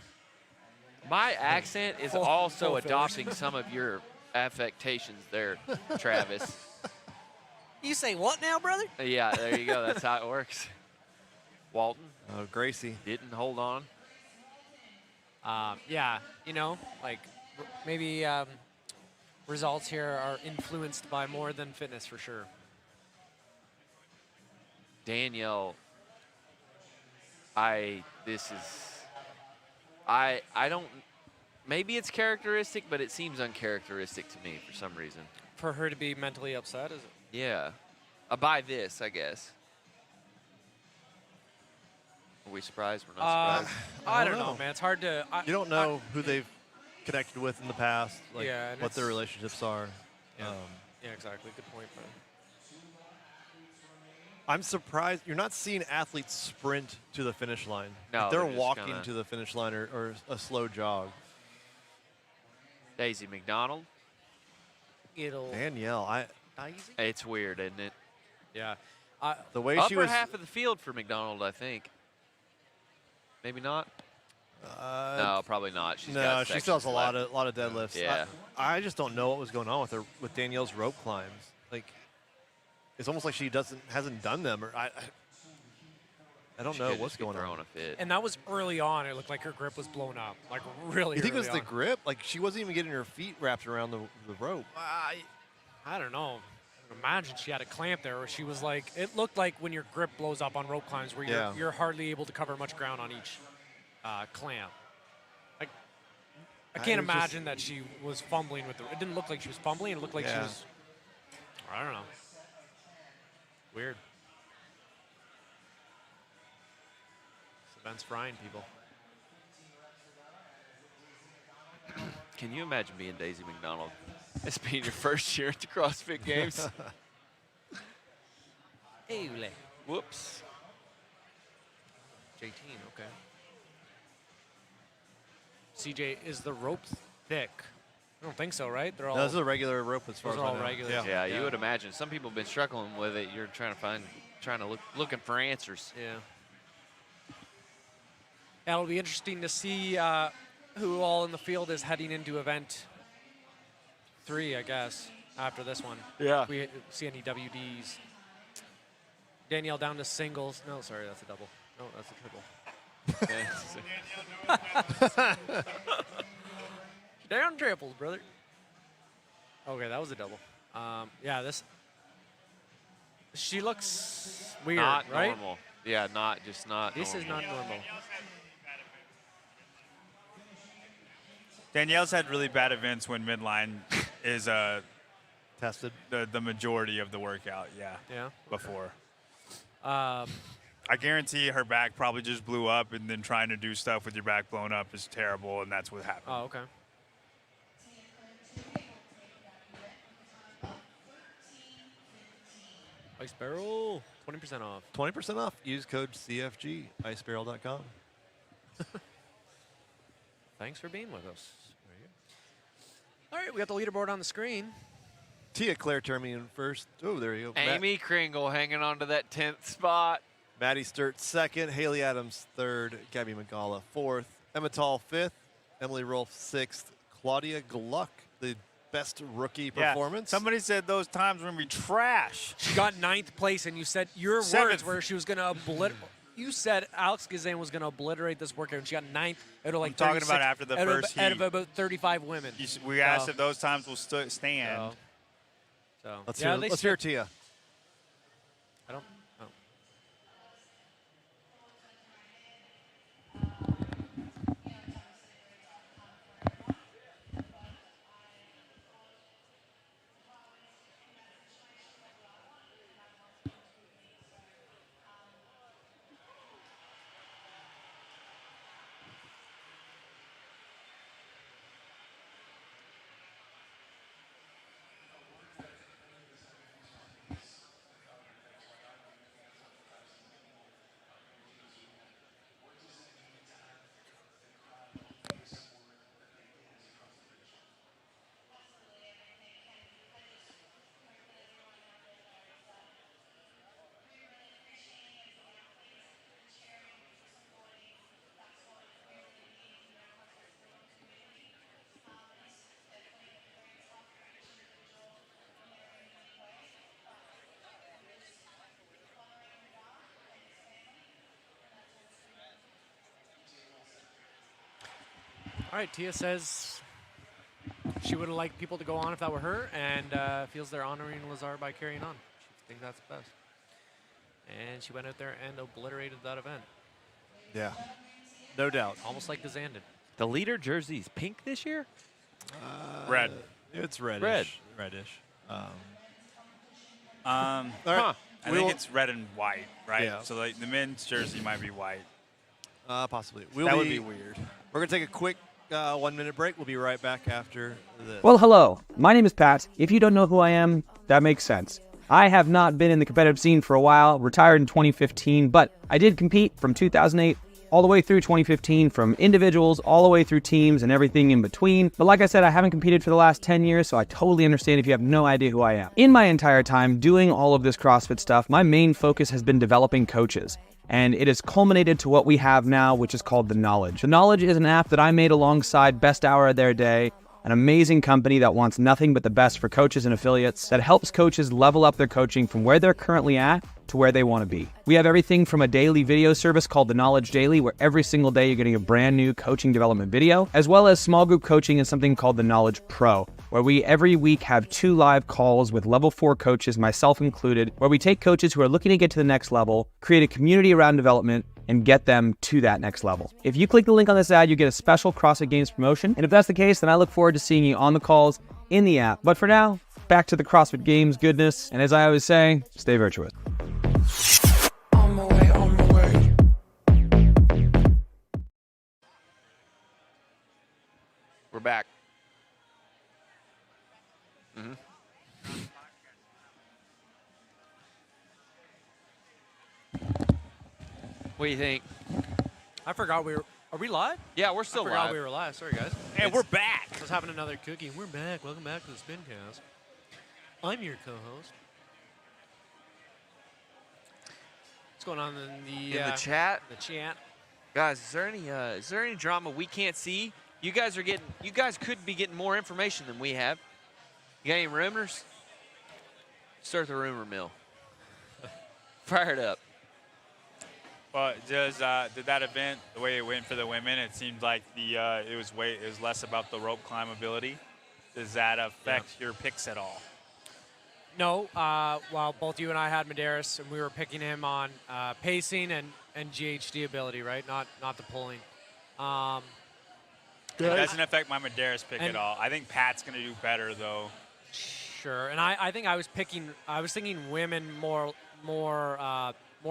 My accent is Full- also full adopting some of your affectations there, Travis. You say what now, brother? Yeah, there you go. That's how it works. Walton Oh, Gracie. didn't hold on. yeah, like maybe results here are influenced by more than fitness for sure. Danielle, I don't, maybe it's characteristic, but it seems uncharacteristic to me for some reason. For her to be mentally upset, is it? Yeah. By this, I guess. Are we surprised? We're not surprised. I don't know, man. It's hard to. You don't know who they've connected with in the past, like Yeah, and what their it's- relationships are. Yeah. Yeah, exactly. Good point, man. I'm surprised you're not seeing athletes sprint to the finish line. No, Like, they're they're just walking kinda- to the finish line or a slow jog. Daisy McDonald. It'll. Danielle, It's weird, isn't it? Yeah. the way Upper she was. half of the field for McDonald, I think. Maybe not. No, probably not. She's No, got she still has sections a left. lot of deadlifts. Yeah. I just don't know what was going on with her with Danielle's rope climbs. Like, it's almost like she hasn't done them, or I don't She know could what's just be going throwing on. a fit. And that was early on. It looked like her grip was blown up, like really. You think it was early the on. grip? Like she wasn't even getting her feet wrapped around the rope. I don't know. Imagine she had a clamp there where she was like, it looked like when your grip blows up on rope climbs where you're hardly able to cover much ground on each clamp. I can't imagine that she was fumbling with it didn't look like she was fumbling. It looked like she was, I don't know. Weird. This event's frying people. Can you imagine being Daisy McDonald? It's being your first year at the CrossFit Games. Whoops. 18, okay. CJ, is the rope thick? I don't think so, right? They're all. No, this is a regular rope as far Those as are I all know. regular. Yeah, you would imagine. Some people have been struggling with it. You're looking for answers. Yeah. Yeah, it'll be interesting to see who all in the field is heading into event 3, I guess, after this one. Yeah. We see any WDs. Danielle down to singles. No, sorry, that's a double. No, that's a triple. Down triples, brother. Okay, that was a double. Yeah, this. She looks weird, Not right? normal. Yeah, not normal. This is not normal. Danielle's had really bad events when midline is Tested. the majority of the workout. Yeah. Yeah. Before. I guarantee her back probably just blew up, and then trying to do stuff with your back blown up is terrible, and that's what happened. Oh, okay. Ice Barrel, 20% off. 20% off. Use code CFG, icebarrel.com. Thanks for being with us. All right, we got the leaderboard on the screen. Tia Claire Termian first. Oh, there you go. Amy Kringle hanging on to that 10th spot. Maddie Sturt second. Haley Adams third. Gabby Magala fourth. Emma Tall fifth. Emily Rolfe sixth. Claudia Gluck, the best rookie performance. Somebody said those times when we trash. She got 9th place, and you said your Seventh. words were she was going to obliterate. You said Alex Gazan was going to obliterate this workout, and she got 9th out of like I'm talking 36 about after the out of- first out heat. of about 35 women. We asked if those times will stand. So Let's yeah, hear, let's hear Tia. I don't. Oh. All right, Tia says she would have liked people to go on if that were her, and feels they're honoring Lazar by carrying on. She thinks that's best. And she went out there and obliterated that event. Yeah, no doubt. Almost like Gazan did. The leader jersey's pink this year? Red. It's reddish. Red. Reddish. All All right. I We think will- it's red and white, right? Yeah. So like the men's jersey might be white. Possibly. That would be weird. We're going to take a quick 1-minute break. We'll be right back after this. Well, hello. My name is Pat. If you don't know who I am, that makes sense. I have not been in the competitive scene for a while, retired in 2015, but I did compete from 2008 all the way through 2015, from individuals all the way through teams and everything in between. But like I said, I haven't competed for the last 10 years, so I totally understand if you have no idea who I am. In my entire time doing all of this CrossFit stuff, my main focus has been developing coaches. And it has culminated to what we have now, which is called The Knowledge. The Knowledge is an app that I made alongside Best Hour of Their Day, an amazing company that wants nothing but the best for coaches and affiliates, that helps coaches level up their coaching from where they're currently at to where they want to be. We have everything from a daily video service called The Knowledge Daily, where every single day you're getting a brand new coaching development video, as well as small group coaching and something called The Knowledge Pro, where we every week have 2 live calls with level 4 coaches, myself included, where we take coaches who are looking to get to the next level, create a community around development, and get them to that next level. If you click the link on this ad, you get a special CrossFit Games promotion. And if that's the case, then I look forward to seeing you on the calls in the app. But for now, back to the CrossFit Games goodness. And as I always say, stay virtuous. On my way, on my way. We're back. What do you think? I forgot we were. Are we live? Yeah, we're still I forgot live. we were live. Sorry, guys. And we're back. I was having another cookie. We're back. Welcome back to the SPINCAST. I'm your co-host. What's going on in the chat? The chat. Guys, is there any drama we can't see? You guys could be getting more information than we have. You got any rumors? Start the rumor mill. Fire it up. Well, did that event, the way it went for the women, it seemed like it was less about the rope climb ability. Does that affect your picks at all? No. Well, both you and I had Medeiros, and we were picking him on pacing and GHD ability, right? Not the pulling. It doesn't affect my Medeiros pick at all. I think Pat's going to do better, though. Sure. And I think I was thinking women more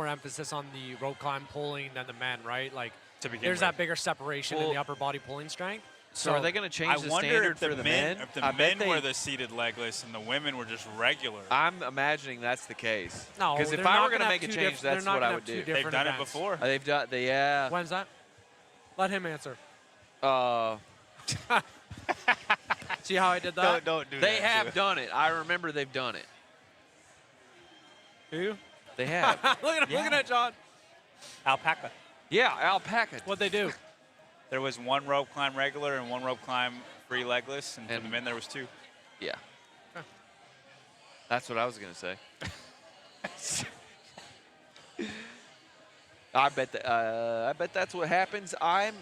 emphasis on the rope climb pulling than the men, right? Like, there's that bigger separation in the upper body pulling strength. So are they going to change the standard for the men? If the men were the seated legless and the women were just regular. I'm imagining that's the case. No, because if I were going to make a change, that's what I would do. They've done it before. They've done, yeah. When's that? Let him answer. See how I did that? Don't do that. They have done it. I remember they've done it. Who? They have. Looking at John. Alpaca. Yeah, alpaca. What'd they do? There was 1 rope climb regular and 1 rope climb free legless, and for the men there was 2. Yeah. That's what I was going to say. I bet that's what happens. I'm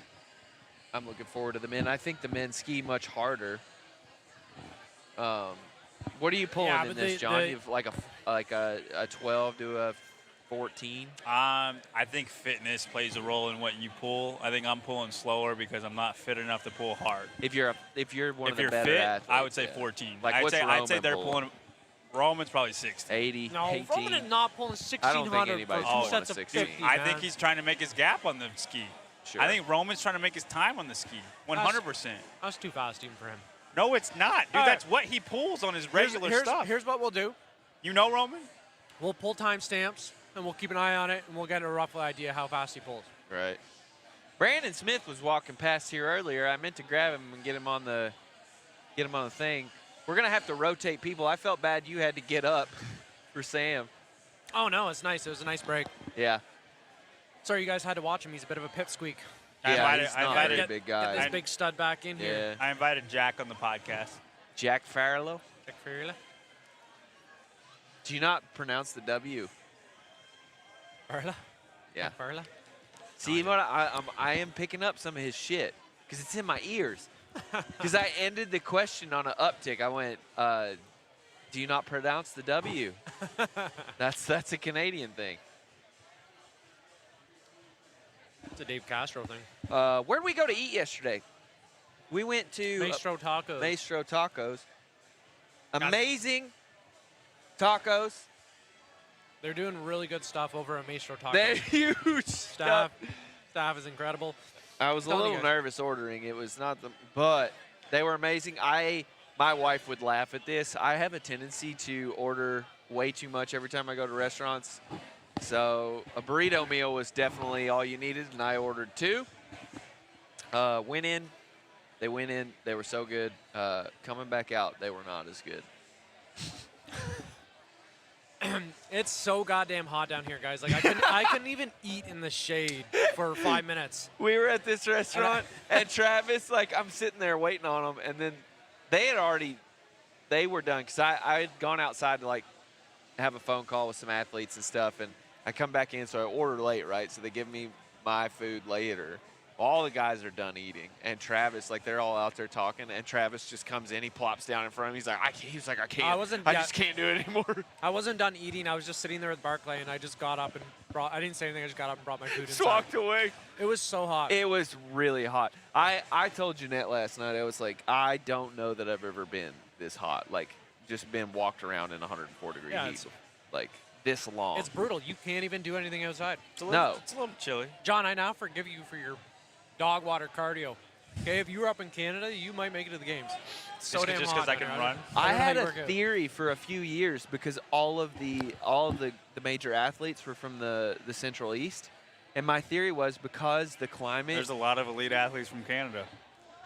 looking forward to the men. I think the men ski much harder. What are you pulling in this, John? You've like a 12 to a 14. I think fitness plays a role in what you pull. I think I'm pulling slower because I'm not fit enough to pull hard. If you're one of the better fit, athletes, I would say 14. Like I'd say they're pulling. Roman's probably 60. 80, No, 18. Roman is not pulling 1,600 I don't think anybody's for 2 pulling sets a of 16. 50, I man. think he's trying to make his gap on the ski. Sure. I think Roman's trying to make his time on the ski. 100%. That's too fast even for him. No, it's not, dude. All That's right. what he pulls on his regular stuff. Here's what we'll do. You know Roman? We'll pull timestamps, and we'll keep an eye on it, and we'll get a rough idea how fast he pulls. Right. Brandon Smith was walking past here earlier. I meant to grab him and get him on the thing. We're gonna have to rotate people. I felt bad you had to get up for Sam. Oh no, it's nice. It was a nice break. Yeah. Sorry you guys had to watch him. He's a bit of a pipsqueak. Yeah, he's I not invited- a very big guy. Get this big stud back in here. Yeah. I invited Jack on the podcast. Jack Farlow. Check for you. Do you not pronounce the W? Farla? Yeah. Farla? See, what I am picking up some of his shit because it's in my ears. Because I ended the question on an uptick. I went, do you not pronounce the W? That's a Canadian thing. It's a Dave Castro thing. Where'd we go to eat yesterday? We went to Maestro Tacos. Maestro Tacos. Amazing tacos. They're doing really good stuff over at Maestro Tacos. They're huge stuff. Staff is incredible. I was a Telling little you. nervous ordering. It was not but they were amazing. My wife would laugh at this. I have a tendency to order way too much every time I go to restaurants. So a burrito meal was definitely all you needed, and I ordered 2. Went in. They went in. They were so good. Coming back out, they were not as good. It's so goddamn hot down here, guys. Like I couldn't even eat in the shade for 5 minutes. We were at this restaurant, and Travis, like, I'm sitting there waiting on them, and then they were done, because I had gone outside to, like, have a phone call with some athletes and stuff, and I come back in, so I ordered late, right? So they give me my food later. All the guys are done eating, and Travis, like they're all out there talking, and Travis just comes in, he plops down in front of him. He's like, I can't. I just can't do it anymore. I wasn't done eating. I was just sitting there with Barclay, and I just got up and I didn't say anything. I just got up and brought my food Just inside. walked away. It was so hot. It was really hot. I told Jeanette last night, I was like, I don't know that I've ever been this hot. Like, just been walked around in 104-degree heat. Like, this long. It's brutal. You can't even do anything outside. It's a little chilly. John, I now forgive you for your dog water cardio. Okay, if you were up in Canada, you might make it to the games. It's so damn hot. Just because I can run. I had a theory for a few years because all of the major athletes were from the Central East, and my theory was because the climate. There's a lot of elite athletes from Canada.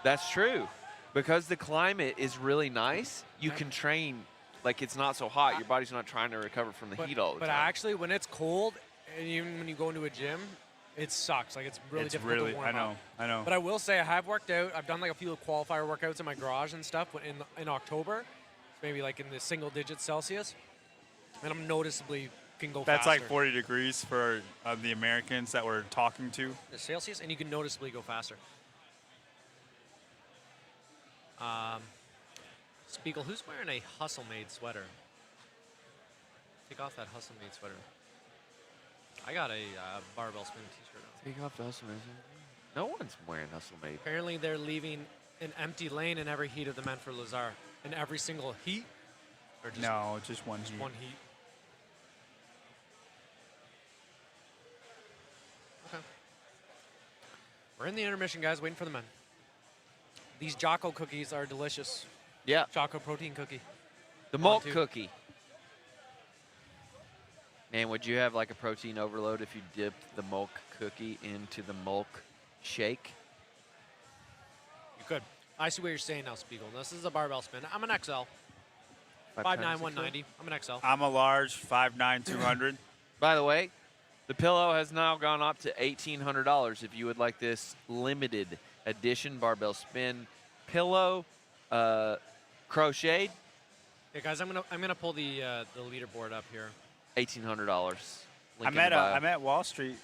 That's true, because the climate is really nice. You can train like it's not so hot. Your body's not trying to recover from the heat all the time. But actually, when it's cold, and even when you go into a gym, it sucks. Like, it's really difficult to warm up. I know. But I will say I have worked out. I've done like a few qualifier workouts in my garage and stuff in October, maybe like in the single digits Celsius, and I'm noticeably can go That's faster. like 40 degrees for the Americans that we're talking to. The Celsius, and you can noticeably go faster. Spiegel, who's wearing a Hustle Made sweater? Take off that Hustle Made sweater. I got a barbell spin t-shirt on. Take off the Hustle Made. No one's wearing Hustle Made. Apparently they're leaving an empty lane in every heat of the men for Lazar. In every single heat? Or just No, just one heat. one heat. Okay. We're in the intermission, guys, waiting for the men. These Jocko cookies are delicious. Yeah. Jocko protein cookie. The One, milk two. cookie. Man, would you have like a protein overload if you dipped the milk cookie into the milk shake? You could. I see what you're saying now, Spiegel. This is a barbell spin. I'm an XL. 5'9", 190. I'm an XL. I'm a large, 5'9", 200. By the way, the pillow has now gone up to $1,800 if you would like this limited edition barbell spin pillow, crocheted, Yeah, guys, I'm gonna pull the leaderboard up here. $1,800. I met Wall Street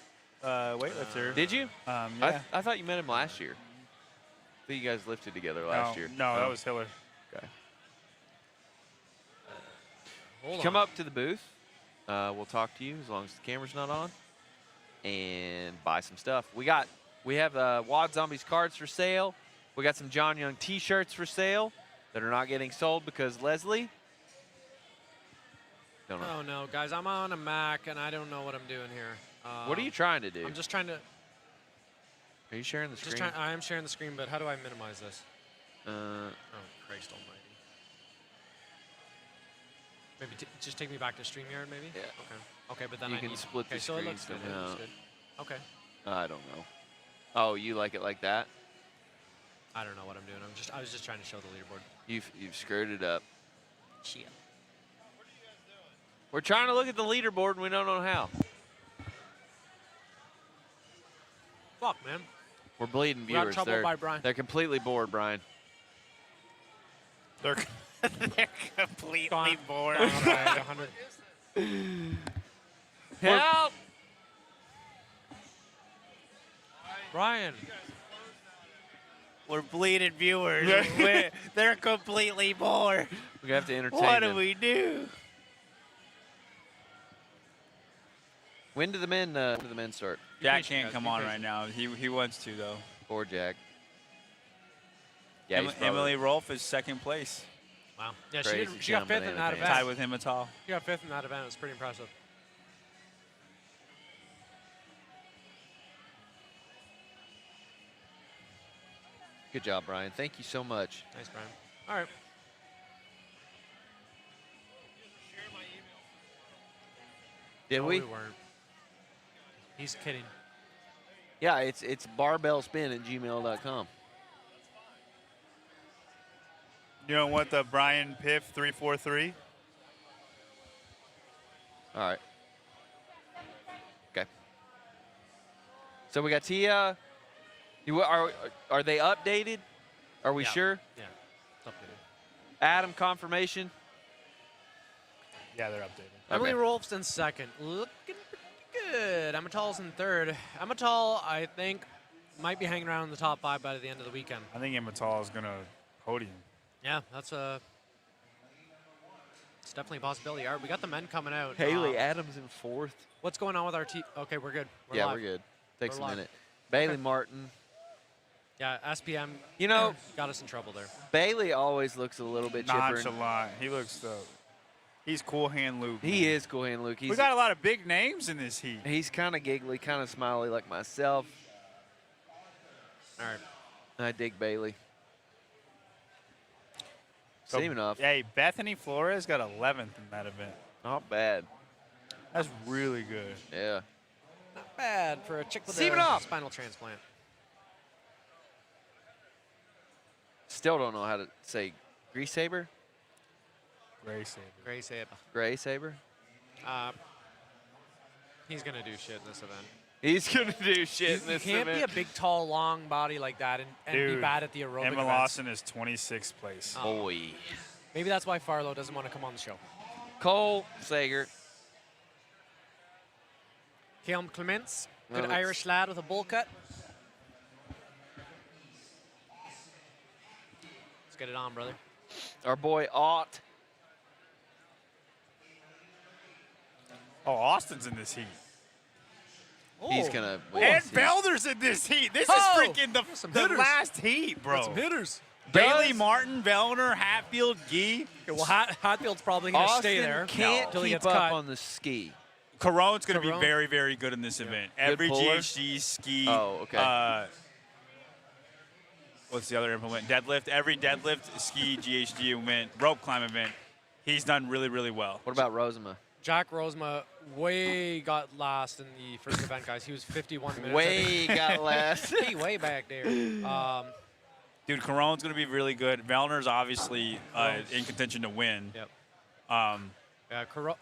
weightlifter. Did you? Yeah. I thought you met him last year. I think you guys lifted together last year. No, that was Hiller. Okay. Hold Come on. up to the booth. We'll talk to you as long as the camera's not on, and buy some stuff. We have Wad Zombies cards for sale. We got some John Young T-shirts for sale that are not getting sold because Leslie. Don't know. Oh no, guys, I'm on a Mac and I don't know what I'm doing here. What are you trying to do? I'm just trying to. Are you sharing the screen? I am sharing the screen, but how do I minimize this? Oh Christ Almighty! Maybe just take me back to StreamYard, maybe. Yeah. Okay, but then You I can need. split the okay, so it screen looks good. It somehow. looks good. Okay. I don't know. Oh, you like it like that? I don't know what I'm doing. I was just trying to show the leaderboard. You've screwed it up. Shit. We're trying to look at the leaderboard and we don't know how. Fuck, man. We're bleeding We're out of viewers. trouble by Brian. They're completely bored, Brian. They're completely Gone. bored. Gone by 100. Help! Brian. We're bleeding viewers. They're completely bored. We have to entertain What them. do we do? When do the men start? Jack patient, can't guys, come be on patient. right now. He wants to though. Poor Jack. Yeah, he's probably- Emily Rolfe is second place, Wow. Yeah, Crazy she got fifth in banana that pants. event. tied with Himmatal. She got fifth in that event. It was pretty impressive. Good job, Brian. Thank you so much. Nice, Brian. All right. Did No, we? weren't. He's kidding. Yeah, it's barbellspin@gmail.com. You don't want the Brian Piff 343? All right. Okay. So we got Tia. Are they updated? Are we Yeah. sure? Yeah. It's updated. Adam confirmation. Yeah, they're updated. Emily Okay. Rolf's in second. Looking pretty good. Amatal's in third. Amatal, I think, might be hanging around in the top 5 by the end of the weekend. I think Imatol is going to podium. Yeah, it's definitely a possibility. All right, we got the men coming out. Haley Adams in 4th. What's going on with our team? Okay, we're good. Yeah, live. we're good. Takes We're a live. minute. Bailey Martin. Yeah, SPM. You know, got us in trouble there. Bailey always looks a little bit chipper. Nonchalant. He looks he's cool hand Luke. He is cool hand Luke. We got a lot of big names in this heat. He's kind of giggly, kind of smiley like myself. All right. I dig Bailey. So, Semenov. Hey, Bethany Flores got 11th in that event. Not bad. That's really good. Yeah. Not bad for a chick with Semenov. a spinal transplant. Still don't know how to say Grease Saber? Gray Saber. Gray Saber. Gray Saber? He's going to do shit in this event. He's going to do shit in You this can't event. be a big, tall, long body like that and be Dude, bad at the aerobic Emma events. Lawson is 26th place. Boy. Maybe that's why Farlow doesn't want to come on the show. Cole Sager. Calum Clements, good Well, Irish lad with a bowl cut. Let's get it on, brother. Our boy Ott. Oh, Austin's in this heat. He's going to win. And this heat. Felder's in this heat. This Oh, is freaking the hitters. last heat, bro. hitters. Bailey, Does- Martin, Vellner, Hatfield, Gee. Okay, well, Hatfield's probably going to Austin stay there can't until he keep gets up cut. on the ski. Caron's going to be Caron. very, very good in this event. Every puller? GHD ski. Oh, okay. What's the other implement? Deadlift. Every deadlift, ski, GHD event, rope climb event, he's done really, really well. What about Rosema? Jack Rosema got last in the first event, guys. He was 51 minutes. Way got last. Hey, way back there. Dude, Caron's going to be really good. Vellner's obviously in contention to win. Yep. Yeah, Caron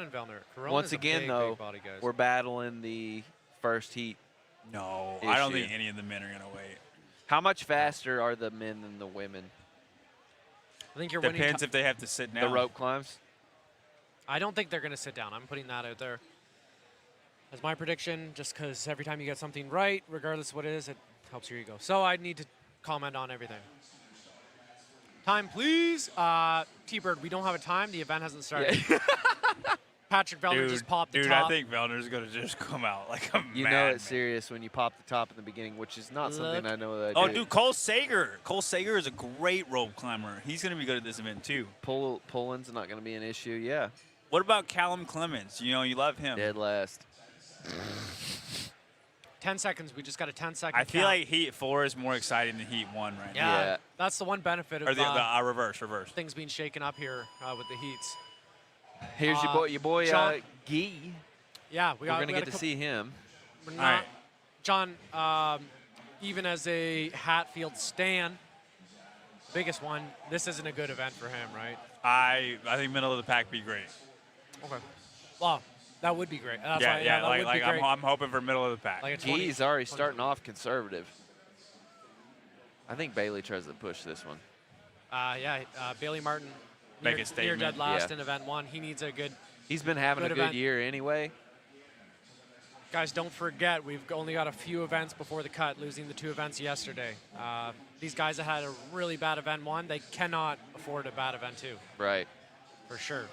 and Vellner. Caron Once is a again, big, though, big body, guys. we're battling the first heat. No, I don't issue. think any of the men are going to wait. How much faster are the men than the women? I think you're Depends winning. if they have to sit down. The rope climbs? I don't think they're going to sit down. I'm putting that out there as my prediction, just because every time you get something right, regardless of what it is, it helps your ego. So I need to comment on everything. Time, please. T-Bird, we don't have a time. The event hasn't started. Yeah. Patrick Vellner just popped the dude, top. I think Vellner's going to just come out like a You know madman. it's serious when you pop the top in the beginning, which is not something Look. I know that I Oh, do. dude, Cole Sager. Cole Sager is a great rope climber. He's going to be good at this event, too. Pulling's not going to be an issue. Yeah. What about Callum Clements? You know, you love him. Dead last. 10 seconds. We just got a 10-second I feel count. like Heat 4 is more exciting than Heat 1 right now. Yeah. That's the one benefit of Or reverse. things being shaken up here with the heats. Here's your boy John- Guy. Yeah, We're going to get to see him. We're All not, right. John, even as a Hatfield stan, biggest one, this isn't a good event for him, right? I think middle of the pack be great. Okay. Well, that would be great. That's Yeah, why, yeah. that would be great. I'm hoping for middle of the pack. Like a 20, Guy's already starting off conservative. I think Bailey tries to push this one. Bailey Martin Make a near statement. dead last Yeah. in event 1. He needs a good. He's been having a Good good event. year anyway. Guys, don't forget, we've only got a few events before the cut, losing the 2 events yesterday. These guys have had a really bad event 1. They cannot afford a bad event 2, Right. for sure.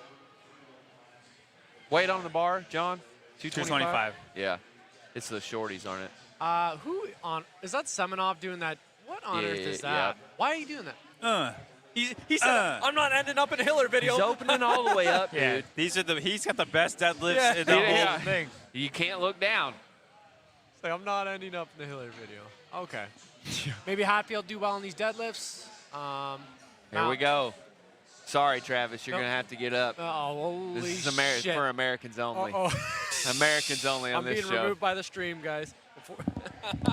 Weight on the bar, John? 225. Yeah. It's the shorties, aren't it? Is that Semenov doing that? What on earth is Yeah, that? Why are you doing that? He said, Uh. I'm not ending up in a Hiller video. He's opening all the way up, Yeah, dude. he's got the best deadlifts Yeah. in the Yeah. whole thing. You can't look down. It's like, I'm not ending up in the Hiller video. Okay. Maybe Hatfield do well in these deadlifts. Here we go. Sorry, Travis, you're Nope. going to have to get up. Oh, holy This is shit. for Americans only. Uh-oh. Americans only on I'm this being show. removed by the stream, guys.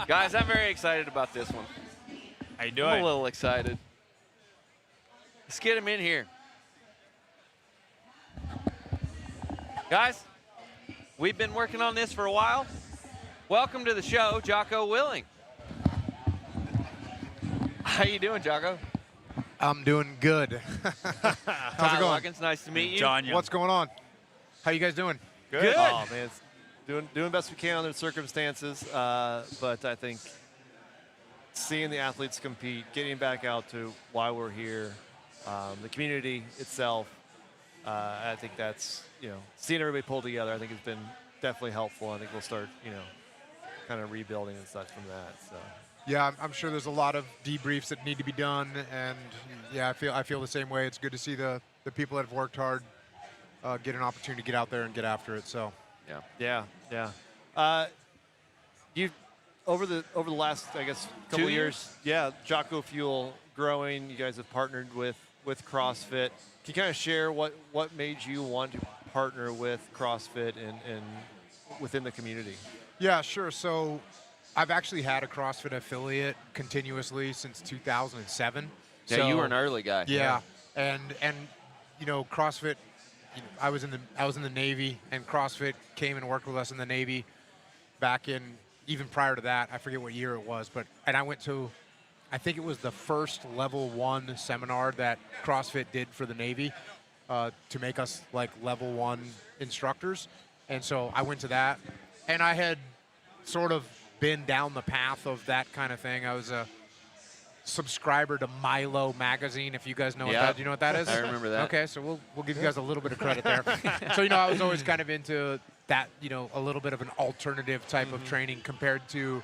Guys, I'm very excited about this one. How you I'm doing? a little excited. Let's get him in here. Guys, we've been working on this for a while. Welcome to the show, Jocko Willink. How you doing, Jocko? I'm doing good. How's Ty it going? Loggins, nice to meet you. John Young. What's going on? How you guys doing? Good. Oh, man, it's doing best we can under the circumstances, but I think seeing the athletes compete, getting back out to why we're here, the community itself. I think that's, seeing everybody pull together, I think it's been definitely helpful. I think we'll start, kind of rebuilding and such from that. So. Yeah, I'm sure there's a lot of debriefs that need to be done, and yeah, I feel the same way. It's good to see the people that have worked hard get an opportunity to get out there and get after it. So. Yeah. You over the last, I guess, couple 2 years, Jocko Fuel growing. You guys have partnered with CrossFit. Can you kind of share what made you want to partner with CrossFit and within the community? Yeah, sure. So I've actually had a CrossFit affiliate continuously since 2007. Yeah, so, you were an early guy. Yeah, and CrossFit. I was in the Navy, and CrossFit came and worked with us in the Navy back in, even prior to that, I forget what year it was, and I went to, I think it was the first level 1 seminar that CrossFit did for the Navy to make us like level 1 instructors. And so I went to that, and I had sort of been down the path of that kind of thing. I was a subscriber to Milo magazine, if you guys know what that, do you know what that is? I remember that. Okay, so we'll give you guys a little bit of credit there. So, I was always kind of into that, a little bit of an alternative type of training compared to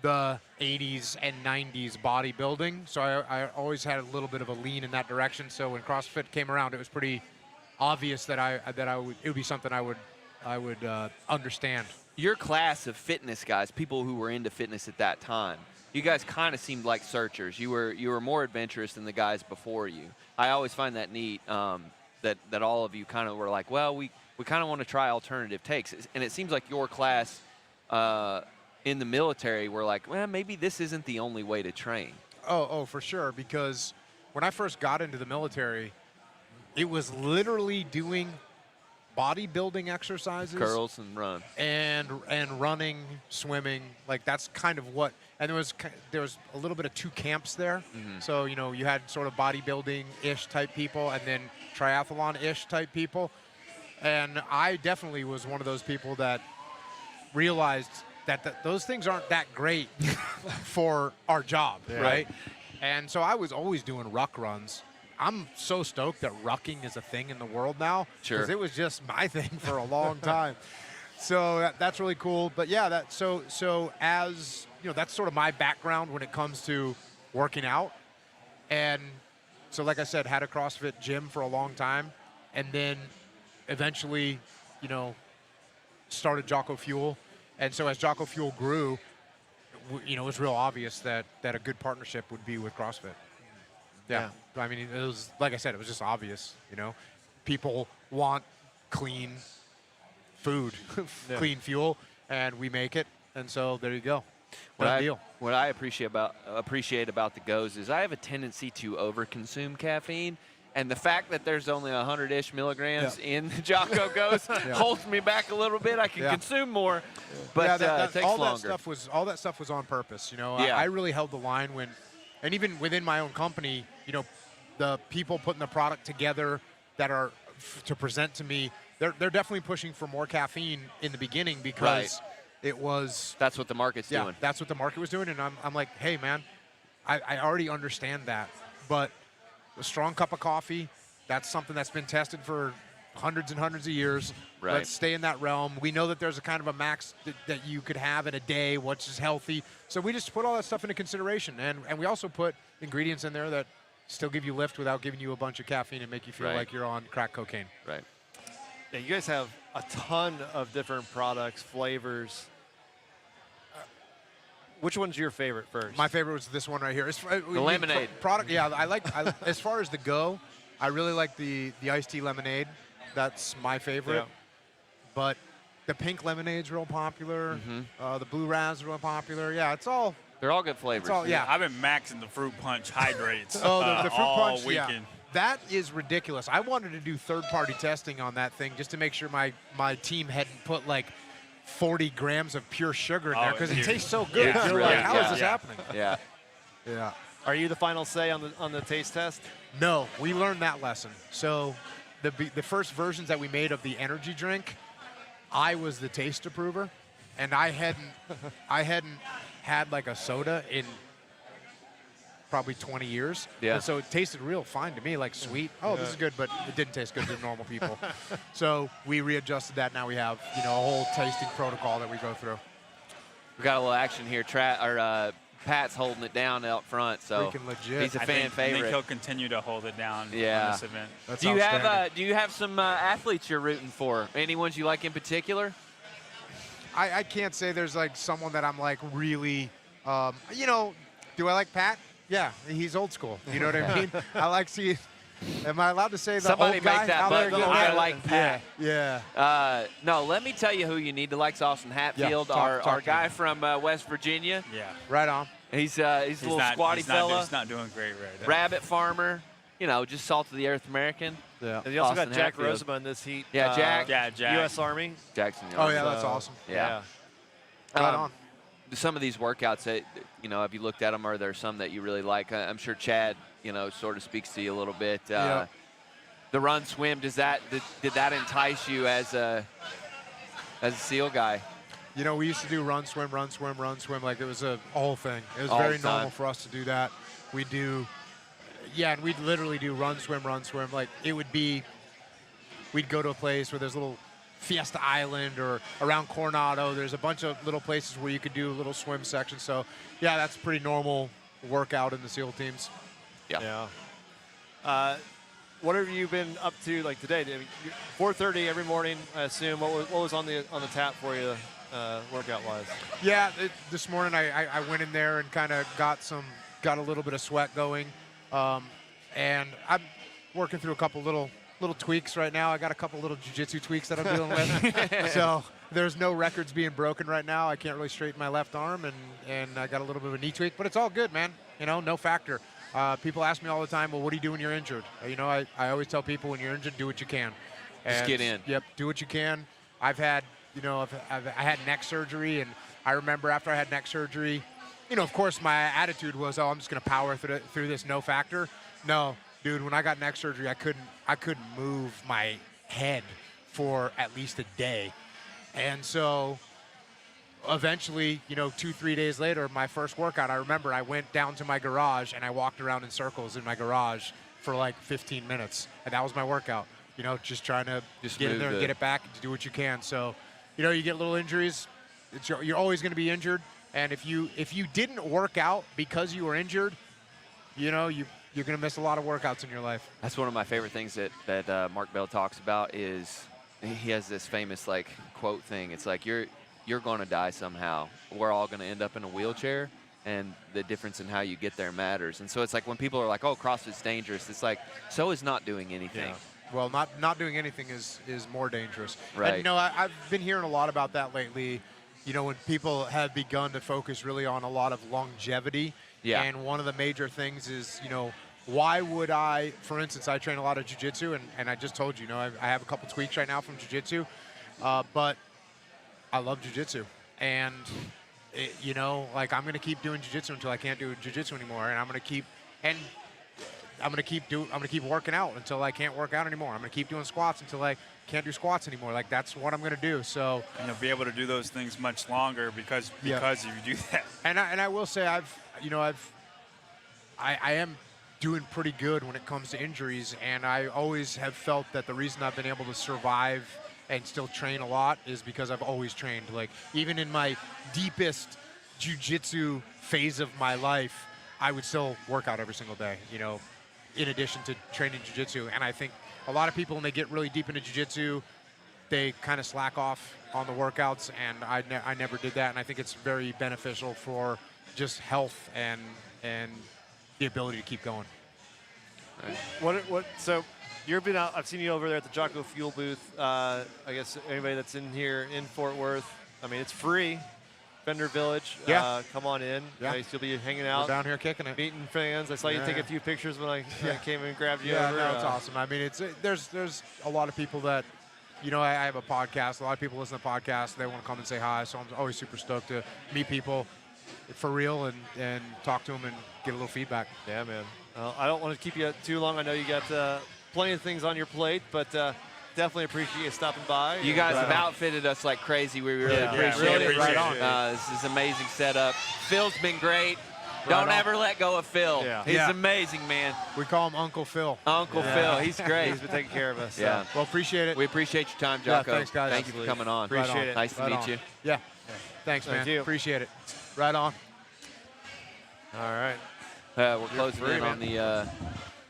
the 80s and 90s bodybuilding. So I always had a little bit of a lean in that direction. So when CrossFit came around, it was pretty obvious that it would be something I would understand. Your class of fitness guys, people who were into fitness at that time, you guys kind of seemed like searchers. You were more adventurous than the guys before you. I always find that neat, that all of you kind of were like, well, we kind of want to try alternative takes. And it seems like your class in the military were like, well, maybe this isn't the only way to train. Oh, for sure. Because when I first got into the military, it was literally doing bodybuilding exercises, curls and run, and running, swimming. Like that's kind of what. And there was a little bit of 2 camps there. So you had sort of bodybuilding-ish type people, and then triathlon-ish type people. And I definitely was one of those people that realized that those things aren't that great for our job, right? And so I was always doing ruck runs. I'm so stoked that rucking is a thing in the world now. Sure. Because it was just my thing for a long time. So that's really cool. But yeah, so as that's sort of my background when it comes to working out. And so like I said, had a CrossFit gym for a long time, and then eventually, started Jocko Fuel. And so as Jocko Fuel grew, it was real obvious that a good partnership would be with CrossFit. Yeah. I mean, it was, like I said, it was just obvious, People want clean food, clean fuel, and we make it. And so there you go. What I appreciate about the Goes is I have a tendency to overconsume caffeine. And the fact that there's only 100-ish milligrams in the Jocko Goes holds me back a little bit. I can consume more, but it takes longer. All that stuff was on purpose. I really held the line when, and even within my own company, the people putting the product together that are to present to me, they're definitely pushing for more caffeine in the beginning because it was. That's what the market's doing. That's what the market was doing, and I'm like, hey man, I already understand that, but a strong cup of coffee, that's something that's been tested for hundreds and hundreds of years. Right. Let's stay in that realm. We know that there's a kind of a max that you could have in a day, which is healthy. So we just put all that stuff into consideration. And we also put ingredients in there that still give you lift without giving you a bunch of caffeine and make you feel like you're on crack cocaine. Right. Yeah, you guys have a ton of different products, flavors. Which one's your favorite first? My favorite was this one right here. The lemonade. Product, yeah. As far as the go, I really like the iced tea lemonade. That's my favorite. Yeah. But the pink lemonade's real popular. The blue raz is real popular. Yeah, they're all good flavors. I've been maxing the fruit punch hydrates the fruit punch weekend. Yeah. That is ridiculous. I wanted to do third-party testing on that thing just to make sure my team hadn't put like 40 grams of pure sugar in there because it tastes so good. Yeah, You're really, like, how is this happening? Yeah. Yeah. Are you the final say on the taste test? No, we learned that lesson. So the first versions that we made of the energy drink, I was the taste approver, and I hadn't had like a soda in probably 20 years. Yeah. And so it tasted real fine to me, like sweet. Oh, this is good, but it didn't taste good to normal people. So we readjusted that. Now we have, a whole tasting protocol that we go through. We got a little action here. Pat's holding it down out front, so Freaking legit. he's a I fan think favorite. he'll continue to hold it down Yeah. on this event. That's Do you outstanding. have some athletes you're rooting for? Any ones you like in particular? I can't say there's like someone that I'm like really, do I like Pat? Yeah, he's old school. You know what I mean? I like seeing. Am I allowed to say the Somebody old guy make that out there? button. I like Pat. Yeah. No, let me tell you who you need to like. Austin Hatfield, Yeah, our talk to guy me. from West Virginia. Yeah. Right on. He's a little squatty fella. He's not doing great right now. Rabbit farmer. Just salt of the earth American. Yeah. And you also Austin got Jack Hatfield. Rosema in this heat. Yeah, Jack. Yeah, Jack. U.S. Army. Jackson. Oh yeah, that's awesome. Yeah. Right on. Some of these workouts that, have you looked at them? Are there some that you really like? I'm sure Chad, sort of speaks to you a little bit. Yeah. The run, swim, did that entice you as a SEAL guy? We used to do run, swim. Like it was a whole thing. It was All very the time. normal for us to do that. And we'd literally do run, swim. Like it would be, we'd go to a place where there's a little Fiesta Island or around Coronado. There's a bunch of little places where you could do a little swim section. So yeah, that's pretty normal workout in the SEAL teams. Yeah. What have you been up to like today? 4:30 every morning, I assume. What was on the tap for you, workout wise? Yeah, this morning I went in there and kind of got a little bit of sweat going, and I'm working through a couple little tweaks right now. I got a couple little jiu-jitsu tweaks that I'm dealing with. So there's no records being broken right now. I can't really straighten my left arm, and I got a little bit of a knee tweak, but it's all good, man. No factor. People ask me all the time, well, what do you do when you're injured? I always tell people when you're injured, do what you can. Just get in. Yep, do what you can. I've had, I had neck surgery, and I remember after I had neck surgery, of course my attitude was, oh, I'm just going to power through this, no factor. No, dude, when I got neck surgery, I couldn't move my head for at least a day. And so eventually, 2-3 days later, my first workout, I remember I went down to my garage and I walked around in circles in my garage for like 15 minutes. And that was my workout, just trying to get in there and get it back and do what you can. So, you get little injuries. You're always going to be injured. And if you didn't work out because you were injured, you're going to miss a lot of workouts in your life. That's one of my favorite things that Mark Bell talks about is he has this famous quote thing. It's like you're going to die somehow. We're all going to end up in a wheelchair, and the difference in how you get there matters. And so it's like when people are like, oh, CrossFit's dangerous, it's like, so is not doing anything. Yeah. Well, not doing anything is more dangerous. Right. And, I've been hearing a lot about that lately, when people have begun to focus really on a lot of longevity. Yeah. And one of the major things is, why would I, for instance, I train a lot of jiu-jitsu, and I just told you, I have a couple tweaks right now from jiu-jitsu, but I love jiu-jitsu, and I'm going to keep doing jiu-jitsu until I can't do jiu-jitsu anymore, and I'm going to keep working out until I can't work out anymore. I'm going to keep doing squats until I can't do squats anymore. Like that's what I'm going to do. So and you'll be able to do those things much longer because you do that. And I will say I am doing pretty good when it comes to injuries, and I always have felt that the reason I've been able to survive and still train a lot is because I've always trained. Like even in my deepest jiu-jitsu phase of my life, I would still work out every single day, in addition to training jiu-jitsu. And I think a lot of people, when they get really deep into jiu-jitsu, they kind of slack off on the workouts, and I never did that. And I think it's very beneficial for just health and the ability to keep going. So you've been out, I've seen you over there at the Jocko Fuel booth. I guess anybody that's in here in Fort Worth, it's free. Fender Village, come on in. Yeah. You'll be hanging out. We're down here kicking it. Meeting fans. I saw you take a few pictures when I came and grabbed you Yeah, over. no, it's awesome. There's a lot of people that, I have a podcast. A lot of people listen to podcasts. They want to come and say hi. So I'm always super stoked to meet people for real and talk to them and get a little feedback. Yeah, man. I don't want to keep you too long. I know you got plenty of things on your plate, but definitely appreciate you stopping by. You guys have outfitted us like crazy. We really appreciate it. Right on. This is an amazing setup. Phil's been great. Don't ever let go of Phil. Yeah. He's Yeah. amazing, man. We call him Uncle Phil. Uncle Phil, he's great. He's been taking care of us. so. Yeah. Well, appreciate it. We appreciate your time, Yeah, Jocko. thanks, guys. Thank you for coming on. Right Appreciate on. it. Nice to Right meet on. you. Yeah. Thanks, Thank man. you. Appreciate it. Right on. All right. We're closing free, in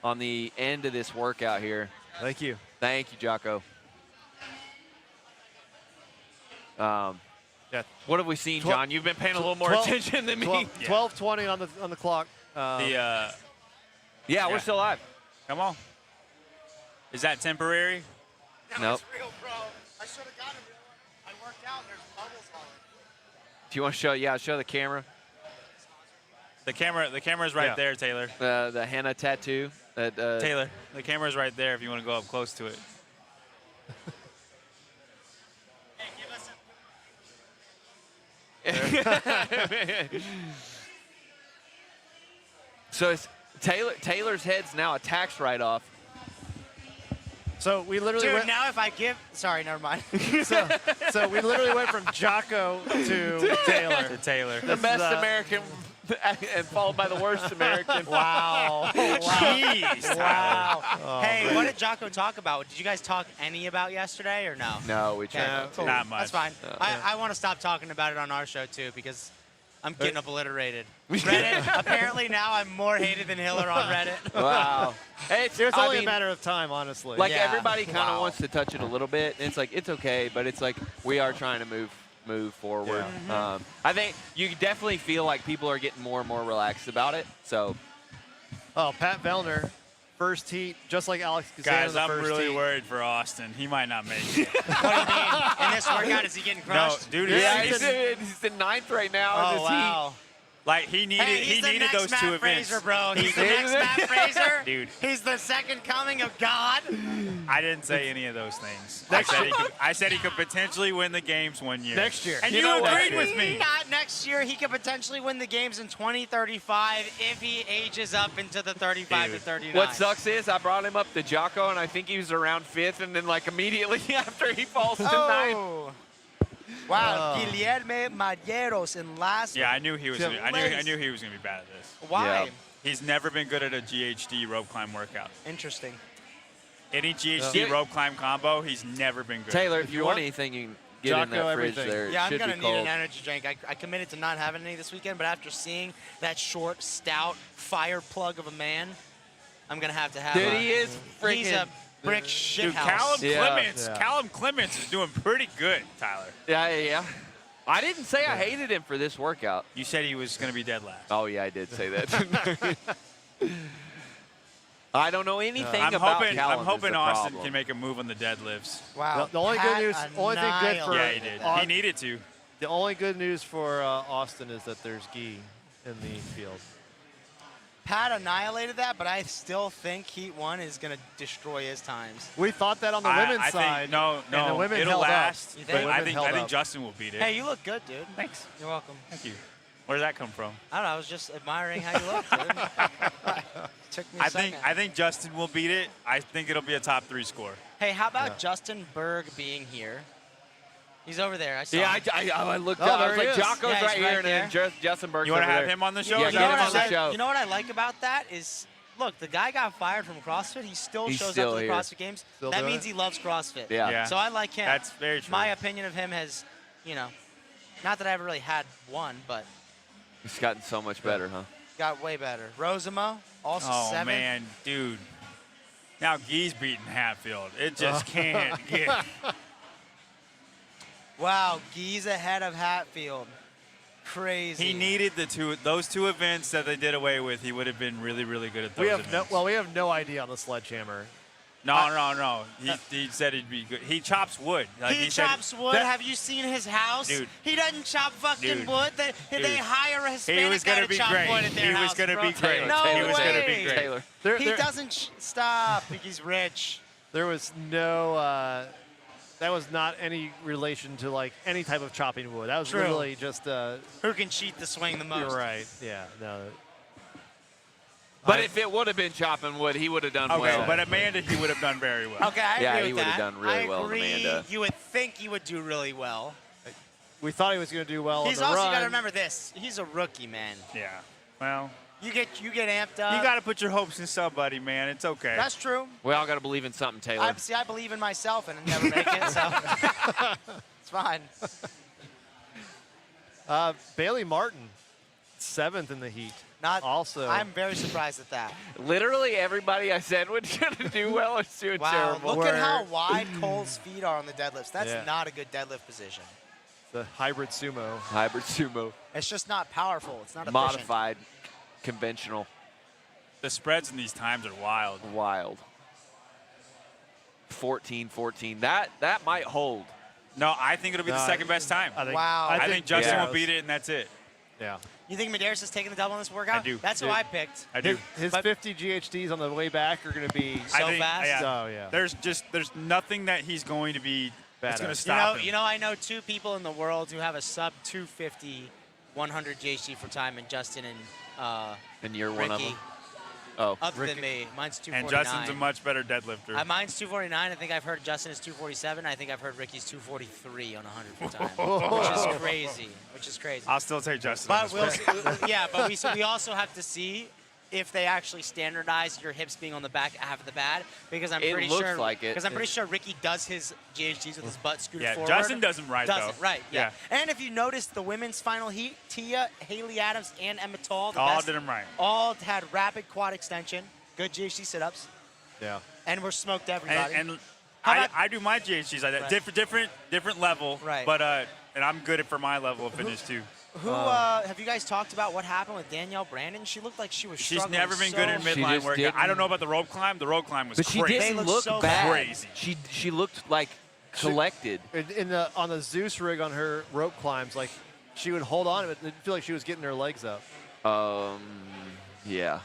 on the end of this workout here. Thank you. Thank you, Jocko. Yeah. What have we seen, John? You've been paying a little more 12 attention than me. 12:20 on the clock. Yeah, we're still live. Come on. Is that temporary? Nope. real, bro. I should have got a real one. I worked out and there's bubbles on it. Do you want to show? Yeah, show the camera. The camera's right Yeah. there, Taylor. The henna tattoo. Taylor, the camera's right there if you want to go up close to it. So it's Taylor's head's now a tax write-off. So we literally Dude, went. now if I give, sorry, never mind. So we literally went from Jocko to Taylor. To Taylor. The best is, American, and followed by the worst American. Wow. Jeez. Wow. Oh, Hey, what did Jocko talk about? Did you guys talk any about yesterday or no? No, we Okay, tried. cool. Not much. That's fine. I want to stop talking about it on our show too because I'm getting obliterated. Reddit, apparently now I'm more hated than Hiller on Reddit. Wow. Hey, It's I only mean, a matter of time, honestly. Like Yeah. everybody kind of Wow. wants to touch it a little bit. And it's like it's okay, but it's like we are trying to move forward. Yeah. I think you definitely feel like people are getting more and more relaxed about it. So Oh, Pat Vellner, first heat, just like Alex Kazan in Guys, the I'm first really heat. worried for Austin. He might not make it. What do you mean? In this workout, is he getting No, crushed? dude, yeah, he's, he's in ninth right now. in Oh, this wow. like he needed Hey, he's the next those Matt two events. Fraser, bro. He's the He's next the- Matt Fraser. Dude. He's the second coming of God. I didn't say any of those things. Next I said he could potentially win the games one year. Next year. And You you, know what? agreed with me. Not next year. He could potentially win the games in 2035 if he ages up into the 35 to Dude. 39. What sucks is I brought him up to Jocko, and I think he was around fifth, and then like immediately after he falls to ninth. Oh. Wow, Guilherme Madeiros in last. Yeah, I knew he was. To I place. knew he was gonna be bad at this. Why? Yeah. He's never been good at a GHD rope climb workout. Interesting. Any GHD Yeah. rope climb combo, he's never been good. Taylor, if you want want anything, you can get in Jocko that fridge everything. there. It Yeah, I'm should gonna be need cold. an energy drink. I committed to not having any this weekend, but after seeing that short, stout fire plug of a man, I'm gonna have to have. Dude, he is He's a freaking. brick Dude, shithouse. Callum Yeah. Clements. Yeah. Callum Clements is doing pretty good, Tyler. Yeah. I didn't say I hated him for this workout. You said he was gonna be dead last. Oh yeah, I did say that. I don't know anything I'm about hoping. Callum I'm is hoping the Austin problem. can make a move on the deadlifts. Wow. The only good Pat news- only thing good for- Yeah, he did. He needed to. The only good news for Austin is that there's gi in the field. Pat annihilated that, but I still think Heat 1 is going to destroy his times. We thought that on the women's I side. think, no, and the women it'll held last. up. You But think? I Women think held I think up. Justin will beat it. Hey, you look good, dude. Thanks. You're welcome. Thank you. Where did that come from? I don't know. I was just admiring how you look, dude. Took me a second. I think Justin will beat it. I think it'll be a top 3 score. Hey, how about Justin Berg being here? He's over there. I saw Yeah, him. I looked Oh, up. I there was he like, is. Jocko's Yeah, he's right here, right and then Justin Berg's You want to over have there. him on the show? Yeah, Is get that him what on you the said? show. You know what I like about that is, look, the guy got fired from CrossFit. He still He's shows still up to the here. CrossFit Games. Still that doing means it? he loves CrossFit. Yeah. Yeah. So I like him. That's very true. My opinion of him has, not that I ever really had one, but He's gotten so much better, huh? got way better. Rosamo, also Oh 7. man, dude. Now Guy's beating Hatfield. It just can't get. Wow, Guy's ahead of Hatfield. Crazy. He needed those two events that they did away with. He would have been really, really good at those events. We have no idea on the sledgehammer. No. He said he'd be good. He chops wood. Like He said chops wood. that- Have you seen his house? Dude. He doesn't chop fucking Dude. wood. They Dude. hire a Hispanic He was guy gonna to be chop great. wood at their He house, was gonna bro. be great. No He was gonna be way. great. Taylor. He doesn't stop. He's rich. There was no. That was not any relation to like any type of chopping wood. That was True. literally just. Who can cheat the swing the most? You're right. Yeah. No. But if it would have been chopping wood, he would have done Okay, well. but Amanda, he would have done very well. Okay, I Yeah, agree he with would've that. done really I well, agree. Amanda. You would think he would do really well. We thought he was going to do well He's on the also run. got to remember this. He's a rookie, man. Yeah. Well, You get amped up. you got to put your hopes in somebody, man. It's okay. That's true. We all got to believe in something, Taylor. I believe in myself and never make it, so it's fine. Bailey Martin, 7th in the heat. I'm very surprised at that. Literally everybody I said was going to do well is doing Wow, terrible. look at how wide Cole's feet are on the deadlifts. That's Yeah. not a good deadlift position. The hybrid sumo. Hybrid sumo. It's just not powerful. It's not efficient. Modified, conventional, The spreads in these times are wild. wild. 14-14. That might hold. No, I think it'll be the second best time. Wow. I think Justin yeah. will beat it, and that's it. Yeah. You think Medeiros is taking the double in this workout? I do. That's who I picked. I do. His 50 GHDs on the way back are going to be I So think, fast? Yeah. Oh, yeah. There's nothing that he's going to be that's going to Badass. stop him. You know, I know 2 people in the world who have a sub 250 100 GHD for time, and Justin and And you're one of Ricky. them. Oh. Other than me. Mine's 249. And Justin's a much better deadlifter. Mine's 249. I think I've heard Justin is 247. I think I've heard Ricky's 243 on 100 for time, which is crazy. I'll still take Justin. But on this one. yeah, but we also have to see if they actually standardize your hips being on the back half of the pad, because I'm It pretty looks sure like it. because I'm pretty sure Ricky does his GHDs with his butt scooted Yeah, forward. Justin doesn't right, though. Right, yeah. And if you notice the women's final heat, Tia, Haley Adams, and Emma Tall, the All best, did him right. all had rapid quad extension, good GHD sit-ups, Yeah. and we're smoked everybody. And How about- I do my GHDs like that. Right. Different level. Right. But and I'm good for my level of fitness too. Who have you guys talked about what happened with Danielle Brandon? She looked like she was She's struggling never been so good in She midline just workout. didn't- I don't know about the rope climb. The rope climb was But she crazy. They didn't look look so bad. crazy. She looked like collected. On the Zeus rig on her rope climbs, like she would hold on, but it feel like she was getting her legs up. Yeah.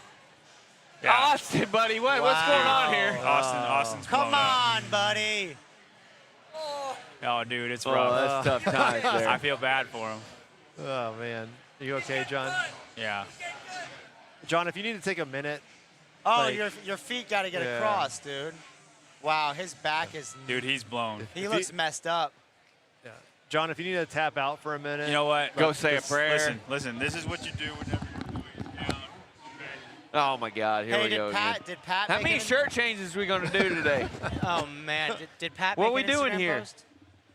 Yeah. Austin, buddy, what's going on here? Austin's Come blown up. on, buddy. Oh, dude, it's Oh, rough. that's tough times there. I feel bad for him. Oh man, are you okay, John? Yeah. John, if you need to take a minute. Oh, Like- your feet got to get Yeah. across, dude. Wow, his back is. Dude, he's blown. He looks messed up. Yeah. John, if you need to tap out for a minute. You know what? Go say a prayer. Listen. This is what you do whenever you're doing down. Oh my God, here Hey, we go. did Pat? How make many an- shirt changes we gonna do today? Oh man, did Pat? What make we an doing Instagram here? Post?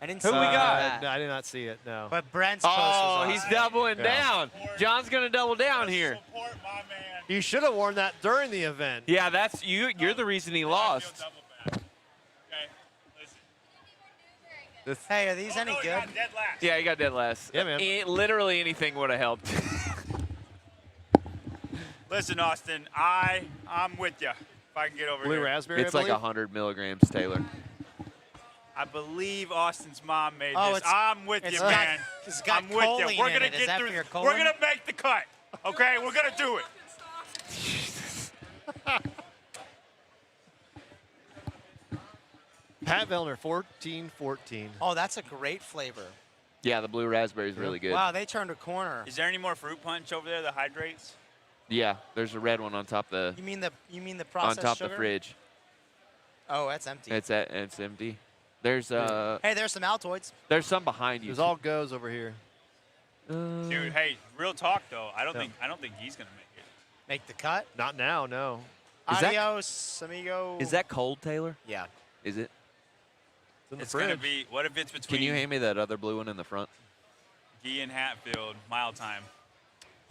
I didn't Who see we any of got? that. No, I did not see it. No. But Brent's post was Oh, awesome. he's doubling down. John's gonna double down here. Support my man. You should have worn that during the event. Yeah, that's you. You're the reason he lost. Double back. Okay. Listen. Hey, are these any Oh, you good? got dead last. Yeah, he got dead last. Yeah, man. Literally anything would have helped. Listen, Austin, I'm with you. If I can get over Blue here. raspberry. It's I like believe? 100 milligrams, Taylor. I believe Austin's mom made Oh, this. I'm with you, got- man. it's got I'm with you. choline We're in gonna it. Is get that through. for your We're colon? gonna make the cut. Okay, we're gonna do it. Pat Vellner, 14-14. Oh, that's a great flavor. Yeah, the blue raspberry is really good. Wow, they turned a corner. Is there any more fruit punch over there that hydrates? Yeah, there's a red one on top the You mean the on processed top sugar? the fridge. Oh, that's empty. It's empty. There's Hey, there's some Altoids. there's some behind you. There's all goes over here. Dude, hey, real talk though. I don't think he's gonna make it. Make the cut. Not now, no. Is that- Adios, amigo. Is that cold, Taylor? Yeah. Is it? It's in the It's fridge. gonna be. What if it's between Can you hand me that other blue one in the front? Guy and Hatfield? Mile time.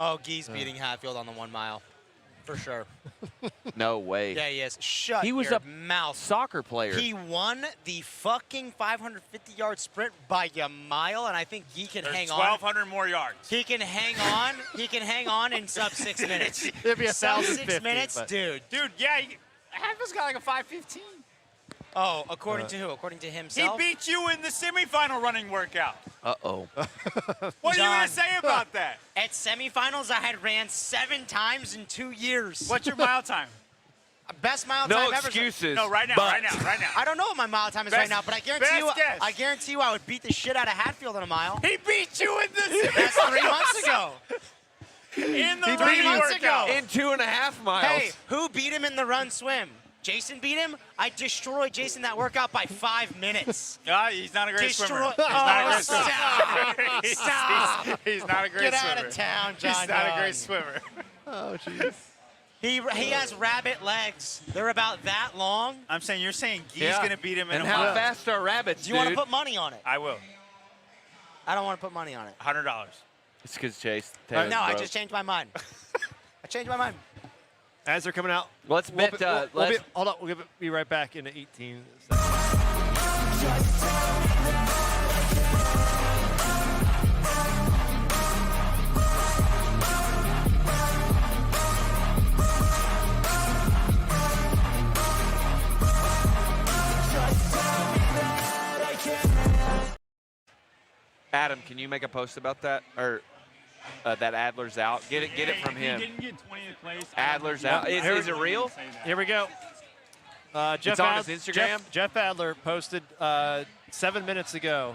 Oh, Guy's beating Hatfield on the 1 mile. For sure. No way. Yeah, he is. Shut He was your a mouth. Soccer player. He won the fucking 550-yard sprint by a mile, and I think he can There's hang on. 1,200 more yards. He can hang on. He can hang on in sub 6 minutes. It'd be a Sub 6 1,050, minutes, but- dude. Dude, yeah, Hatfield's got like a 5:15. Oh, according to who? According to He himself? beat you in the semifinal running workout. Uh-oh. What are you John. gonna say about that? At semifinals, I had ran 7 times in 2 years. What's your mile time? Best mile No time ever. excuses. No, right now, but- right now. I don't know what my mile time is Best- right now, but I guarantee you, best guess. I guarantee you, I would beat the shit out of Hatfield in a mile. He beat you in the That's 3 months ago. in the 3 running months workout. ago. In 2.5 miles. Hey, who beat him in the run swim? Jason beat him. I destroyed Jason that workout by 5 minutes. He's not a great swimmer. Destroy- He's not a Oh, great swimmer. stop. Stop. He's not a great Get swimmer. out of town, John. He's not a Young. great swimmer. Oh, jeez. He has rabbit legs. They're about that long. I'm saying you're saying Guy's Yeah. going to beat him in And a how while. fast are rabbits, Do you want dude? to put money on it? I will. I don't want to put money on it. $100. It's because Chase. No, Taylor's I broke. just changed my mind. I changed my mind. As they're coming out, Let's bet. hold on. We'll be right back in 18 seconds. Adam, can you make a post about that? Or that Adler's out? Get it from him. He didn't get 20th place. Adler's out. Is it real? Here we go. It's on his Instagram? Jeff Adler posted 7 minutes ago.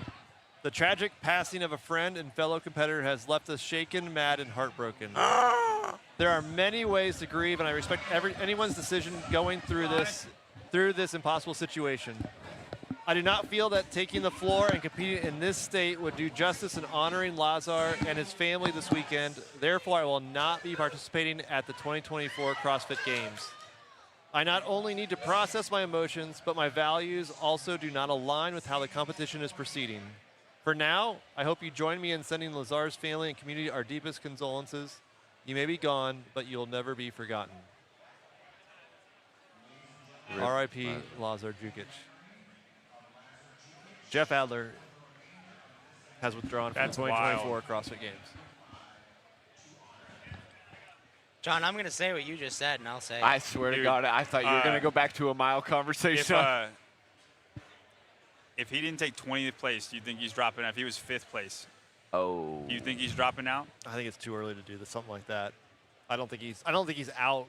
The tragic passing of a friend and fellow competitor has left us shaken, mad, and heartbroken. There are many ways to grieve, and I respect anyone's decision going through this impossible situation. I do not feel that taking the floor and competing in this state would do justice in honoring Lazar and his family this weekend. Therefore, I will not be participating at the 2024 CrossFit Games. I not only need to process my emotions, but my values also do not align with how the competition is proceeding. For now, I hope you join me in sending Lazar's family and community our deepest condolences. You may be gone, but you'll never be forgotten. R.I.P. Lazar Djukic. Jeff Adler has withdrawn from the That's 2024 CrossFit Games. John, I'm going to say what you just said, and I'll say it. I swear to God, I thought you were going to go back to a mile conversation. If he didn't take 20th place, do you think he's dropping out? If he was 5th place, oh. do you think he's dropping out? I think it's too early to do this, something like that. I don't think he's out.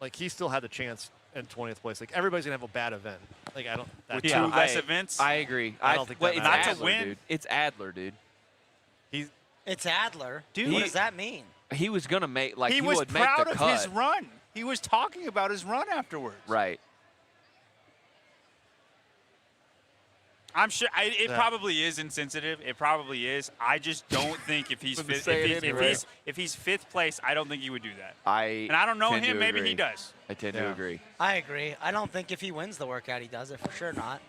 Like, he still had the chance in 20th place. Like, everybody's gonna have a bad event. Like, I don't. With two less events. I agree. I don't think that it's matters. Not to Adler, win. dude. It's Adler, dude. It's Adler. Dude, What does that mean? He was gonna make he was would make proud the of cut. his run. He was talking about his run afterwards. Right. I'm sure it probably is insensitive. It probably is. I just don't think if he's if he's 5th place, I don't think he would do that. And I don't know tend him. to Maybe agree. he does. I tend to agree. I agree. I don't think if he wins the workout, he does it. For sure not.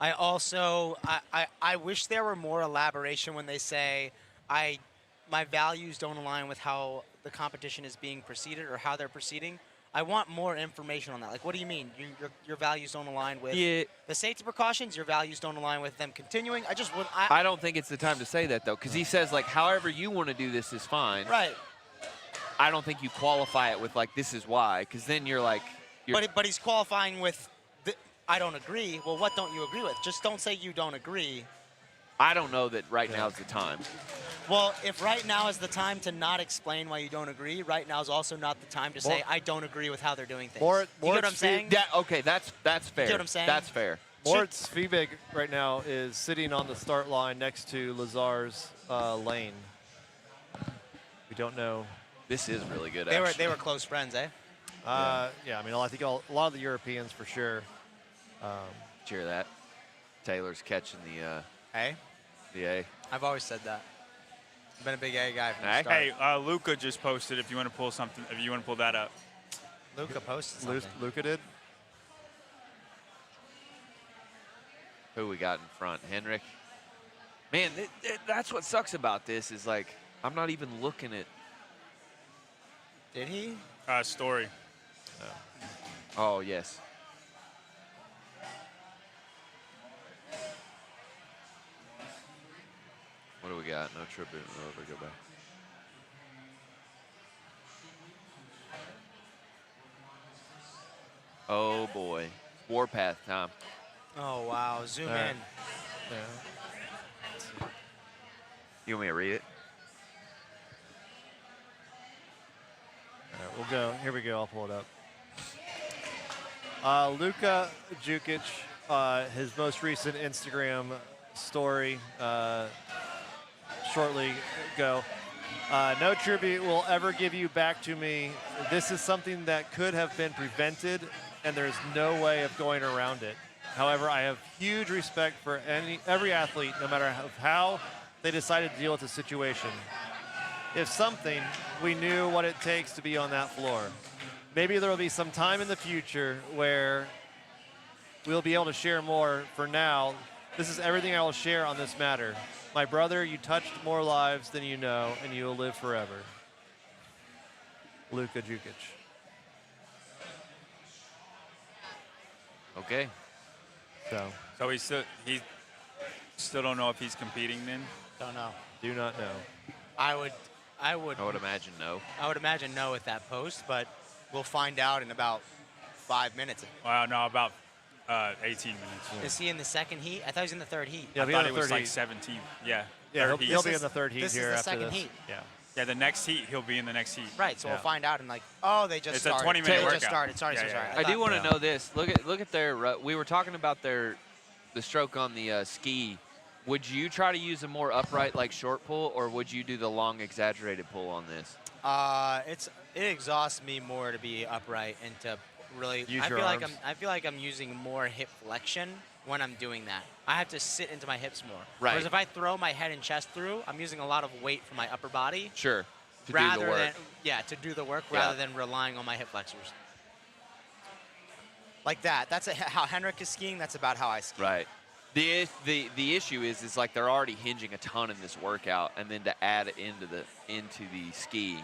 I also, I wish there were more elaboration when they say, my values don't align with how the competition is being proceeded or how they're proceeding. I want more information on that. Like, what do you mean? Your values don't align with the safety precautions? Your values don't align with them continuing? I don't think it's the time to say that, though, because he says, like, however you want to do this is fine. Right. I don't think you qualify it with, like, this is why, because then you're like. But he's qualifying with, I don't agree. Well, what don't you agree with? Just don't say you don't agree. I don't know that right now is the time. Well, if right now is the time to not explain why you don't agree, right now is also not the time to say I don't agree with how they're doing things. You get what I'm saying? Yeah, okay, that's fair. You get what I'm saying? That's fair. Moritz Svebig right now is sitting on the start line next to Lazar's lane. We don't know. This is really good, They actually. were close friends, eh? Yeah, I mean, I think a lot of the Europeans for sure. Cheer that. Taylor's catching the A? The A. I've always said that. I've been a big A guy from A? the start. Hey, Luca just posted. If you want to pull something, if you want to pull that up. Luca posted something. Luca did. Who we got in front? Henrik. Man, that's what sucks about this is, like, I'm not even looking at. Did he? Story. Oh, yes. What do we got? No tribute. Oh, we go back. Oh, boy. Warpath time. Oh, wow. Zoom in. Yeah. You want me to read it? All right, we'll go. Here we go. I'll pull it up. Luka Djukic, his most recent Instagram story shortly ago. No tribute will ever give you back to me. This is something that could have been prevented, and there's no way of going around it. However, I have huge respect for every athlete, no matter how they decide to deal with the situation. if something, we knew what it takes to be on that floor. Maybe there will be some time in the future where we'll be able to share more. For now, this is everything I will share on this matter. My brother, you touched more lives than you know, and you will live forever. Luka Jukic. Okay. So he still don't know if he's competing then. Don't know. Do not know. I would I would imagine no. I would imagine no at that post, but we'll find out in about 5 minutes. Well, no, about 18 minutes. Is he in the second heat? I thought he was in the third heat. Yeah, I thought it was like 17. Yeah. Yeah, Third heat. he'll be in the third heat this here is the after second this. heat. Yeah. Yeah, the next heat, he'll be in the next heat. Right, so Yeah. we'll find out and like, oh, they just It's a started. 20-minute They workout. just started. Sorry, Yeah, sorry, yeah, sorry. I do want to Yeah. know this. Look at their. We were talking about the stroke on the ski. Would you try to use a more upright, like short pull, or would you do the long, exaggerated pull on this? It exhausts me more to be upright and to really. Use I your feel arms. I feel like I'm using more hip flexion when I'm doing that. I have to sit into my hips more. Right. Whereas if I throw my head and chest through, I'm using a lot of weight from my upper body. Sure. To rather do the work. than to do the work Yeah. rather than relying on my hip flexors. Like that. That's how Henrik is skiing. That's about how I ski. Right. The issue is like they're already hinging a ton in this workout, and then to add it into the ski.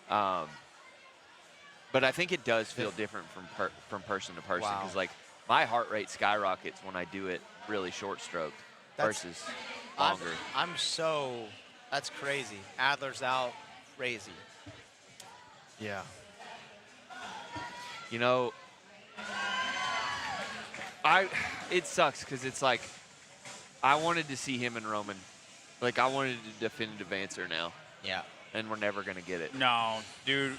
But I think it does feel different from person to person Wow. because like my heart rate skyrockets when I do it really short stroked versus longer. That's crazy. Adler's out, crazy. Yeah. You know, it sucks because it's like I wanted to see him and Roman. Like I wanted a definitive answer now, Yeah. and we're never gonna get it. No, dude.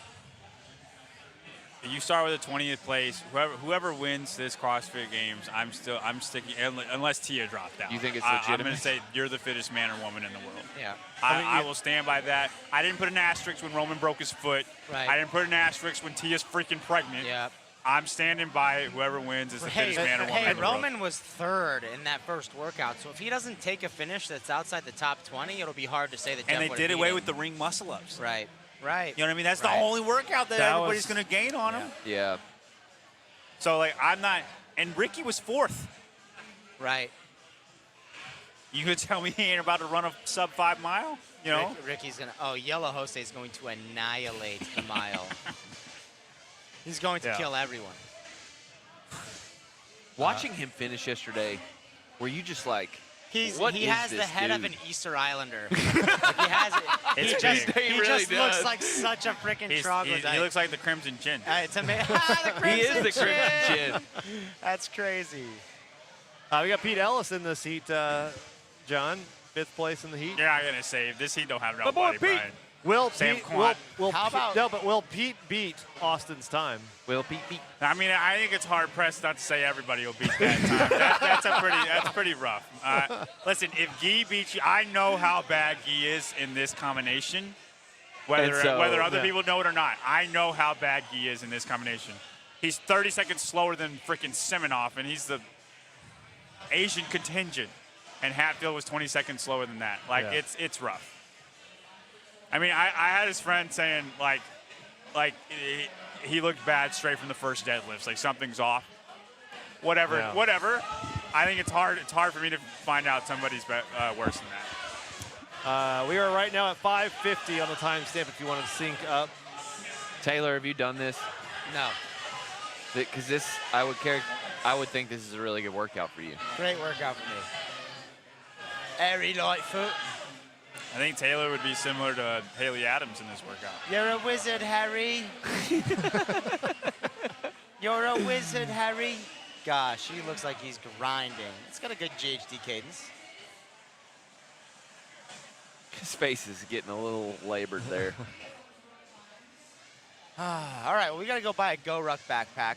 You start with a 20th place. Whoever wins this CrossFit Games, I'm sticking unless Tia dropped out. You think it's I'm legitimate? going to say you're the fittest man or woman in the world. Yeah. I will stand by that. I didn't put an asterisk when Roman broke his foot. Right. I didn't put an asterisk when Tia's freaking pregnant. Yeah. I'm standing by it. Whoever wins is the fittest man or woman Hey, in the world. Roman was third in that first workout, so if he doesn't take a finish that's outside the top 20, it'll be hard to say that. And Jeff they would've did beat away him. with the ring muscle ups. Right. Right. You know what I mean? That's Right. the only workout that everybody's was- going to gain on him. Yeah. So, like, I'm not. And Ricky was fourth. Right. You could tell me he ain't about to run a sub 5 mile? You know? Ricky's gonna. Oh, Yellow Jose is going to annihilate the mile. He's going to Yeah. kill everyone. Watching him finish yesterday, were you just like, He what is has the this head of dude? an Easter Islander. Like, he has it. It's He just, big. he He really just looks does. like such a freaking troglodyte. He looks like the Crimson Chin. It's amazing. he is the Crimson Chin? That's crazy. We got Pete Ellis in this heat, John. 5th place in the heat. You're not going to save. This heat don't have My nobody, boy Pete. Brian. Will Sam Pete, Quant. will How Pete- about- no, but will Pete beat Austin's time? Will Pete beat? I mean, I think it's hard pressed not to say everybody will beat that time. That's pretty rough. Listen, if Guy beats you, I know how bad Guy is in this combination. Whether And so- other Yeah. people know it or not, I know how bad Guy is in this combination. He's 30 seconds slower than freaking Semenoff, and he's the Asian contingent. And Hatfield was 20 seconds slower than that. Like, Yeah. it's rough. I mean, I had his friend saying, like he looked bad straight from the first deadlifts. Like, something's off. Whatever. I think it's hard for me to find out somebody's worse than that. We are right now at 5:50 on the timestamp if you want to sync up. Taylor, have you done this? No. Because this, I would think this is a really good workout for you. Great workout for me. Airy Lightfoot. I think Taylor would be similar to Haley Adams in this workout. You're a wizard, Harry. You're a wizard, Harry. Gosh, he looks like he's grinding. It's got a good GHD cadence. His face is getting a little labored there. All right, well, we got to go buy a Go Ruck backpack.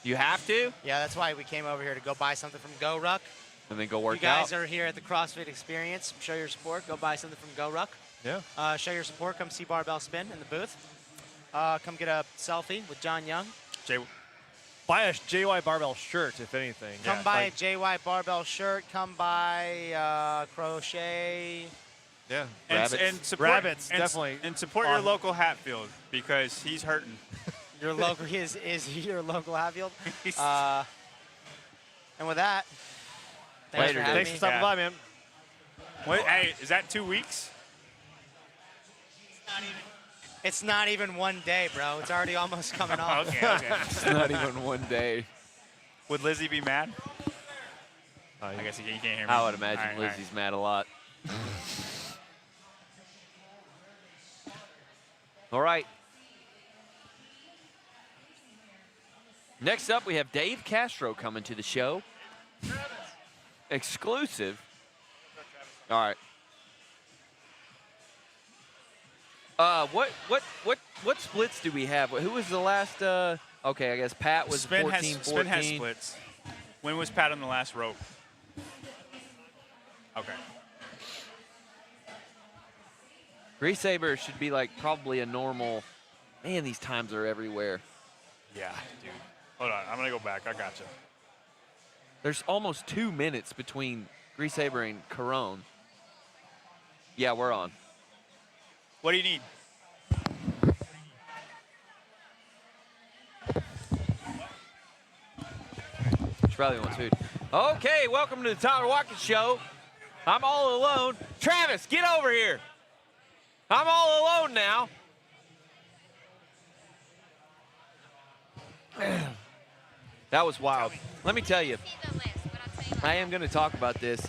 You have to, Yeah, that's why we came over here to go buy something from Go Ruck. and then go You work guys out. are here at the CrossFit Experience. Show your support. Go buy something from Go Ruck. Yeah. Show your support. Come see Barbell Spin in the booth. Come get a selfie with John Young. Buy a JY Barbell shirt, if anything. Come buy a JY Barbell shirt. Come buy crochet Yeah. And support, Rabbits, and, definitely. And support your local Hatfield because he's hurting. Your local is he your local Hatfield? And with that, thanks Later, for having Thanks for me. stopping by, man. Wait, hey, is that 2 weeks? It's not even one day, bro. It's already almost coming off. Okay. It's not even one day. Would Lizzie be mad? I guess you can't hear me. I would imagine All right, all right. Lizzie's mad a lot. All right. Next up, we have Dave Castro coming to the show. Exclusive. All right. What splits do we have? Who was the last? Okay, I guess Pat was Spin 14, has 14. Spin has splits. When was Pat on the last rope? Okay. Grease Saber should be like probably a normal. Man, these times are everywhere. Yeah, dude. Hold on, I'm gonna go back. I got you. There's almost 2 minutes between Grease Saber and Corone. Yeah, we're on. What do you need? She probably wants food. Okay, welcome to the Tyler Watkins Show. I'm all alone. Travis, get over here. I'm all alone now. That was wild. Let me tell you, I am going to talk about this.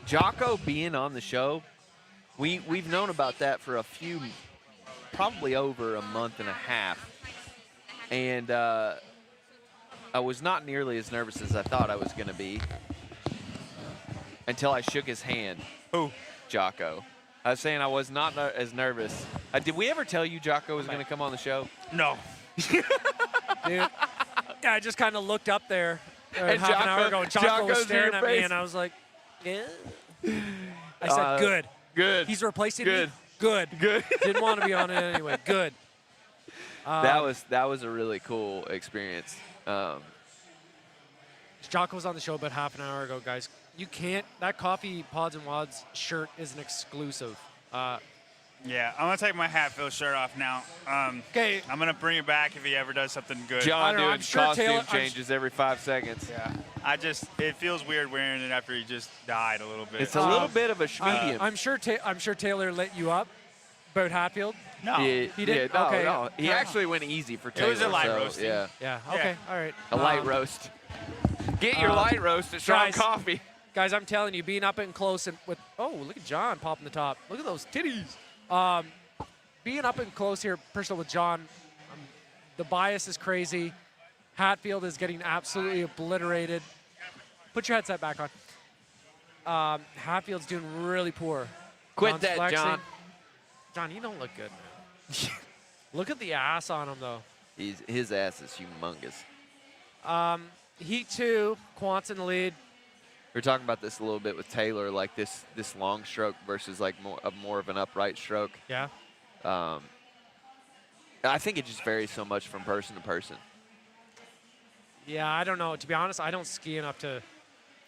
Jocko being on the show, we've known about that for probably over a month and a half. And I was not nearly as nervous as I thought I was going to be until I shook his hand. Who? Jocko. I was saying I was not as nervous. Did we ever tell you Jocko was going to come on the show? No. Dude, I just kind of looked up there And half an hour ago, and Jocko Jocko's was in staring your at me, face. and I was like, yeah. I said, good. Good. He's replacing Good. me? Good. Good. Didn't want to be on it anyway. Good. That was a really cool experience. Jocko was on the show about half an hour ago, guys. You can't, that Coffee Pods and Wads shirt is an exclusive. Yeah, I'm gonna take my Hatfield shirt off now. Okay. I'm gonna bring it back if he ever does something good. John know, I'm doing sure costume Taylor- changes every 5 seconds. Yeah. It feels weird wearing it after he just died a little bit. It's a little bit of a schmedium. I'm sure Taylor let you up about Hatfield. No. He did? Yeah, no, Okay. no. He actually went easy for Taylor. was a light so, roasting. Yeah, Yeah, okay, all right. a light roast. Get your light roast at Strong guys, Coffee. Guys, I'm telling you, being up and close and with, oh, look at John popping the top. Look at those titties. Being up and close here, personal with John, the bias is crazy. Hatfield is getting absolutely obliterated. Put your headset back on. Hatfield's doing really poor. Quit John's that, flexing. John. John, you don't look good, man. Look at the ass on him, though. His ass is humongous. Heat 2, Quant's in the lead. We were talking about this a little bit with Taylor, like this long stroke versus like more of an upright stroke. Yeah. I think it just varies so much from person to person. Yeah, I don't know. To be honest, I don't ski enough to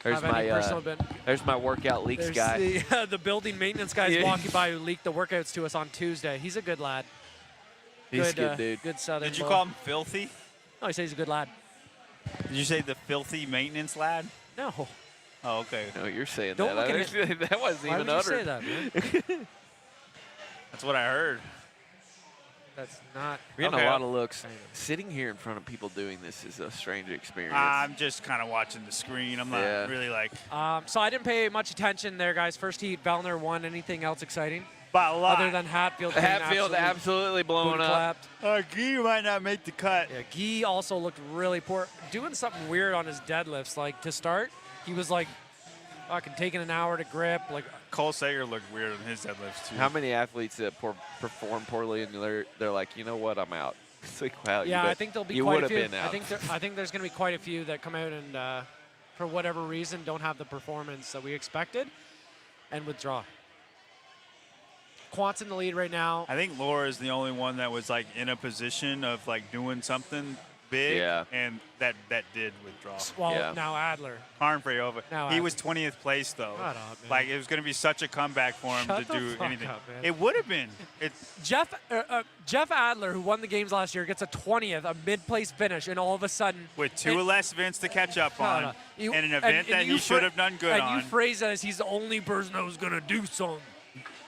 There's have any personal my bit. there's my workout leaks There's guy. the building maintenance guy's Yeah. walking by who leaked the workouts to us on Tuesday. He's a good lad. He's a good dude. Good Southern. Did you boy. call him filthy? No, he says he's a good lad. Did you say the filthy maintenance lad? No. Oh, okay. No, you're saying Don't that. look at That wasn't Why even would you uttered. say that, man? That's what I heard. That's not. We're getting Okay. a lot of looks. Sitting here in front of people doing this is a strange experience. I'm just kind of watching the screen. I'm not Yeah. really like. So I didn't pay much attention there, guys. First heat, Vellner won. Anything else exciting? By a lot. Other than Hatfield. getting Hatfield absolutely blowing booty up. clapped. Guy might not make the cut. Yeah, Guy also looked really poor. Doing something weird on his deadlifts. Like, to start, he was like fucking taking an hour to grip. Like, Cole Sager looked weird on his deadlifts too. How many athletes that perform poorly and they're like, you know what, I'm out. It's like, wow. yeah, I think there'll be you quite would a have few. been out. I think there's going to be quite a few that come out and, for whatever reason, don't have the performance that we expected and withdraw. Quant's in the lead right now. I think Laura is the only one that was like in a position of like doing something big, Yeah. and that did withdraw. Well, Yeah. now Adler. Karn over. Now He Adler. was 20th place though. Shut up, man. Like it was going to be such a comeback for him Shut to the do fuck anything. up, man. It would have been. Jeff Adler, who won the games last year, gets a 20th, a mid-place finish, and all of a sudden With two less events to catch up on, You- and an event that you he should have done good and on. you phrase it as he's the only person who's going to do something.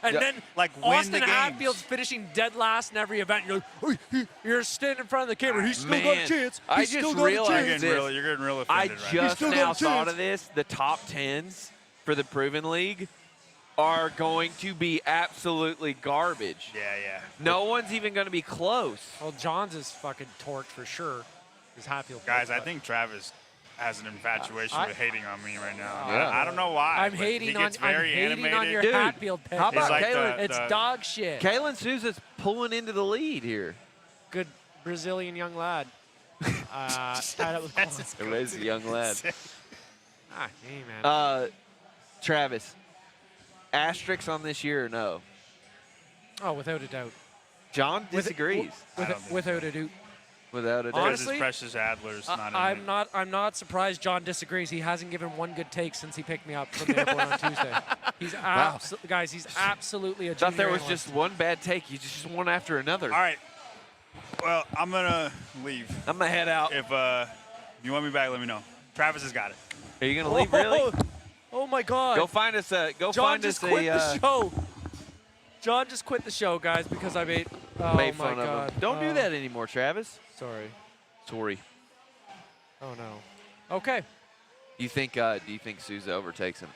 And Yeah, then like win Austin the games. Hatfield's finishing dead last in every event. You're like, oh, you're standing in front of the camera. He's still got a Man, chance. I He's just still got a realized chance. this. You're getting real I offended right just still got now a thought chance. of this. The top 10s for the Proven League are going to be absolutely garbage. Yeah, yeah. No one's even going to be close. Well, John's is fucking torqued for sure. He's Hatfield. Guys, I think Travis has an infatuation with hating on me right now. Yeah. I don't know why. I'm but hating he on. gets I'm very hating animated. on your Dude, Hatfield pick. how about He's like Kalen? It's dog shit. Kalen Souza's pulling into the lead here. Good Brazilian young lad. Tied up with That's It is a young lad. hey man. Travis, asterisks on this year or no? Oh, without a doubt. John disagrees. Without a doubt. Without a doubt. Because Honestly, his precious Adler's not in I'm it. I'm not surprised John disagrees. He hasn't given one good take since he picked me up from the airport on Tuesday. He's guys, he's absolutely a Thought junior there was analyst. just one bad take. You just one after another. All right. Well, I'm going to leave. I'm going to head out. If you want me back, let me know. Travis has got it. Are you going to leave, really? Oh my God. Go find us a John find just us quit a the show. John just quit the show, guys, because I made made my fun of God. him. Don't do that anymore, Travis. Sorry. Sorry. Oh no. Okay. Do you think Souza overtakes him?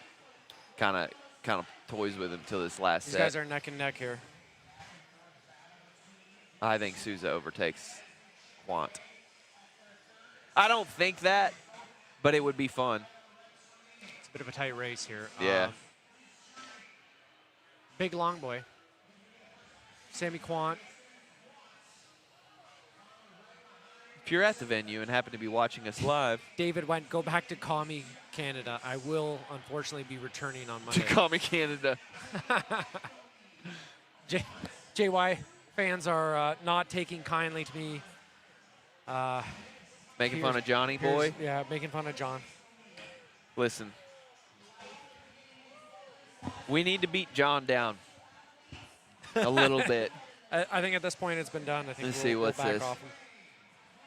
Kind of toys with him till this last These set. guys are neck and neck here. I think Souza overtakes Quant. I don't think that, but it would be fun. It's a bit of a tight race here. Yeah. Big long boy. Sammy Quant. If you're at the venue and happen to be watching us live, David went, go back to Commie Canada. I will, unfortunately, be returning on to Monday. Commie Canada. JY fans are not taking kindly to me. Making fun of Johnny boy. Yeah, making fun of John. Listen, we need to beat John down a little bit. I think at this point it's been done. I think Let's we'll, see, what's we'll back this? off him.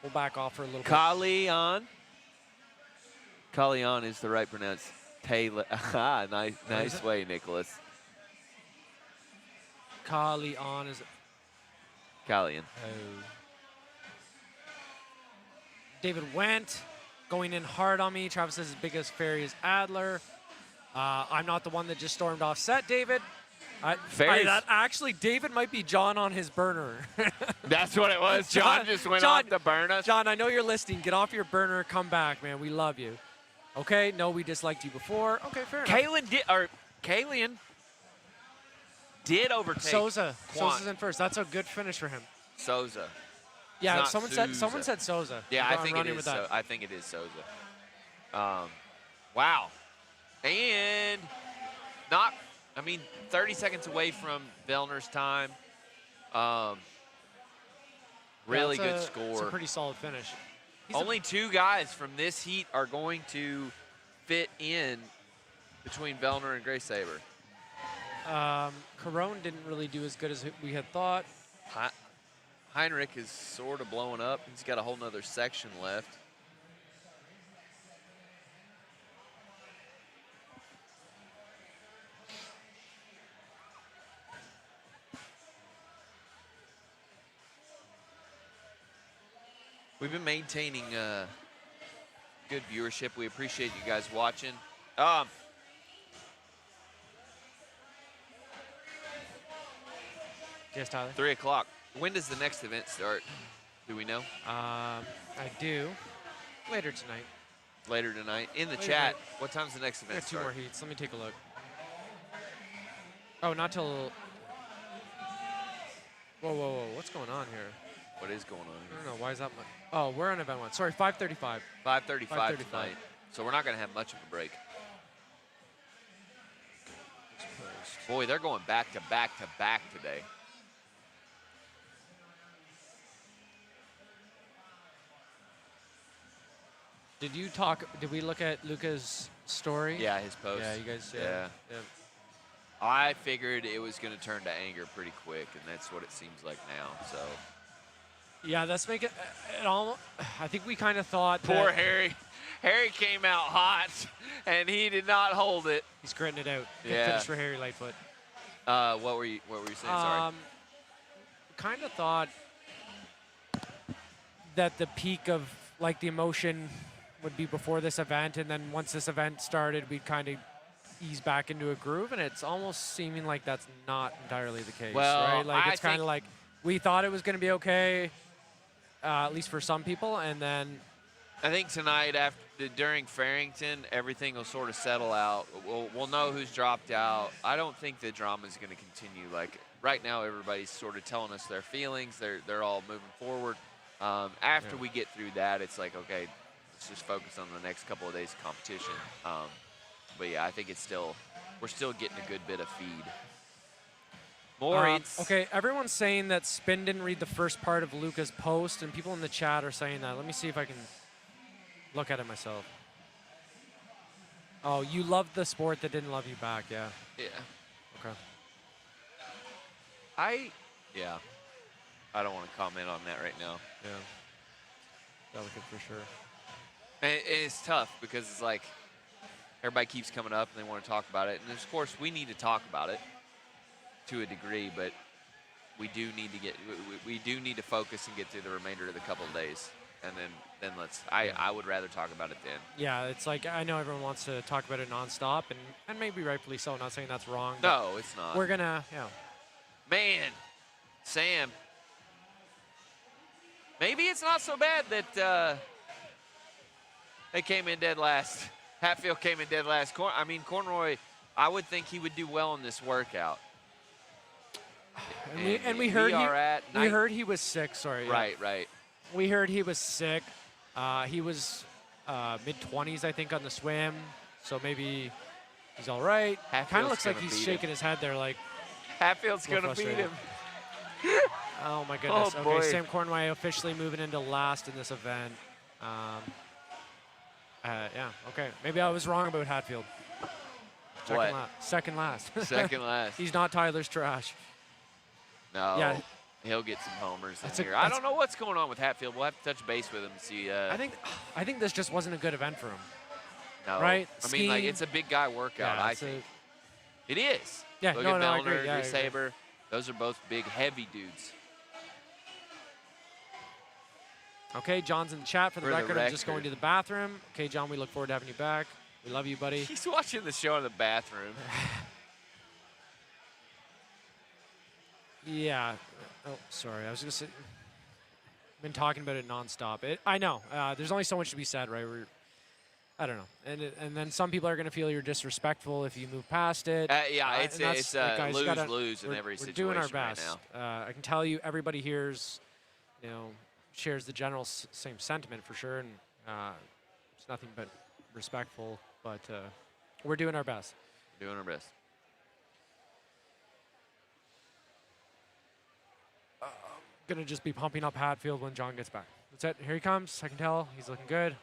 We'll back off for a little bit. Kalian is the right pronounce. Taylor. nice way, Nicholas. Kali on is. Kalian. Oh. David went, going in hard on me. Travis says his biggest fairy is Adler. I'm not the one that just stormed off set, David. Fairies. Actually, David might be John on his burner. That's what it was. John just went off to burn us. John, I know you're listening. Get off your burner. Come back, man. We love you. Okay? No, we disliked you before. Okay, fair enough. Kalian did overtake Souza. Quant. Souza's in first. That's a good finish for him. Souza. Yeah, not someone Souza. said Souza. Yeah, I'm I think it running is. with that. I think it is Souza. Wow. And 30 seconds away from Vellner's time. Really Yeah, good It's a score. pretty solid finish. Only two guys from this heat are going to fit in between Vellner and Gray Saber. Carone didn't really do as good as we had thought. Heinrich is sort of blowing up. He's got a whole nother section left. We've been maintaining good viewership. We appreciate you guys watching. Yes, Tyler? 3 o'clock. When does the next event start? Do we know? I do. Later tonight. Later tonight. In the Later chat, tonight. what time's the next We event got two start? more heats. Let me take a look. Oh, not till. Whoa. What's going on here? What is going on I here? don't know. Why is that much? Oh, we're on event one. Sorry, 5:35. 5:35 5:35. tonight. So we're not going to have much of a break. Boy, they're going back to back to back today. Did we look at Luca's story? Yeah, his post. Yeah, you guys. Yeah. I figured it was going to turn to anger pretty quick, and that's what it seems like now. So. Yeah, let's make it. I think we kind of thought. Poor Harry. Harry came out hot, and he did not hold it. He's gritting it out. Good Yeah. finish for Harry Lightfoot. What were you saying? Sorry. Kind of thought that the peak of like the emotion would be before this event, and then once this event started, we'd kind of ease back into a groove, and it's almost seeming like that's not entirely the case, Well, right? Like I it's kind of think- like we thought it was going to be okay, at least for some people, and then I think tonight, during Farrington, everything will sort of settle out. We'll know who's dropped out. I don't think the drama is going to continue. Like right now, everybody's sort of telling us their feelings. They're all moving forward. After we get through that, it's like, okay, let's just focus on the next couple of days of competition. But yeah, I think we're still getting a good bit of feed. okay, everyone's saying that Spin didn't read the first part of Luca's post, and people in the chat are saying that. Let me see if I can look at it myself. Oh, you loved the sport that didn't love you back, yeah. Yeah. Okay. I don't want to comment on that right now. Yeah. Delicate for sure. And it's tough because it's like everybody keeps coming up and they want to talk about it. And of course, we need to talk about it to a degree, but we do need to focus and get through the remainder of the couple of days. And then I would rather talk about it then. Yeah, it's like I know everyone wants to talk about it nonstop, and maybe rightfully so. Not saying that's wrong. No, it's not. We're gonna, Man, Sam. Maybe it's not so bad that they came in dead last. Hatfield came in dead last. Cornroy, I would think he would do well in this workout. And we heard he was sick. Sorry. Right. We heard he was sick. He was mid-20s, I think, on the swim. So maybe he's all right. Kind of looks like he's shaking his head there, like. Hatfield's gonna beat him. Oh my goodness. Oh, okay, boy. Sam Cornway officially moving into last in this event. Yeah. Okay. Maybe I was wrong about Hatfield. Second last. Second last. He's not Tyler's trash. No. Yeah. He'll get some homers in here. I don't know what's going on with Hatfield. We'll have to touch base with him and see. I think this just wasn't a good event for him. No. Right? It's a big guy workout, Yeah, I think. It is. Yeah, Look no, at I Mellner, agree. Yeah, I agree. Saber. Those are both big, heavy dudes. Okay, John's in the chat for the record. I'm just going to the bathroom. Okay, John, we look forward to having you back. We love you, buddy. He's watching the show in the bathroom. Yeah. Oh, sorry. I was going to say, I've been talking about it nonstop. I know. There's only so much to be said, right? I don't know. And then some people are going to feel you're disrespectful if you move past it. It's guys, lose in every situation we're doing our right best. now. I can tell you everybody here's, shares the general same sentiment for sure. And it's nothing but respectful, but we're doing our best. Doing our best. Gonna just be pumping up Hatfield when John gets back. That's it. Here he comes. I can tell he's looking good.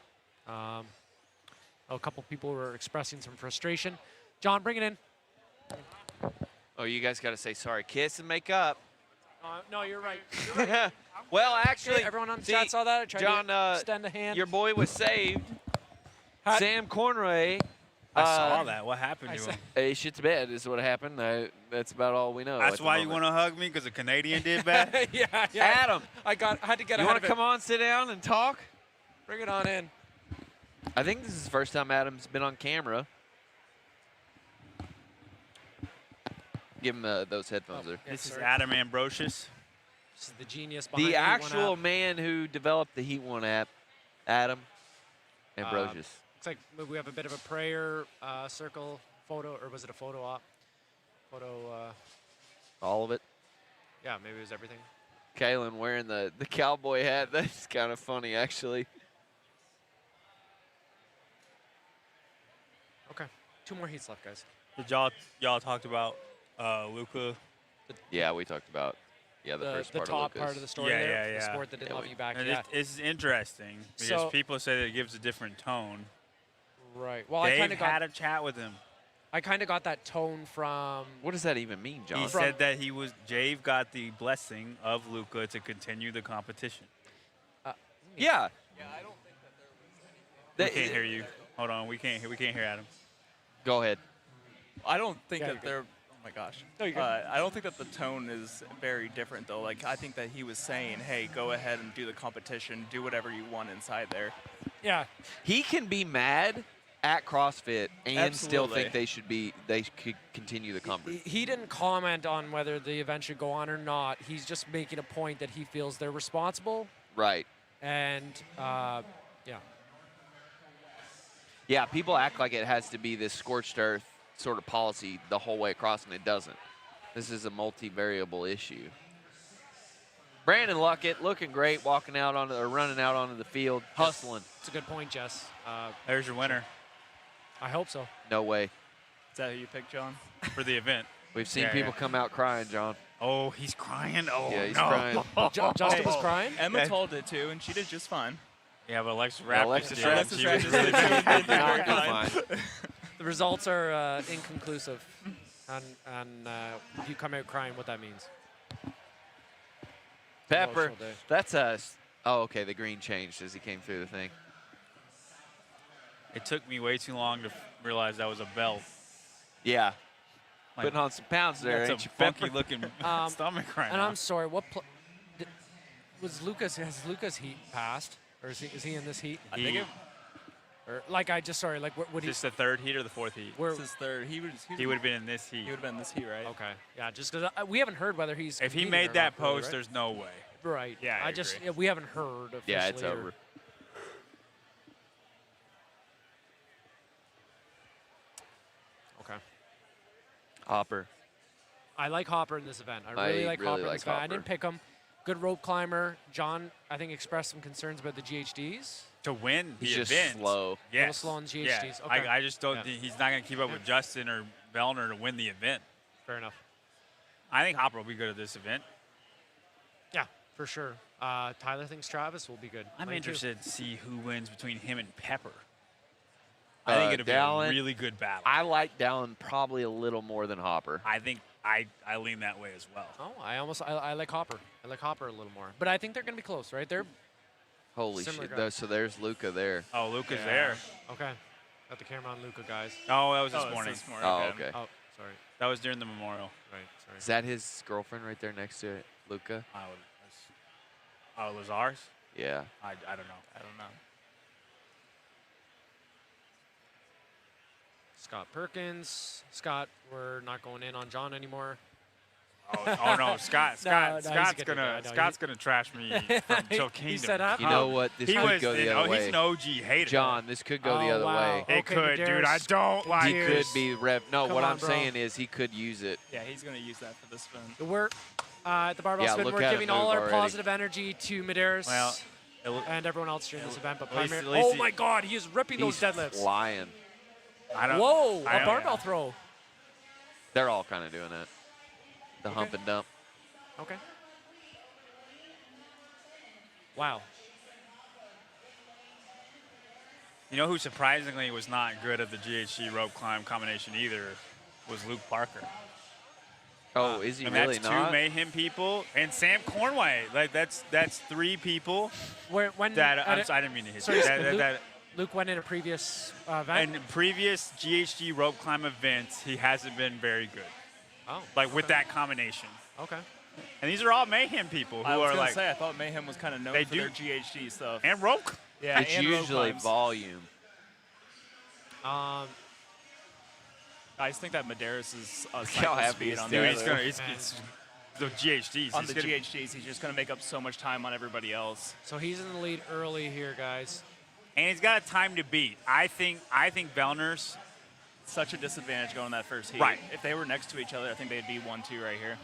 A couple people were expressing some frustration. John, bring it in. Oh, you guys got to say sorry. Kiss and make up. No, you're right. Well, actually, okay, everyone on the chat saw that. I tried John, to extend a hand. your boy was saved. Sam Cornroy. I saw that. What happened to him? Hey, shit's bad is what happened. That's about all we know. That's why you want to hug me, because a Canadian did bad? yeah. Adam. I had to get You ahead want to come on, sit down, and talk? Bring it on in. I think this is the first time Adam's been on camera. Give him those headphones there. This is Adam Ambrosius. This is the genius behind The the Heat One actual app. man who developed the Heat One app, Adam Ambrosius. Looks like we have a bit of a prayer circle photo, or was it a photo op? All of it. Yeah, maybe it was everything. Kalen wearing the cowboy hat. That's kind of funny, actually. Okay, 2 more heats left, guys. Did y'all talked about Luca? Yeah, we talked about. Yeah, the first the part top of part of the story Yeah, there. yeah, The yeah. sport that didn't love you back. And Yeah. it's interesting because So- people say that it gives a different tone. Right. Well, I Dave kind of had got a chat with him. that tone from. What does that even mean, John? He said that Jave got the blessing of Luca to continue the competition. Yeah. We can't hear you. Hold on, we can't hear Adam. Go ahead. I don't think Yeah, that you're they're. Oh my gosh. No, you're good. I don't think that the tone is very different though. Like I think that he was saying, "Hey, go ahead and do the competition. Do whatever you want inside there." Yeah. He can be mad at CrossFit and still Absolutely. think they could continue the competition. He didn't comment on whether the event should go on or not. He's just making a point that he feels they're responsible. Right. And yeah. Yeah, people act like it has to be this scorched earth sort of policy the whole way across, and it doesn't. This is a multi-variable issue. Brandon Luckett looking great, running out onto the field, hustling. It's a good point, Jess. There's your winner I hope so. No way. Is that who you picked, John? for the event. We've seen Yeah, people yeah. come out crying, John. Oh, he's crying. Oh, Yeah, he's no. crying. Justin was crying. Emma told it too, and she did just fine. Yeah, but Alexis Yeah, Rapp Alexis did. Rapp- She was just Alexis leaving. Rapp- Did not do fine. The results are inconclusive on if you come out crying, what that means. Pepper, Emotional day. that's us. Oh, okay, the green changed as he came through the thing. It took me way too long to realize that was a belt. Yeah. Like, Putting on some pounds there, That's ain't a you, funky Pepper? looking stomach right And now. I'm sorry. Was Lucas? Has Lucas' heat passed, or is he in this heat? I think Or like I just sorry. Like what would he? Just the third heat or the fourth heat? Where, it's his third. He would He would have been in this heat. have been this heat, right? okay. Yeah, just because we haven't heard whether he's. If he competing made or that not, really, post, right? there's no way. Right. Yeah, I just agree. we haven't heard officially. Yeah, it's or- over. Okay. Hopper. I like Hopper in this event. I I really like really Hopper in like this event. I Hopper. didn't pick him. Good rope climber. John, I think, expressed some concerns about the GHDs. To win He's the just event. slow. Yes. Little slow on GHDs. Yeah. Okay. I just don't Yeah. think he's not going to keep up with Justin or Vellner to win the event. Fair enough. I think Hopper will be good at this event. Yeah, for sure. Tyler thinks Travis will be good. I'm Mine too. interested to see who wins between him and Pepper. I think it'll Dallin, be a really good battle. I like Dallin probably a little more than Hopper. I think I lean that way as well. Oh, I like Hopper. I like Hopper a little more. But I think they're going to be close, right? They're Holy Similar shit. guys. So there's Luca there. Oh, Luca's Yeah. there. okay. Got the camera on Luca, guys. Oh, that was this it's morning. this morning. Oh, okay. Oh, sorry. That was during the memorial. Right, sorry. Is that his girlfriend right there next to it, Luca? Oh, it was ours? Yeah. I don't know. I don't know. Scott Perkins. Scott, we're not going in on John anymore. Oh no, Scott's he's a gonna good guy. No, Scott's gonna trash me from Till Kingdom. He said after. You know what? This He could was. go the other way. He's an OG hater. John, this could go the Oh, other wow. way. It Okay, could, dude. I Medeiros. don't like He could be rev. No, Come what on, I'm bro. saying is he could use it. Yeah, he's gonna use that for this event. We're at the barbell Yeah, spin. look We're at it giving all move our already. positive energy to Medeiros Well, and everyone else during this event. But at least- primarily, at least oh he- my God, he is ripping He's those deadlifts. flying. I don't. Whoa, I a don't- barbell throw. They're all kind of doing that. The hump and dump. Okay. Wow. You know who surprisingly was not good at the GHC rope climb combination either was Luke Parker. Oh, is he And really that's not? two Mayhem people and Sam Cornway. Like that's three people When that at I'm it- sorry, I didn't mean to hit sorry, you. That, Luke, Luke went in a previous event. and in previous GHG rope climb events, he hasn't been very good. Oh, Like with okay. that combination. Okay. And these are all Mayhem people who I was are gonna like say I thought Mayhem was kind of known They for do. their GHD stuff. and rope. Yeah, It's and rope usually climbs. volume. I just think that Medeiros is how cycle happy speed he's on doing the Dude, he's together. gonna it's the GHDs. on He's the gonna- GHDs. He's just gonna make up so much time on everybody else. So he's in the lead early here, guys. and he's got a time to beat. I think Vellner's Such a disadvantage going that first heat. Right. If they were next to each other, I think they'd be 1-2 right here.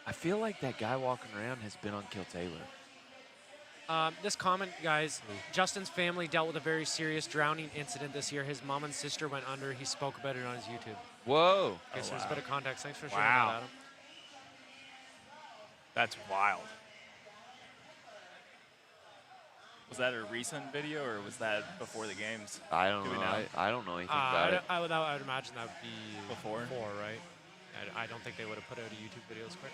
I feel like that guy walking around has been on Kill Taylor. This comment, guys, Justin's family dealt with a very serious drowning incident this year. His mom and sister went under. He spoke about it on his YouTube. Whoa. Okay, so there's a bit of context. Thanks for sharing Wow. that, Adam. That's wild. Was that a recent video or was that before the games? I don't Do we know. know? I don't know anything about it. I would imagine that would be Before? right? I don't think they would have put out a YouTube video as quick.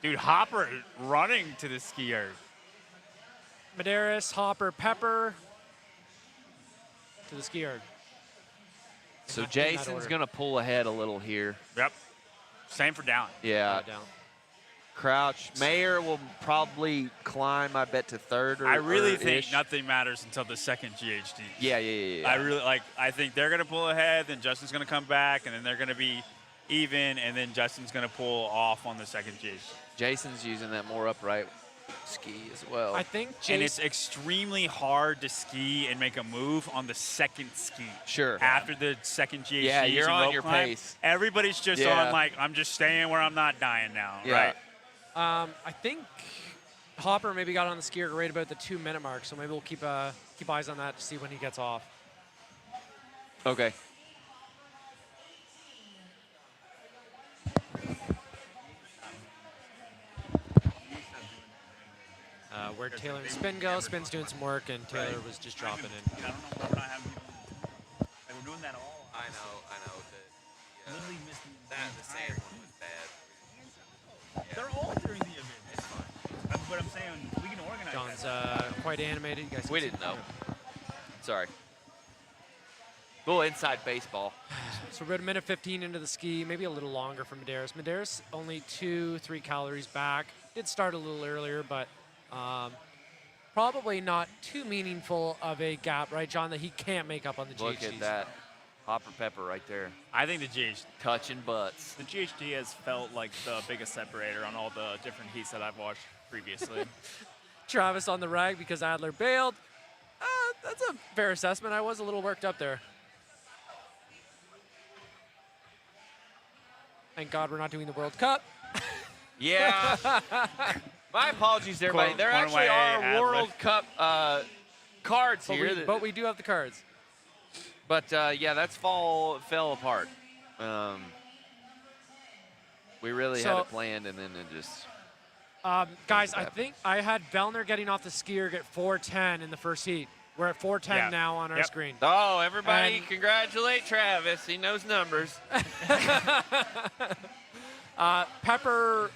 Dude, Hopper running to the skier. Medeiros, Hopper, Pepper to the skier. So In that Jason's order. going to pull ahead a little here. Yep. Same for down. Yeah. Down. Crouch. Mayer will probably climb, I bet, to third or I really or think ish. nothing matters until the second GHD. Yeah. I think they're gonna pull ahead, then Justin's gonna come back, and then they're gonna be even, and then Justin's gonna pull off on the second GHD. Jason's using that more upright ski as well. I think And it's extremely hard to ski and make a move on the second ski. Sure. After the second GHD. Yeah, you're and on rope your climb, pace. Everybody's just Yeah. on like, I'm just staying where I'm not dying now, Yeah. right? I think Hopper maybe got on the skier right about the 2-minute mark, so maybe we'll keep eyes on that to see when he gets off. Okay. Where'd Taylor and Spin go? Spin's doing some work, and Taylor was just dropping in. I don't know why we're not having people. Like, we're doing that all. I know. Literally missed The sand one was bad. They're all during the event. It's fine. But I'm saying we can organize John's that. quite animated. You guys We can see- didn't know. Sorry. A little inside baseball. So we're about 1:15 into the ski, maybe a little longer for Medeiros. Medeiros only 2-3 calories back. Did start a little earlier, but probably not too meaningful of a gap, right, John, that he can't make up on the Look GHDs. at that. Hopper Pepper right there. I think the GHD. Touching butts. The GHD has felt like the biggest separator on all the different heats that I've watched previously. Travis on the rag because Adler bailed. That's a fair assessment. I was a little worked up there. Thank God we're not doing the World Cup. Yeah. My apologies, everybody. Corn- There corn actually away, are Adler. World Cup cards But here. but we do have the cards. But yeah, that's fell apart. We really had So- it planned, and then it just. Guys, I think I had Vellner getting off the skier get 4:10 in the first heat. We're at 4:10 Yeah. now on our Yep. screen. Oh, everybody And- congratulate Travis. He knows numbers. Pepper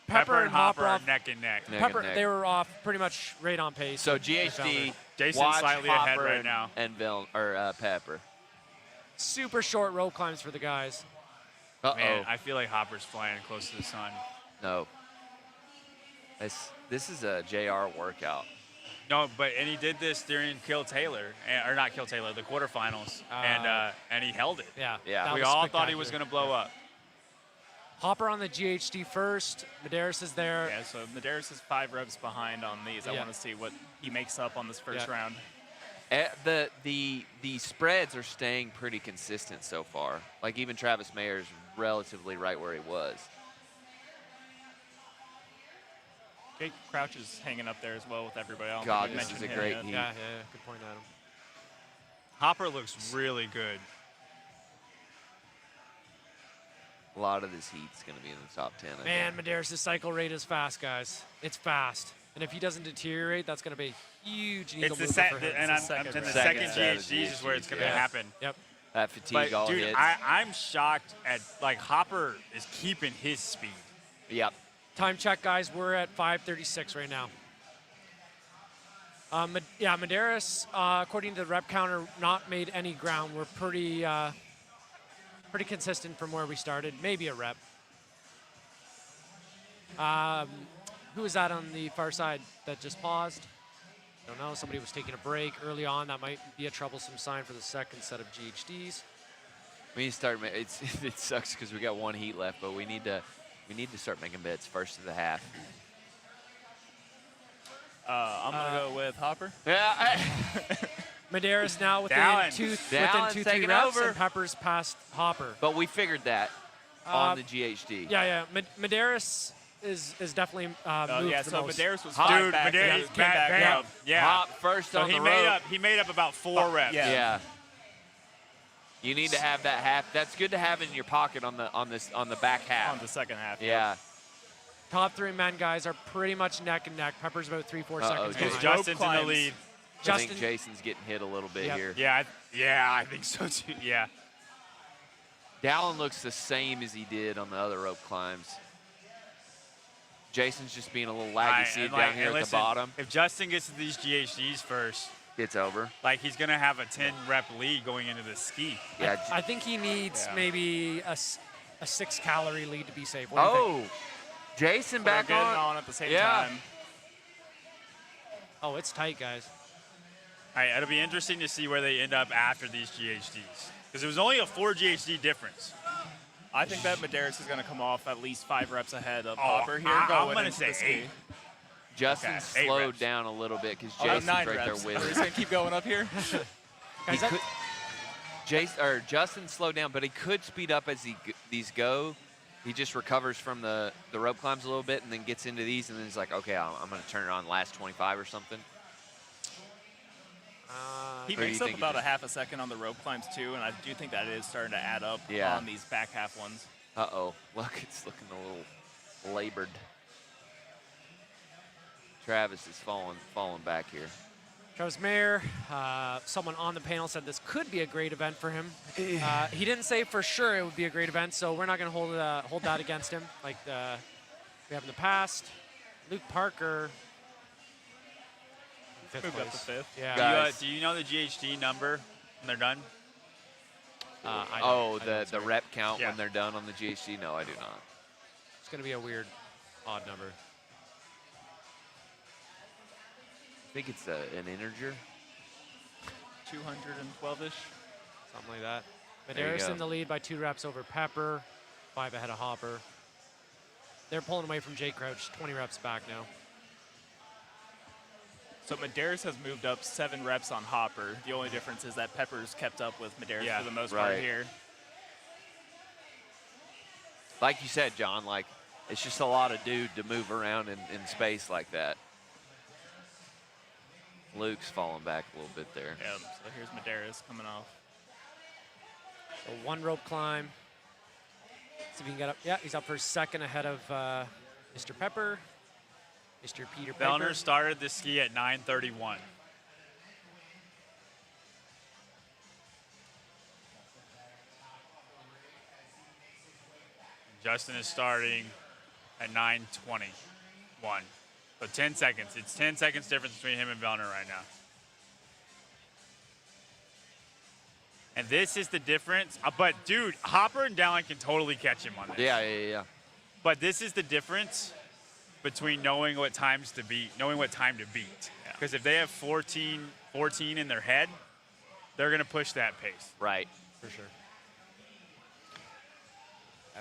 Pepper and Hopper are off. neck and neck. Neck Pepper, and neck. they were off pretty much right on pace. So with GHD, Vellner. Jason's watch slightly ahead Hopper right and, now. and Pepper. Super short rope climbs for the guys. Uh-oh. Man, I feel like Hopper's flying close to the sun. No. This is a JR workout. No, and he did this during Kill Taylor, or not Kill Taylor, the quarterfinals, and he held it. Yeah. Yeah. that We was all thought he was spectacular. going to blow up. Hopper on the GHD first. Medeiros is there. Yeah, so Medeiros is 5 reps behind on these. I Yeah. want to see what he makes up on this first Yeah. round. The spreads are staying pretty consistent so far. Like even Travis Mayer's relatively right where he was. Jake Crouch is hanging up there as well with everybody else. God, We this mentioned is a him great yet. heat. Yeah, good point, Adam. Hopper looks really good. A lot of this heat's going to be in the top 10. I Man, think. Medeiros' cycle rate is fast, guys. It's fast. And if he doesn't deteriorate, that's going to be a huge needle It's the mover for him. and I'm saying the second set of GHDs is where it's going to GHDs, yeah. happen. Yep. That fatigue But all dude, hits. I'm shocked at like Hopper is keeping his speed. Yep. Time check, guys. We're at 5:36 right now. Medeiros, according to the rep counter, not made any ground. We're pretty consistent from where we started. Maybe a rep. Who was that on the far side that just paused? Don't know. Somebody was taking a break early on. That might be a troublesome sign for the second set of GHDs. We need to start. It sucks because we got one heat left, but we need to start making bets first of the half. I'm going to go with Hopper. Yeah. Medeiros now within Dallin. two, Dallin's 2-3 taking reps, over. and Pepper's past Hopper. But we figured that on the GHD. Yeah. Medeiros is definitely moved Yeah, the so most. Medeiros was Dude, back. Medeiros He came back back up. up. Yeah. Hop first So on he the made rope. up. He made up about 4 reps. yeah. Yeah. You need to have that half. That's good to have in your pocket on the back half. On the second half. Yeah. Top 3 men guys are pretty much neck and neck. Pepper's about 3-4 seconds Because behind. Justin's in the lead. I think Jason's getting hit a little bit Yep. here. Yeah, I think so too. Yeah. Dallin looks the same as he did on the other rope climbs. Jason's just being a little laggy. See it down here at the bottom? If Justin gets to these GHDs first, it's over. Like, he's going to have a 10-rep lead going into the ski. Yeah. I think he needs maybe a 6-calorie lead to be safe. What do you think? Jason They're back getting on. at the same Yeah. time. Oh, it's tight, guys. All right, it'll be interesting to see where they end up after these GHDs. Because it was only a 4 GHD difference. I think that Medeiros is going to come off at least 5 reps ahead of Hopper here. I'm going going to into say the ski. 8. Justin Okay, 8 slowed reps. down a little bit because I'll have Jason's 9 right there reps. with Are we him. just going to keep going up here? Justin slowed down, but he could speed up as these go. He just recovers from the rope climbs a little bit and then gets into these, and then he's like, okay, I'm going to turn it on last 25 or something. He Or do you makes up think he about just- a half a second on the rope climbs too, and I do think that is starting to add up Yeah. on these back half ones. Uh-oh. Look, it's looking a little labored. Travis is falling back here. Travis Mayer, someone on the panel said this could be a great event for him. He didn't say for sure it would be a great event, so we're not going to hold that against him like we have in the past. Luke Parker. Fifth Moved up place. to 5th. Yeah. Do you know the GHD number when they're done? I Oh, don't, the rep count Yeah. when they're done on the GHD? No, I do not. It's going to be a weird, odd number. I think it's an integer. 212-ish. Something like that. There you Medeiros go. in the lead by 2 reps over Pepper, 5 ahead of Hopper. They're pulling away from Jay Crouch, 20 reps back now. So Medeiros has moved up 7 reps on Hopper. The only difference is that Pepper's kept up with Medeiros for the most part Right. here. Like you said, John, like it's just a lot of dude to move around in space like that. Luke's falling back a little bit there. Yeah, so here's Medeiros coming off. So 1 rope climb. See if he can get up. Yeah, he's up for 2nd ahead of Mr. Pepper, Mr. Peter Piper. Bellner started the ski at 9:31. Justin is starting at 9:21. So 10 seconds. It's 10 seconds difference between him and Bellner right now. And this is the difference. But, dude, Hopper and Dallin can totally catch him on this. Yeah. But this is the difference between knowing what times to beat, knowing what time to beat. Because if they have 14 in their head, they're going to push that pace. Right. For sure.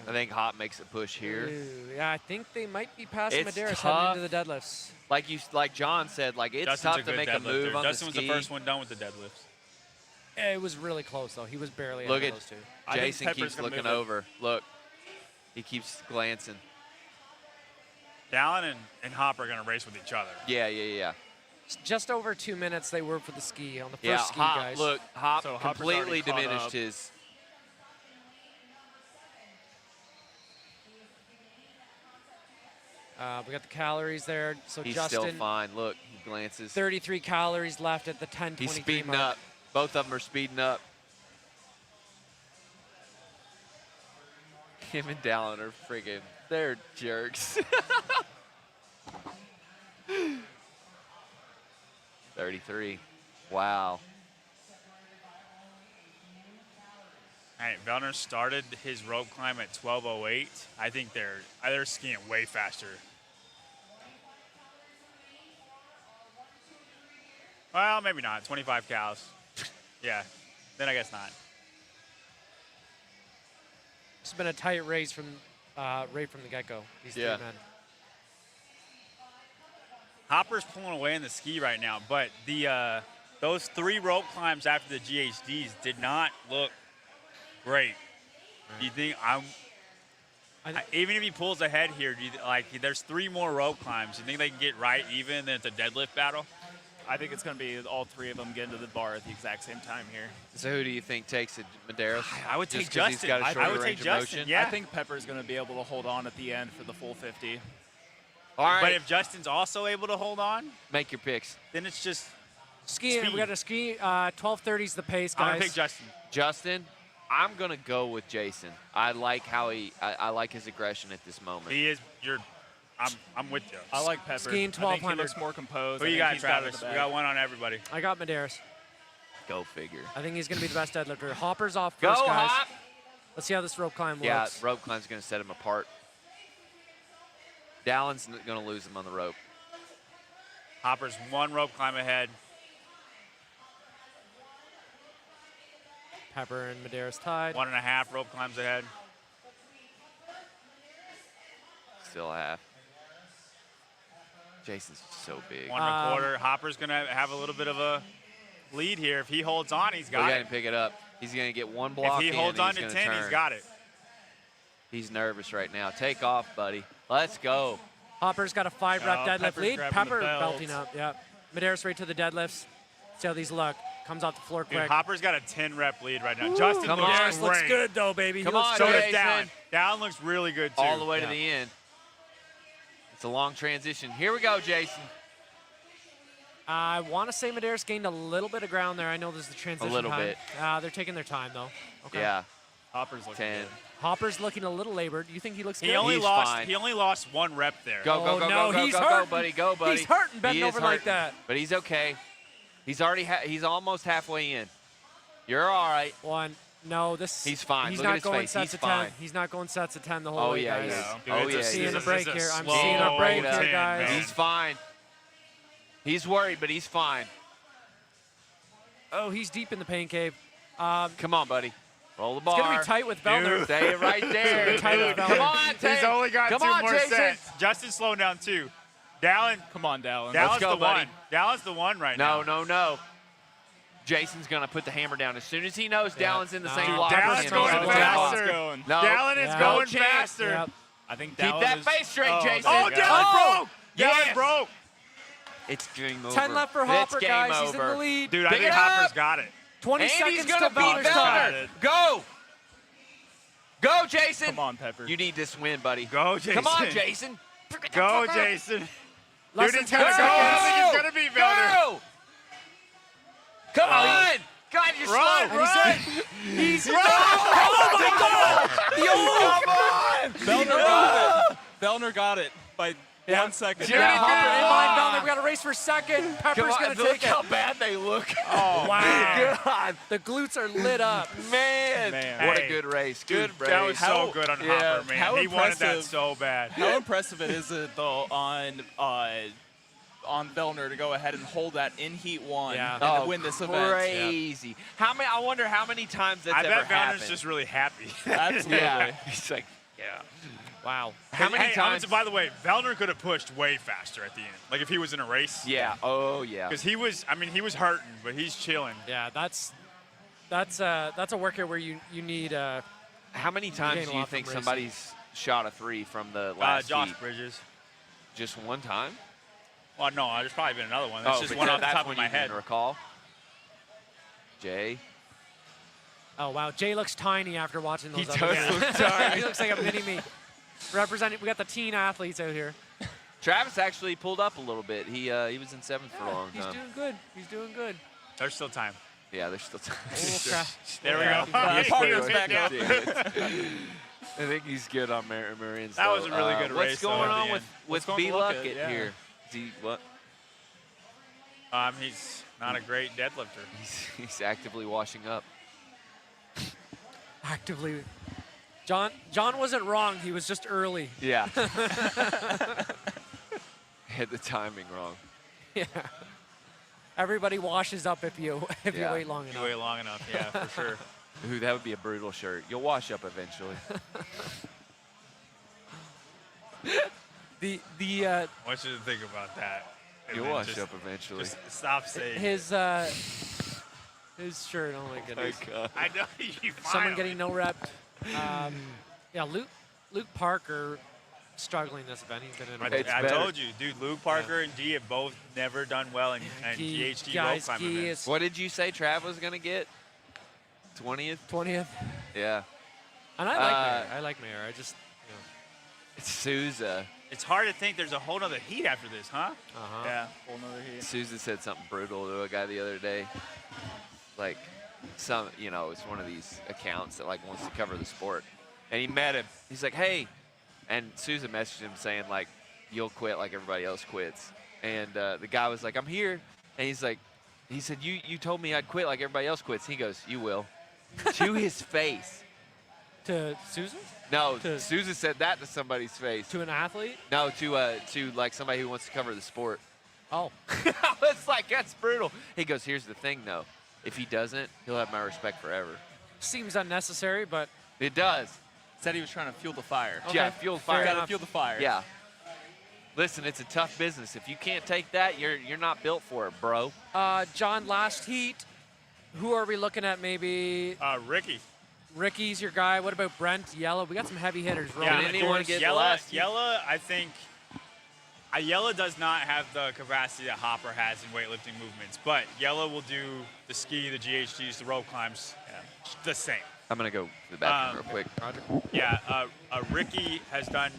I think Hop makes a push here. Ooh, yeah, I think they might be passing It's Medeiros tough. heading into the deadlifts. Like John said, like it's Justin's tough to make a deadlifter. move on Justin the was ski. the first one done with the deadlifts. It was really close, though. He was barely Look ahead at of those 2. I think Jason Pepper's keeps gonna looking move it. over. Look, he keeps glancing. Dallin and Hopper are going to race with each other. Yeah. Just over 2 minutes they were for the ski on the first Yeah, ski, Hop, guys. look, Hop So Hopper's completely already caught diminished up. his. We got the calories there. So He's Justin, still fine. Look, he glances. 33 calories left at the 10:23 He's speeding mark. up. Both of them are speeding up. Him and Dallin are friggin', they're jerks. 33. Wow. All right, Bellner started his rope climb at 12:08. I think they're skiing way faster. Well, maybe not. 25 cows. Yeah, then I guess not. It's been a tight race from right from the get-go. These Yeah. 3 men. Hopper's pulling away in the ski right now, but the those 3 rope climbs after the GHDs did not look great. Do you think even if he pulls ahead here, do you, there's 3 more rope climbs? Do you think they can get right even then it's a deadlift battle? I think it's going to be all 3 of them getting to the bar at the exact same time here. So who do you think takes it, Medeiros? I would take Just 'cause Justin. He's got a I shorter would take range of Justin, motion? yeah. I think Pepper's going to be able to hold on at the end for the full 50. All right. But if Justin's also able to hold on, make your picks. then it's just Skiing. speed. We got a ski. 12:30 is the pace, guys. I'm gonna pick Justin. Justin, I'm gonna go with Jason. I like how I like his aggression at this moment. He is. I'm with you. I like Pepper. Skiing I think he 1200. looks more composed. Who I you think got, he's got it in Travis? the We bag. got one on everybody. I got Medeiros. Go figure. I think he's going to be the best deadlifter. Hopper's off Go first, guys. Hop! Let's see how this rope climb Yeah, looks. rope climb's gonna set him apart. Dallin's gonna lose him on the rope. Hopper's one rope climb ahead. Pepper and Medeiros tied. 1.5 rope climbs ahead. Still a half. Jason's so big. 1.25. Hopper's gonna have a little bit of a lead here. If he holds on, he's Go got ahead it. and pick it up. He's gonna get one block. If he holds in, on he's to gonna 10, turn. he's got it. He's nervous right now. Take off, buddy. Let's go. Hopper's got a 5-rep deadlift Pepper's lead. grabbing Pepper the belt. belting up. Yep. Medeiros right to the deadlifts. See how these look. Comes off the floor Dude, quick. Hopper's got a 10-rep lead right now. Justin Come looks on. great. Medeiros looks good though, baby. Come he looks on, So good. does Jason. Dallin. Dallin looks really good too. All the way Yeah. to the end. It's a long transition. Here we go, Jason. I want to say Medeiros gained a little bit of ground there. I know this is the transition little time. bit. They're taking their time though. Okay. Yeah. Hopper's looking 10. good. Hopper's looking a little labored. Do you think he looks He good? only He's lost. fine. He only lost 1 rep there. Go, go, Oh, go, no, go, go, he's go, hurting. go, buddy. Go, buddy. He's hurting bending He is over like hurting, that. But he's okay. He's already he's almost halfway in. You're all right. One. No, this. He's fine. He's Look at not his going face. sets He's of fine. 10. He's not going sets of 10 the whole Oh way, yeah, guys. he is. Dude, Oh it's yeah, seeing he a is. break here. I'm slow seeing a break up. here, guys. man. He's fine. He's worried, but he's fine. Oh, he's deep in the pain cave. Come on, buddy. Roll the bar. It's going to be tight with Vellner. Stay right there. Tight with Come Vellner. on, He's Tate. only got Come 2 on, more Jason. sets. Justin's slowing down too. Dallin. Come on, Dallin. Dallin's go, the buddy. one. Dallin's the one right now. No. Jason's going to put the hammer down. As soon as he knows Dallin's in the same No. block. Dallin's he's going gonna faster. go. Going. No. Dallin is Yeah. going No chance. faster. Yep. I think Keep Dallin that is, face straight, oh, Jason. Oh, there you Dallin go. broke. Yes. Dallin broke. It's game over. 10 left for It's Hopper, game guys. over. He's in the lead. Dude, I Pick think it Hopper's up. got it. 20 And seconds he's to going to beat Vellner's time. Vellner. Go. Go, Jason. Come on, Pepper. You need this win, buddy. Go, Jason. Come on, Jason. Go, Jason. Less Dude, than it's 10 gonna go. I seconds. think it's gonna be Vellner. Go. Come on. God, you're Run, slow. run. He's Vellner got it. Vellner got it by Yeah. 1 second. Dude, Yeah, it Hopper did. in line Vellner. We got a race for second. Come Pepper's on, going to look take how it. bad they look. Oh, Wow. God, The glutes are lit up. man. Man. What a Hey, good race. Dude, Good race. that was so How- good on yeah, Hopper, man. how He wanted that impressive. so bad. How impressive it is it though on Vellner to go ahead and hold that in Heat 1 Yeah. and to win this event. Crazy. How many? I wonder how many times that's I ever bet Vellner's happened. just really happy. Absolutely. yeah. He's like, yeah. Wow. How many Hey, times? By the way, Vellner could have pushed way faster at the end. Like if he was in a race. Yeah. Oh yeah. Because he was hurting, but he's chilling. Yeah, that's a workout where you need How many gain times a do you lot think from racing. somebody's shot a 3 from the last Josh heat? Bridges. Just one time? Well, no, there's probably been another one. That's just but one off the that's top when of my you can head. recall. Jay. Oh wow, Jay looks tiny after watching those. He other does guys. look tiny. He looks like a mini me. Representing, we got the teen athletes out here. Travis actually pulled up a little bit. He was in 7th for a long He's time. doing good. He's doing good. There's still time. Yeah, there's still time. There we Yeah. go. Party He's us back up. I think he's good on Marine's. That was a really good race, What's though, going at the on end. with What's going B to look Luck good, yeah. here? Is he what? He's not a great deadlifter. He's actively washing up. Actively. John wasn't wrong. He was just early. Yeah. Had the timing wrong. Yeah. Everybody washes up if you Yeah. wait long You enough. wait long enough, yeah, for sure. Ooh, that would be a brutal shirt. You'll wash up eventually. The I want you to think about that. And You'll then wash just- up eventually. Just stop saying. his shirt. Oh my goodness. I know you. Someone finally- getting no rep. Yeah, Luke Parker struggling this event. He's been in. I, It's I better. told you, dude. Luke Parker and G have both never done well in He- GHD rope guys, climb he events. is What did you say Trav was going to get? 20th? 20th, Yeah. and I like Mayer. I like Mayer. I just, It's Souza. it's hard to think there's a whole nother heat after this, huh? Yeah, whole nother heat. Susan said something brutal to a guy the other day. Like, it's one of these accounts that like wants to cover the sport. And he met him. He's like, hey. And Susan messaged him saying, like, you'll quit like everybody else quits. And the guy was like, I'm here. And he's like, he said, you told me I'd quit like everybody else quits. He goes, you will. To his face. To Susan? No, Susan said that to somebody's face. To an athlete? No, to like somebody who wants to cover the sport. Oh. I was like, that's brutal. He goes, here's the thing, though. If he doesn't, he'll have my respect forever. Seems unnecessary, but It does. Said he was trying to fuel the fire. Okay, Yeah, fuel the fire. Got to fuel the fire. Yeah. Listen, it's a tough business. If you can't take that, you're not built for it, bro. John, last heat, who are we looking at maybe? Ricky. Ricky's your guy. What about Brent, Yellow? We got some heavy hitters. Yeah, Did of anyone course, get the Yella, last heat? Yella, I think Yella does not have the capacity that Hopper has in weightlifting movements, but Yella will do the ski, the GHDs, the rope climbs, the same. I'm going to go to the bathroom real quick. Roger. Yeah, Ricky has done.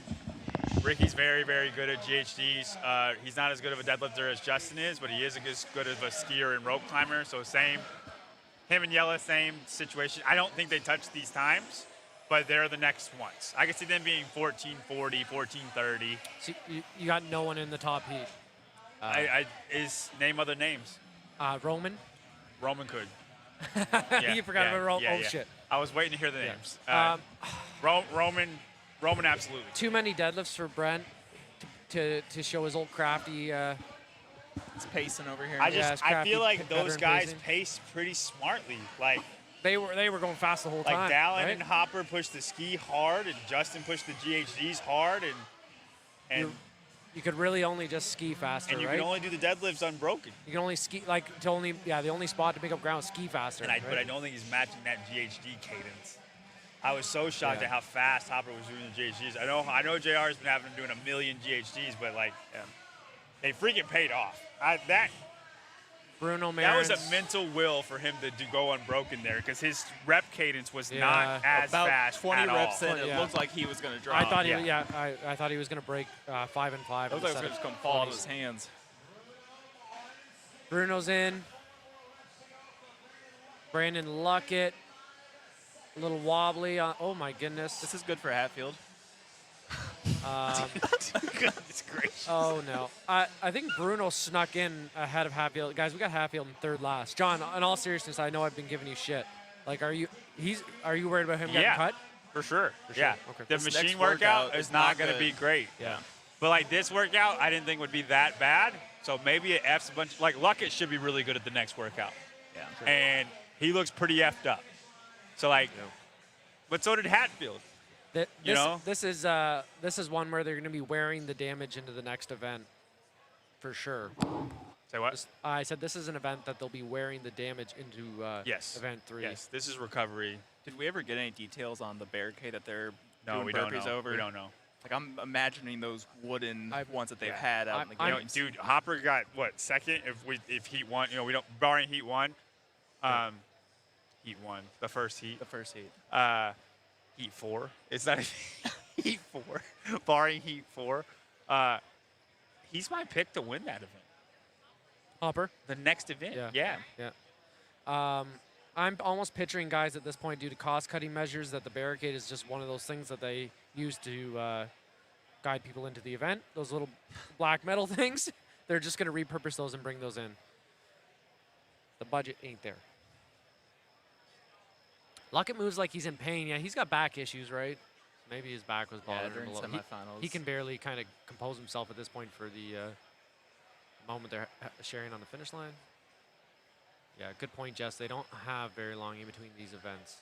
Ricky's very, very good at GHDs. He's not as good of a deadlifter as Justin is, but he is as good of a skier and rope climber. So same. Him and Yella, same situation. I don't think they touch these times, but they're the next ones. I can see them being 1440, 1430. So you got no one in the top heat. Name other names. Roman. Roman could. You forgot about Roman. Oh, shit. I was waiting to hear the names. Roman, absolutely. Too many deadlifts for Brent to show his old crafty. It's pacing over here. I feel like those veteran guys pacing. pace pretty smartly. Like They were going fast the whole time. Dallin right? and Hopper pushed the ski hard, and Justin pushed the GHDs hard, and you could really only just ski faster, you right? can only do the deadlifts unbroken. You can only ski the only spot to make up ground is ski faster. And but I don't think he's matching that GHD cadence. I was so shocked at how fast Hopper was doing the GHDs. I know JR's been having him doing a million GHDs, but they freaking paid off. Bruno That was Marins. a mental will for him to go unbroken there because his rep cadence was not as About fast 20 at reps all. in, it looked like he was going to drop. I thought I thought he was going to break 5 and 5. It looked like it was going to just come fall out of his hands. Bruno's in. Brandon Luckett. A little wobbly. Oh my goodness. This is good for Hatfield. Goodness gracious. Oh no. I think Bruno snuck in ahead of Hatfield. Guys, we got Hatfield in third last. John, in all seriousness, I know I've been giving you shit. Like, are you worried about him getting cut? For sure. Okay. The This machine next workout workout is is not not going to good. be great. Yeah. But like this workout, I didn't think would be that bad. So maybe it F's a bunch. Like Luckett should be really good at the next workout. Yeah. And he looks pretty effed up. So like, but so did Hatfield. This is one where they're going to be wearing the damage into the next event, for sure. Say what? I said this is an event that they'll be wearing the damage into Yes. event 3. Yes. This is recovery. Did we ever get any details on the barricade that they're No, doing we don't burpees know. over? We don't know. Like, I'm imagining those wooden ones that they've Yeah. had out in the You know, games. dude, Hopper got what second? If Heat 1, we don't barring Heat 1. Heat 1, the first heat. The first heat. Heat 4. It's not Heat 4. Barring Heat 4. He's my pick to win that event. Hopper. The next event. Yeah. I'm almost picturing guys at this point due to cost-cutting measures that the barricade is just one of those things that they use to guide people into the event. Those little black metal things, they're just going to repurpose those and bring those in. The budget ain't there. Luckett moves like he's in pain. Yeah, he's got back issues, right? Maybe his back was bothering during him a little. semifinals. He can barely kind of compose himself at this point for the moment they're sharing on the finish line. Yeah, good point, Jess. They don't have very long in between these events.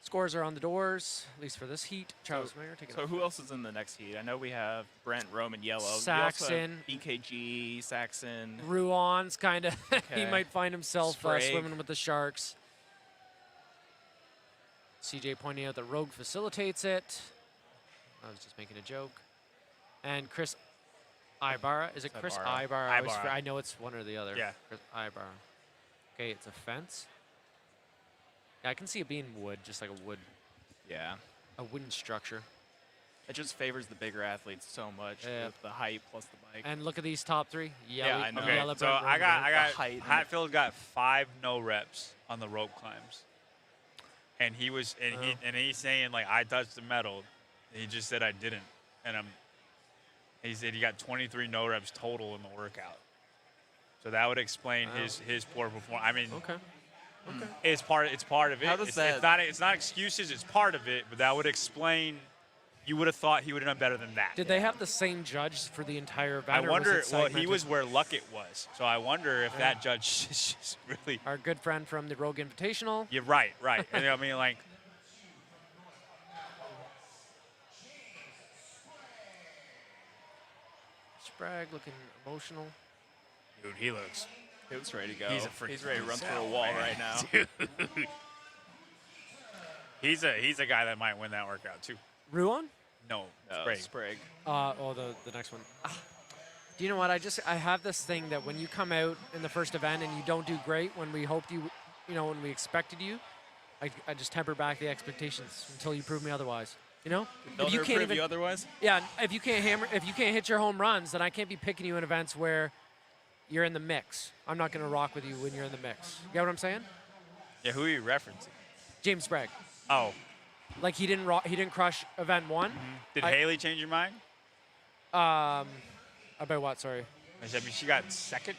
Scores are on the doors, at least for this heat. Charles Mayer taking So who else is in the next heat? I know we have Brent, Roman, Yellow. Saxon. We also have BKG, Saxon. Ruan's kind of, he Okay. might find himself Sprague. swimming with the sharks. CJ pointing out that Rogue facilitates it. I was just making a joke. And Chris Ibarra. Is it Chris Ibarra. Ibarra? Ibarra. I know it's one or the other. Yeah. Chris Ibarra. Okay, it's a fence. Yeah, I can see it being wood, just like a Yeah. wooden structure. It just favors the bigger athletes so much Yeah. with the height plus the bike. And look at these top three. Yeah, I know. Okay, Yellow, so Brent, I got The height and the- Hatfield got 5 no reps on the rope climbs, and he was he's saying like I touched the metal. He just said I didn't, and he said he got 23 no reps total in the workout. So that would explain his poor performance. I mean, Okay. it's part of it. How does It's not excuses. It's part of it, but that would explain. You would have thought he would have done better than that. Did they have the same judge for the entire event? I or was wonder. it Well, he segmented? was where Luckett was, so I wonder if that judge is just really. Our good friend from the Rogue Invitational. You're right. And I mean, like, Sprague looking emotional. dude, he looks. He was ready to go. He's a freaking He's ready to run through a gazelle, wall man. right now. Dude. He's a guy that might win that workout too. Ruan? No, Sprague. Sprague. The next one. Do you know what? I have this thing that when you come out in the first event and you don't do great when we hoped when we expected you, I just temper back the expectations until you prove me otherwise. You know? They'll if you never can't prove even, you otherwise. yeah, if you can't hit your home runs, then I can't be picking you in events where you're in the mix. I'm not going to rock with you when you're in the mix. You get what I'm saying? Yeah, who are you referencing? James Sprague. Oh, Like he didn't crush event 1. did Haley change your mind? About what? Sorry. I mean, she got second.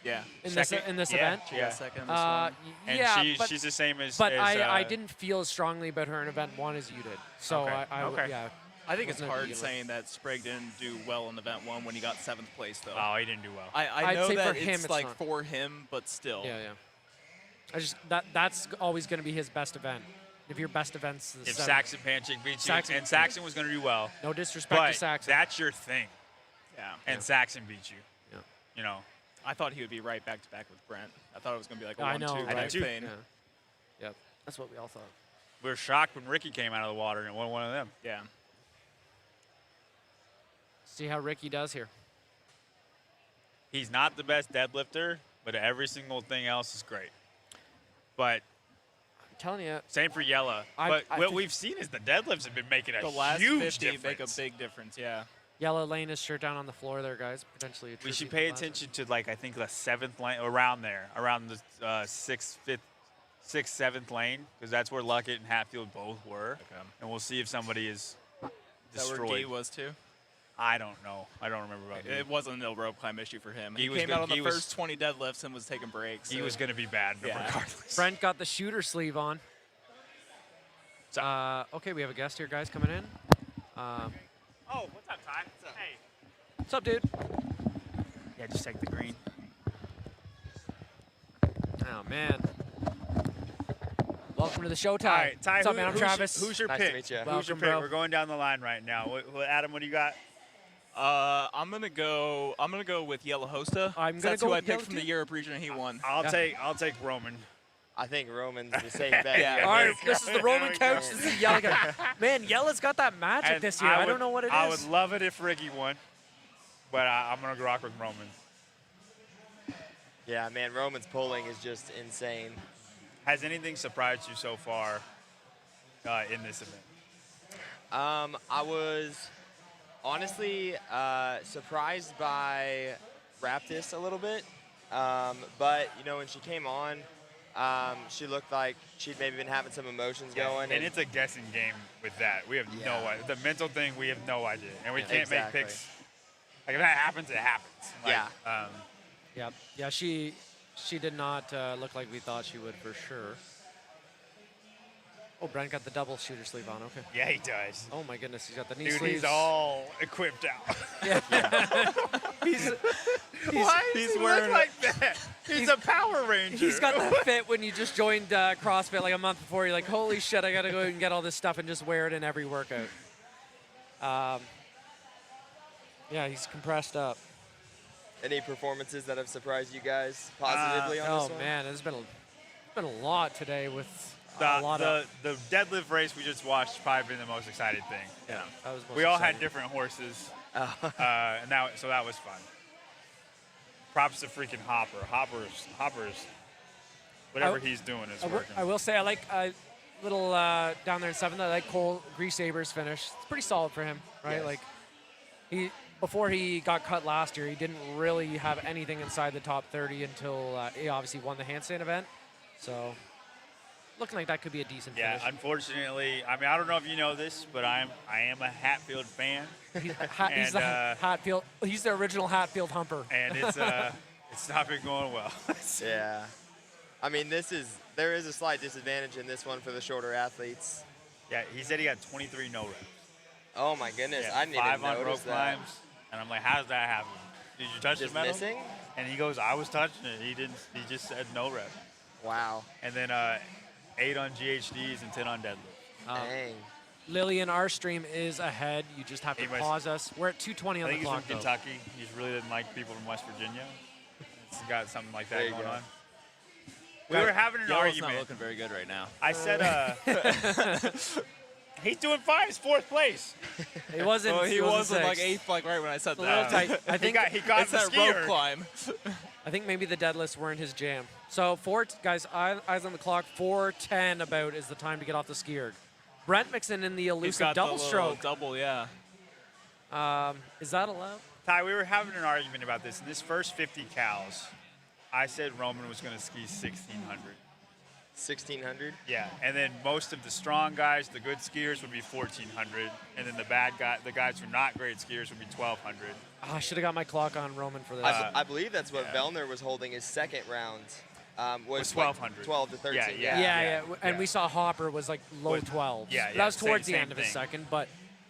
Yeah. In Second? this Yeah. event. She got second in this Uh, one. And yeah, but, she's the same as. but as, I didn't feel as strongly about her in event 1 as you did. So Okay. I yeah. I think it's wasn't a hard deal. saying that Sprague didn't do well in event 1 when he got 7th place, though. Oh, he didn't do well. I I'd know say that for him it's it's like not. for him, but still. Yeah. I just that's always going to be his best event. If your best event's the If 7th. Saxon Panchik beats you, Saxon- and Saxon was going to do well, No disrespect but to Saxon. that's your thing, Yeah. and Saxon beats you. Yeah. You know. I thought he would be right back to back with Brent. I thought it was going to be like a I 1-2 know, type right? thing. Yeah. Yep. That's what we all thought. We were shocked when Ricky came out of the water and won one of them. Yeah. See how Ricky does here. He's not the best deadlifter, but every single thing else is great. But I'm telling you. same for Yella. I But what think- we've seen is the deadlifts have been making a The last huge 50 difference. make a big difference, yeah. Yellow laying his shirt down on the floor there, guys. Potentially a We should tribute pay to last attention to, like, I think the 7th lane, around there, around the 6th, 7th lane, because that's where Luckett and Hatfield both were. Okay. And we'll see if somebody is Is that where destroyed. Gee was too? I don't know. I don't remember about It wasn't a rope climb issue for him. He He was came good- out on the he was- first 20 deadlifts and was taking breaks. He so- was going to be bad Yeah. regardless. Brent got the shooter sleeve on. Okay, we have a guest here, guys, coming in. Oh, what's up, Ty? Hey. What's up, dude? Yeah, just take the green. Oh, man. Welcome to the show, Ty. All right, Ty, What's up, man? I'm who's Travis. Who's your Nice pick? to meet you. Who's Welcome, your pick? bro. We're going down the line right now. Adam, what do you got? I'm gonna go with Yellow Hosta. I'm gonna That's go who I with picked Yellow from the too. Europe region, and he won. I'll take Roman. I think Roman's the safe bet. Yeah. All right, this is the Roman There we couch. go. This is the Yella guy. Man, Yella's got that magic And this year. I don't know what it is. I would love it if Ricky won, but I'm going to rock with Roman. Yeah, man, Roman's pulling is just insane. Has anything surprised you so far in this event? I was honestly surprised by Raptis a little bit, but you know when she came on, she looked like she'd maybe been having some emotions going. And it's a guessing game with that. We have no idea. The mental thing, we have no idea. And we can't Exactly. make picks. Like, if that happens, it happens. Like, Yeah. Yeah, she did not look like we thought she would for sure. Oh, Brent got the double shooter sleeve on. Okay. Yeah, he does. Oh my goodness, he's got the knee Dude, sleeves. he's all equipped out. He's Why does he's he wearing look like that? He's a Power Ranger. He's got that fit when you just joined CrossFit like a month before. You're like, holy shit, I got to go and get all this stuff and just wear it in every workout. Yeah, he's compressed up. Any performances that have surprised you guys positively on this Oh one? man, it's been a lot today with The, a lot the, of. the deadlift race we just watched has probably been the most exciting thing. Yeah, that was most We all exciting. had different horses, and so that was fun. Props to freaking Hopper. Hopper's whatever he's doing is working. I will say I like little down there in 7th. I like Cole Grease Sabers finish. It's pretty solid for him, right? Yes. Like before he got cut last year, he didn't really have anything inside the top 30 until he obviously won the handstand event. So looking like that could be a decent Yeah, finish. unfortunately, I mean, I don't know if you know this, but I am a Hatfield fan. He's the Hatfield. He's the original Hatfield humper. And it's not been going well. Yeah. I mean, there is a slight disadvantage in this one for the shorter athletes. Yeah, he said he got 23 no reps. Oh my goodness, Yeah, I didn't 5 even on notice rope that. climbs, and I'm like, how does that happen? Did you touch Just the metal? missing? And he goes, I was touching it. He didn't. He just said no rep. Wow. And then 8 on GHDs and 10 on deadlift. Dang. Lillian, our stream is ahead. You just have to Anyways, pause us. We're at 2:20 I on the think he's clock. from though. Kentucky. He really didn't like people from West Virginia. He's got something like that There you going go. on. We were having an Yellow's argument. not looking very good right now. I said, he's doing fine. He's 4th place. It wasn't. Well, he it was in sixth. like 8th, like right when I said It's a little that. tight. I think he got It's the that skier. rope climb. I think maybe the deadlifts weren't his jam. So guys, eyes on the clock. 4:10 about is the time to get off the skier. Brent mixing in the He's elusive got double the little stroke. double, yeah. Is that allowed? Ty, we were having an argument about this. In this first 50 cals, I said Roman was going to ski 1,600. 1,600? Yeah, and then most of the strong guys, the good skiers, would be 1,400, and then the guys who are not great skiers would be 1,200. Oh, I should have got my clock on Roman for this. I believe that's what yeah. Vellner was holding his second round. Was 1,200. 12 to 13. Yeah. And we saw Hopper was like low 12s. Yeah, That was towards the same end of his thing. second, but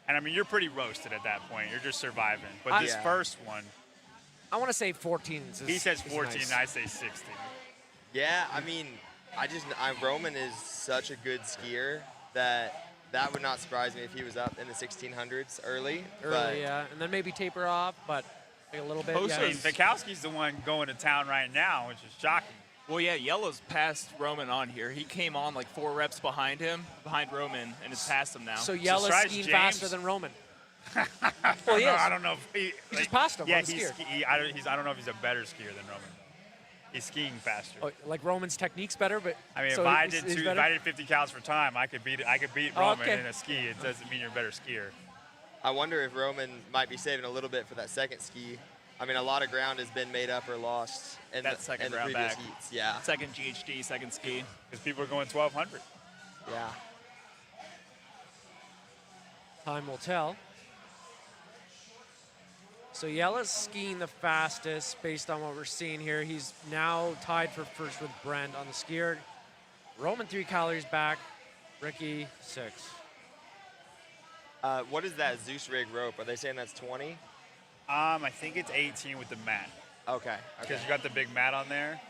And I mean, you're pretty roasted at that point. You're just surviving. But this Yeah. first one, I want to say 14s. he says 14, nice. and I say 16. Yeah, I mean, Roman is such a good skier that would not surprise me if he was up in the 1600s early. but Yeah, and then maybe taper off, but like a little bit. I mean, Fikowski's the one going to town right now, which is shocking. Well, yeah, Yellow's passed Roman on here. He came on like 4 reps behind Roman, and has passed him now. So Yella's Strides skiing James. faster than Roman. Well, he No, is. I don't know if he just passed him Yeah, on the skier. I don't know if he's a better skier than Roman. He's skiing faster. Oh, like Roman's technique's better, but I mean, so if I he's- did he's if better? I did 50 cows for time, I could beat Oh, Roman okay. in a ski. It doesn't mean you're a better skier. I wonder if Roman might be saving a little bit for that second ski. I mean, a lot of ground has been made up or lost in That the, second in the round previous back. heats. Yeah. Second GHD, second ski. Because people are going 1,200. Yeah. Time will tell. So Yella's skiing the fastest based on what we're seeing here. He's now tied for first with Brent on the skier. Roman 3 calories back. Ricky 6. What is that Zeus rig rope? Are they saying that's 20? I think it's 18 with the mat. Okay. Because you got the big mat on there.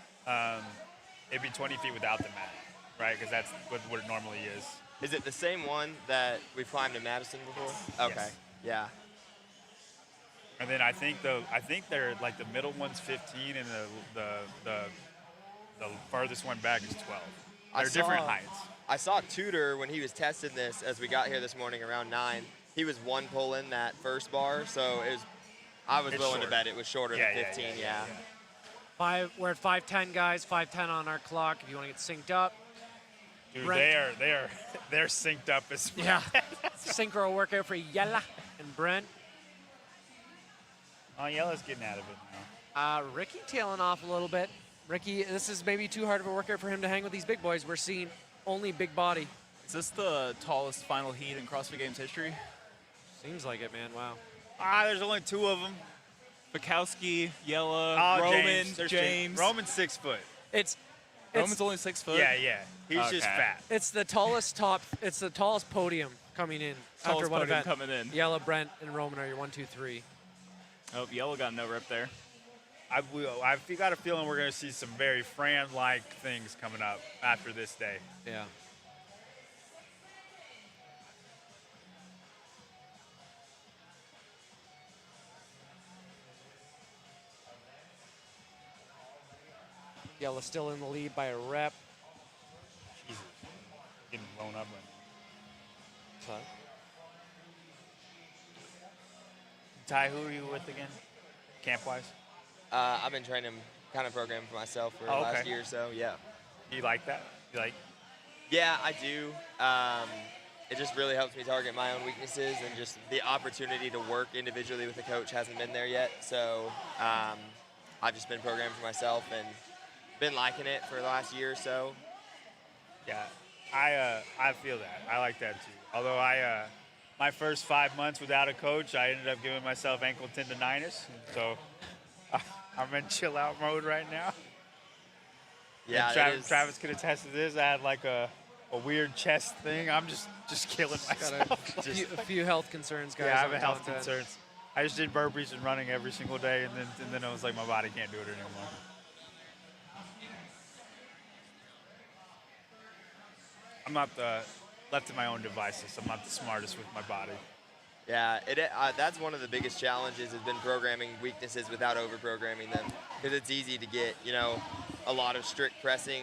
It'd be 20 feet without the mat, right? Because that's what it normally is. Is it the same one that we climbed in Madison before? Okay. Yes. Yeah. And then I think they're like the middle one's 15 and the farthest one back is 12. They're different heights. I saw Tudor when he was testing this as we got here this morning around 9. He was one pulling that first bar, so I was willing to bet it was shorter than 15. Yeah. We're at 5:10, guys. 5:10 on our clock. If you want to get synced up. Dude, Brent. they're synced up as well. Yeah. Synchro workout for Yella and Brent. Oh, Yella's getting out of it now. Ricky tailing off a little bit. Ricky, this is maybe too hard of a workout for him to hang with these big boys. We're seeing only big body. Is this the tallest final heat in CrossFit Games history? Seems like it, man. Wow. There's only 2 of them. Bukowski, Yella, Roman, James. Roman's 6 foot. Roman's only 6 foot? Yeah. He's just fat. It's the tallest It's the tallest podium coming in Tallest after one podium event. coming in. Yella, Brent, and Roman are your 1, 2, 3. Oh, Yellow got no rep there. I've got a feeling we're going to see some very Fran-like things coming up after this day. Yeah. Yella still in the lead by a rep. Jesus. Getting blown up. So, Ty, who are you with again? Camp-wise? I've been training kind of programming for myself for the last year or so. Yeah. You like that? You Yeah, I do. It just really helps me target my own weaknesses, and just the opportunity to work individually with a coach hasn't been there yet. So I've just been programming for myself and been liking it for the last year or so. Yeah, I feel that. I like that too. Although my first 5 months without a coach, I ended up giving myself ankle tendonitis. So I'm in chill out mode right now. Yeah, And Travis could attest to this. I had like a weird chest thing. I'm just killing myself. A few health concerns, guys. Yeah, I have on a health content. concerns. I just did burpees and running every single day, and then I was like, my body can't do it anymore. I'm not left to my own devices. I'm not the smartest with my body. Yeah, that's one of the biggest challenges has been programming weaknesses without over-programming them, because it's easy to get, a lot of strict pressing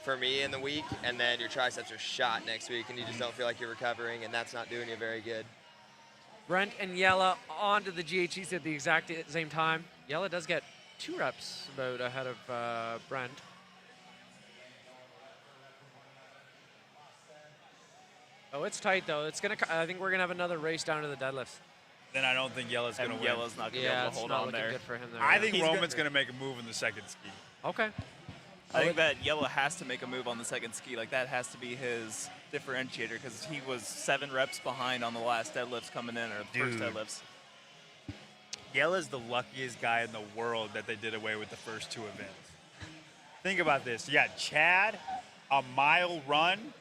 for me in the week, and then your triceps are shot next week, and you just don't feel like you're recovering, and that's not doing you very good. Brent and Yella onto the GHEs at the exact same time. Yella does get 2 reps about ahead of Brent. Oh, it's tight though. I think we're gonna have another race down to the deadlifts. Then I don't think Yella's going to win. Yella's not going to be able to hold on there. Good for him there. I think Roman's going to make a move in the second ski. Okay. I think that Yella has to make a move on the second ski. Like, that has to be his differentiator, because he was 7 reps behind on the last deadlifts coming in, or the first deadlifts. Yella's the luckiest guy in the world that they did away with the first 2 events. Think about this. You got Chad, a mile run.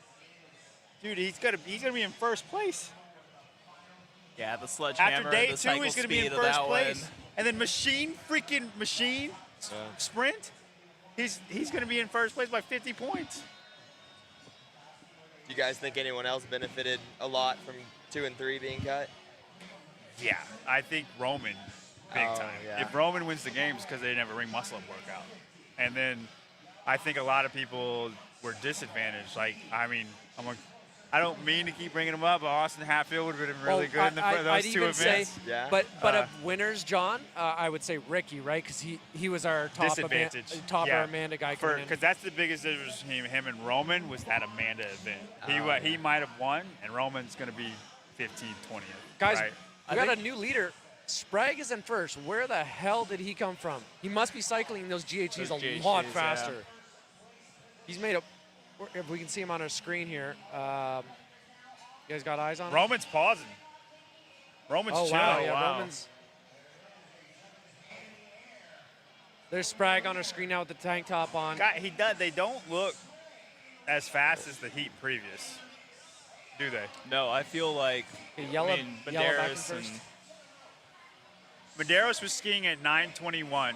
Dude, he's gonna be in first place. Yeah, the sledgehammer. After day the 2, he's gonna be in speed of first that place. one. And then machine sprint. He's gonna be in first place by 50 points. Do you guys think anyone else benefited a lot from 2 and 3 being cut? Yeah, I think Roman, big time. Yeah. If Roman wins the game, it's because they didn't have a ring muscle up workout. And then I think a lot of people were disadvantaged. Like, I don't mean to keep bringing him up, but Austin Hatfield would have been really good in those 2 events. But of winners, John, I would say Ricky, right? Because he was our top Amanda guy. Because that's the biggest difference between him and Roman was that Amanda event. He might have won, and Roman's going to be 15th, 20th. Guys, right? we got a new leader. Sprague is in first. Where the hell did he come from? He must be cycling those GHEs a lot faster. Yeah. He's made a. If we can see him on our screen here. You guys got eyes on him? Roman's pausing. Roman's chill. Wow, yeah, Roman's. There's Sprague on our screen now with the tank top on. They don't look as fast as the heat previous, do they? No, I feel like Medeiros was skiing at 9:21,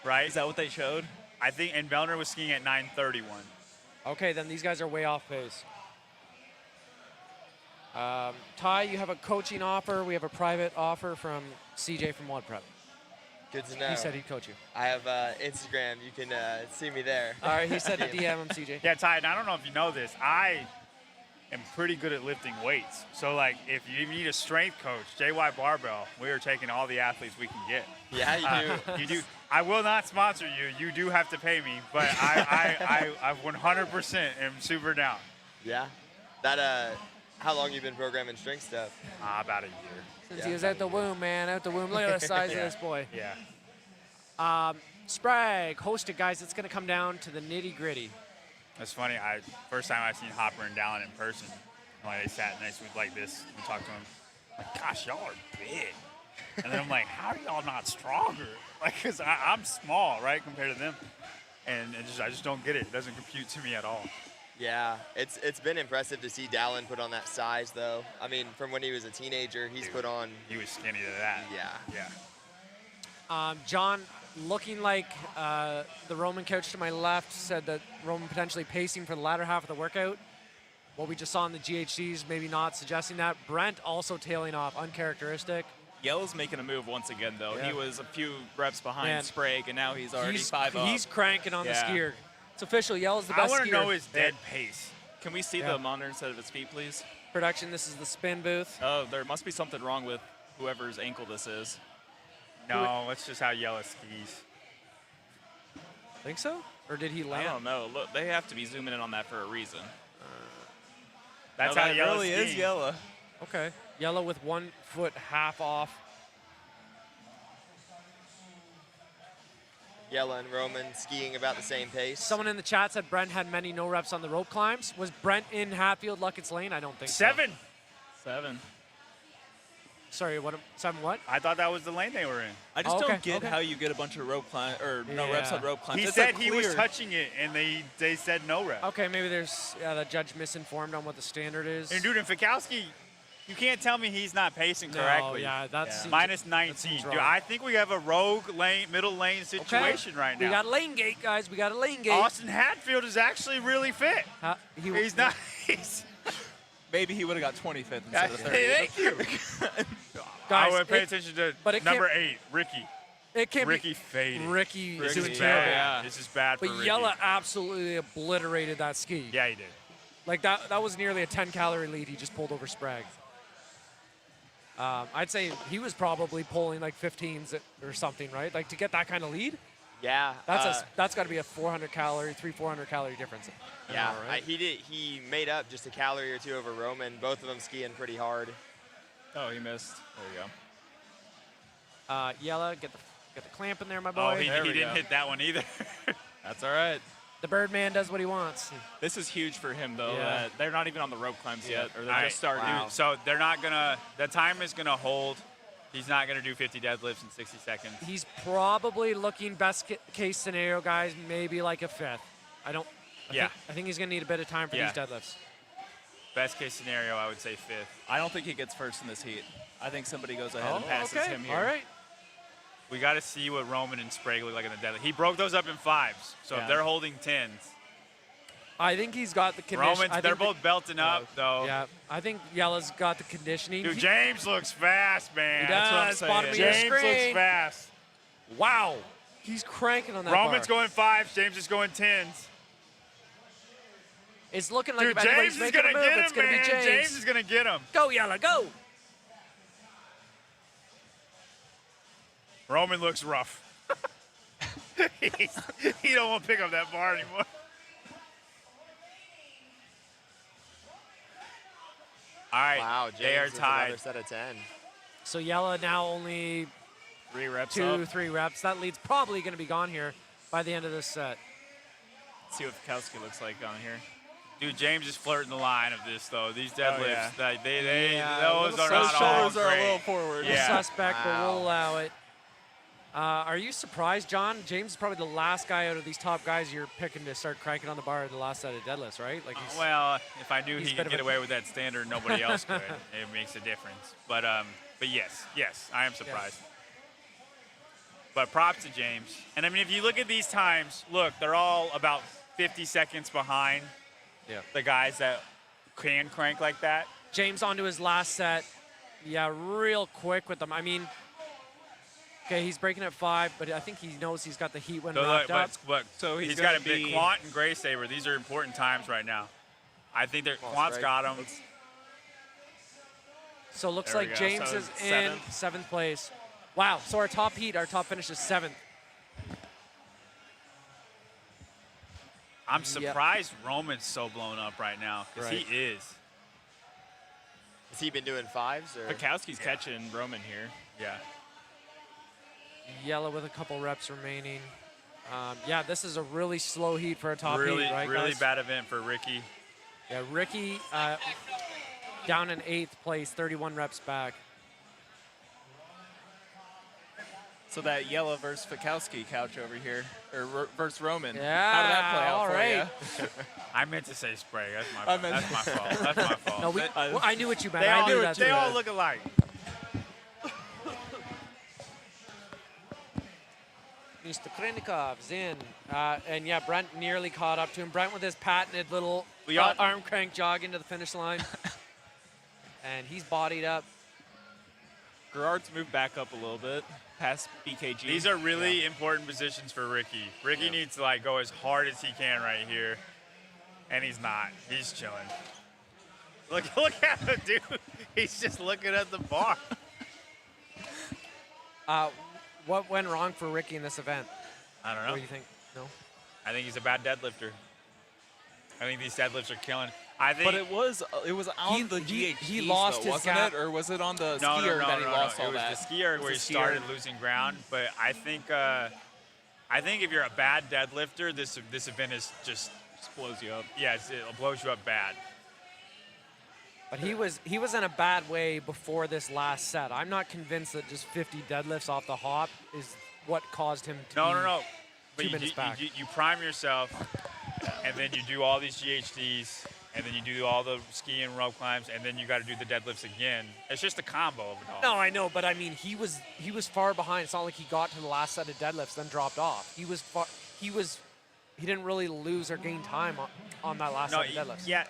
right? Is that what they showed? I think, and Vellner was skiing at 9:31. Okay, then these guys are way off pace. Ty, you have a coaching offer. We have a private offer from CJ from Wad Prep. Good to know. He said he'd coach you. I have Instagram. You can see me there. All right, he said to DM him, CJ. Yeah, Ty, and I don't know if you know this. I am pretty good at lifting weights. So, like, if you need a strength coach, JY Barbell, we are taking all the athletes we can get. Yeah, you do. You do. I will not sponsor you. You do have to pay me, but I 100% am super down. Yeah. That how long you been programming strength stuff? About a year. Since he was at the womb, man, at the womb. Look at the size of this boy. Yeah. Sprague, hosted, guys. It's going to come down to the nitty-gritty. That's funny. First time I seen Hopper and Dallin in person, like they sat next to me like this and talked to him. I'm like, gosh, y'all are big. And then I'm like, how are y'all not stronger? Like, because I'm small, right, compared to them. And I just don't get it. It doesn't compute to me at all. Yeah, it's been impressive to see Dallin put on that size, though. I mean, from when he was a teenager, he's put on. He was skinny to that. Yeah. John, looking like the Roman coach to my left said that Roman potentially pacing for the latter half of the workout. What we just saw in the GHCs, maybe not suggesting that. Brent also tailing off, uncharacteristic. Yella's making a move once again, though. Yeah. He was a few reps behind Sprague, and now he's already 5 up. He's cranking on the skier. It's official. Yella's the best skier. I want to know his dead pace. Can we see the monitor instead of his feet, please? Production, this is the spin booth. Oh, there must be something wrong with whoever's ankle this is. No, that's just how Yella skis. Think so? Or did he land? I don't know. Look, they have to be zooming in on that for a reason. That's No, how that Yellow's really is skiing. Yellow. Okay. Yellow with 1 foot half off. Yella and Roman skiing about the same pace. Someone in the chat said Brent had many no reps on the rope climbs. Was Brent in Hatfield Luckett's lane? I don't think so. 7. 7. Sorry, what? 7 what? I thought that was the lane they were in. I just Oh, okay, don't get okay. how you get a bunch of rope climb or no reps Yeah. on rope climbs. He It's said a he was clear- touching it, and they said no rep. Okay, maybe there's the judge misinformed on what the standard is. And dude, in Fikowski, you can't tell me he's not pacing correctly. yeah, that's Minus 19. Dude, I think we have a rogue lane, middle lane situation right now. We got lane gate, guys. We got a lane gate. Austin Hatfield is actually really fit. He's not. Maybe he would have got 25th instead of 30th. Thank you. Guys, I would pay attention to number 8, Ricky. It can't Ricky be. faded. Ricky is This doing is terrible. bad. This is bad for But Ricky. Yella absolutely obliterated that ski. Yeah, he did. Like that was nearly a 10-calorie lead he just pulled over Sprague. I'd say he was probably pulling like 15s or something, right? Like to get that kind of lead. Yeah. That's got to be a 400 calorie difference. Yeah, right? he made up just a calorie or two over Roman. Both of them skiing pretty hard. Oh, he missed. There you go. Yella, get the clamp in there, my boy. Oh, he didn't hit that one either. That's all right. The Birdman does what he wants. This is huge for him, though. Yeah. They're not even on the rope climbs yet, or they're All just starting. Dude, so they're not gonna. The time is gonna hold. He's not gonna do 50 deadlifts in 60 seconds. He's probably looking best case scenario, guys, maybe like a 5th. I think he's gonna need a bit of time for these deadlifts. Best case scenario, I would say 5th. I don't think he gets first in this heat. I think somebody goes ahead and passes him here. All right. We got to see what Roman and Sprague look like in the deadlift. He broke those up in 5s, so if they're holding 10s. I think he's got the condition. They're both belting up, though. Yeah, I think Yella's got the conditioning. Dude, James looks fast, man. He does. That's what I'm Bottom saying. of your James looks screen. fast. Wow. He's cranking on that Roman's bar. going 5s. James is going 10s. It's looking like Dude, if anybody's James is making going a to move, get it's him, going to man. be James. James is going to get him. Go, Yella, go. Roman looks rough. He don't want to pick up that bar anymore. All right, Wow, James they are with tied. another set of 10. So Yella now only 3 reps 3 reps. That lead's probably going to be gone here by the end of this set. Let's see what Fikowski looks like on here. Dude, James is flirting the line of this, though. These Oh, deadlifts, yeah. those are Those not all shoulders are a great. little forward. Yeah. Suspect, but we'll allow it. Are you surprised, John? James is probably the last guy out of these top guys you're picking to start cranking on the bar in the last set of deadlifts, right? Like he's, Well, if I knew he's he a bit could of get a- away with that standard, nobody else could. It makes a difference. But yes, I am surprised. But props to James. And I mean, if you look at these times, look, they're all about 50 seconds behind the guys that can crank like that. James onto his last set. Yeah, real quick with them. I mean, okay, he's breaking at 5, but I think he knows he's got the heat when So wrapped up. but So he's got a gonna big be- Quant and Gray Saber. These are important times right now. I think that Quant's Sprague. got him. So it looks There we like go. James So is in 7th place. Wow, so our top finish is 7th. I'm surprised Roman's so blown up right now because he is. Has he been doing 5s? Or? Fikowski's catching Roman here. Yeah. Yella with a couple reps remaining. Yeah, this is a really slow heat for a top Really, heat, right, really guys? bad event for Ricky. Yeah, Ricky down in 8th place, 31 reps back. So that Yella versus Fikowski couch over here, or versus Roman. Yeah, How did that play out all for right. you? I meant to say Sprague. That's my fault. That's my fault. No, well, I knew what you meant. They I all, knew that. they all look alike. Mr. Krenikov's in. And yeah, Brent nearly caught up to him. Brent with his patented little arm crank jog into the finish line. And he's bodied up. Gerard's moved back up a little bit past BKG. These are really important positions for Ricky. Ricky needs to go as hard as he can right here, and he's not. He's chilling. Look at him, dude. He's just looking at the bar. What went wrong for Ricky in this event? I don't know. What do you think? No? I think he's a bad deadlifter. I think these deadlifts are killing. I think But it was on the GHD. he lost his wasn't gap. it, or was it on the no, skier no, that he no, lost no. all It was that? the skier It was where the he skier. started losing ground. But I think if you're a bad deadlifter, this event is just blows you up. Yeah, it blows you up bad. But he was in a bad way before this last set. I'm not convinced that just 50 deadlifts off the hop is what caused him to be No. But 2 minutes back. you prime yourself, and then you do all these GHDs, and then you do all the ski and rope climbs, and then you got to do the deadlifts again. It's just a combo of it all. No, I know, but I mean, he was far behind. It's not like he got to the last set of deadlifts then dropped off. He didn't really lose or gain time on that last set of deadlifts. Yeah.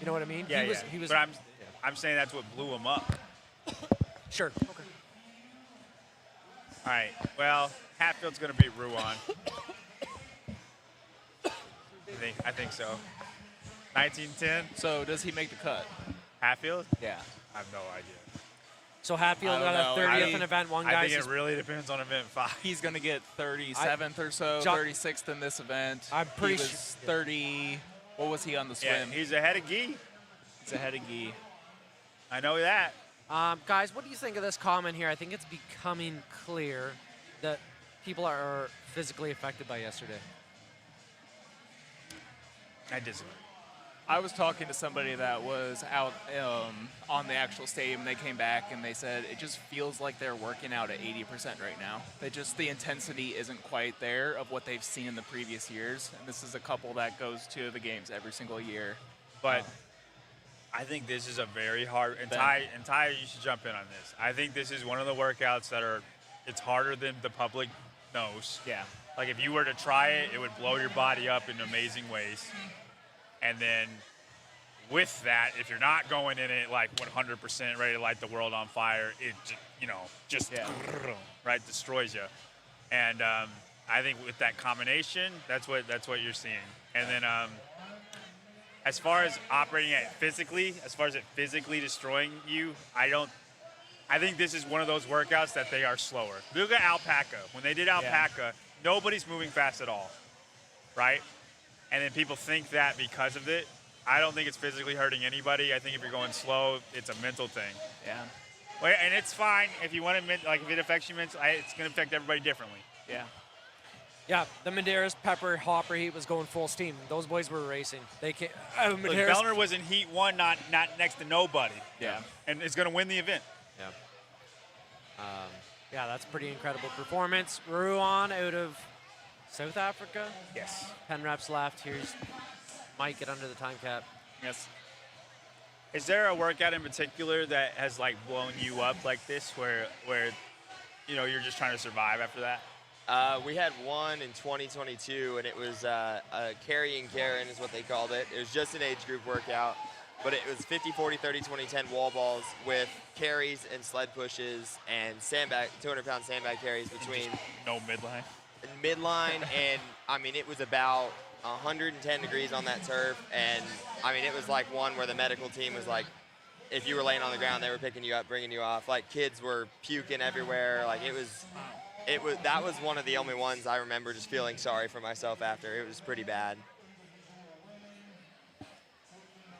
You know what I mean? Yeah, He was. But I'm saying that's what blew him up. Sure. Okay. All right. Well, Hatfield's going to beat Ruan. I think so. 1910. So does he make the cut? Hatfield? Yeah. I have no idea. So Hatfield I don't got a know. 30th in event one, I guys. think it really depends on event 5. He's going to get 37th or so, Jock- 36th in this event. I'm pretty he was sure- 30. What was he on the Yeah, swim? he's ahead of Gee. He's ahead of Guy. I know that. Guys, what do you think of this comment here? I think it's becoming clear that people are physically affected by yesterday. I disagree. I was talking to somebody that was out on the actual stadium, and they came back and they said it just feels like they're working out at 80% right now. The intensity isn't quite there of what they've seen in the previous years. And this is a couple that goes to the games every single year. But I think this is a very hard. And Ty, you should jump in on this. I think this is one of the workouts that it's harder than the public knows. Yeah. Like if you were to try it, it would blow your body up in amazing ways. And then with that, if you're not going in it like 100% ready to light the world on fire, it just right destroys you. And I think with that combination, that's what you're seeing. And then as far as operating it physically destroying you, I think this is one of those workouts that they are slower. Look at Alpaca. When they did Alpaca, nobody's moving fast at all, right? And then people think that because of it. I don't think it's physically hurting anybody. I think if you're going slow, it's a mental thing. Yeah. Well, and it's fine if you want to, if it affects you mentally, it's going to affect everybody differently. Yeah. Yeah, the Medeiros Pepper Hopper Heat was going full steam. Those boys were racing. They can't. Look, Bellner was in Heat 1, not next to nobody. Yeah. And is going to win the event. Yeah. Yeah, that's a pretty incredible performance. Ruan out of South Africa. Yes. 10 reps left. Here's Mike, get under the time cap. Yes. Is there a workout in particular that has blown you up like this, where you're just trying to survive after that? We had one in 2022, and it was carrying Karen is what they called it. It was just an age group workout, but it was 50, 40, 30, 20, 10 wall balls with carries and sled pushes and 200-pound sandbag carries between. No midline. Midline, and I mean it was about 110 degrees on that turf, and I mean it was like one where the medical team was like, if you were laying on the ground, they were picking you up, bringing you off. Like kids were puking everywhere. Like that was one of the only ones I remember just feeling sorry for myself after. It was pretty bad.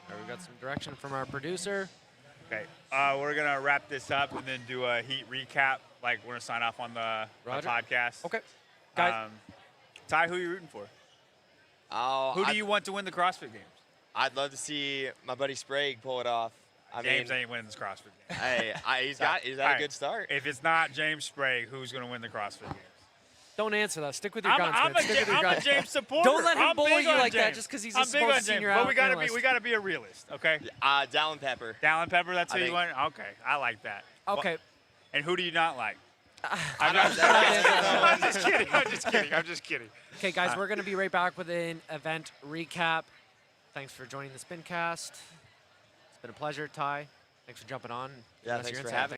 We got some direction from our producer. Okay, we're gonna wrap this up and then do a heat recap. We're gonna sign off on the podcast. Okay, guys. Ty, who are you rooting for? Who do you want to win the CrossFit Games? I'd love to see my buddy Sprague pull it off. James ain't winning this CrossFit Games. Hey, he's got a good start. If it's not James Sprague, who's gonna win the CrossFit Games? Don't answer that. Stick with your guns. I'm a James supporter. Don't let him I'm bully big you on like that James. just because he's I'm a big on supposed James, senior but we analyst. gotta be a realist, okay? Dallin Pepper. Dallin Pepper, that's who I you think. want? Okay, I like that. Okay. And who do you not like? I'm just kidding. Okay, guys, we're going to be right back with an event recap. Thanks for joining the SPINCAST. It's been a pleasure, Ty. Thanks for jumping on. Yeah, thanks for having me.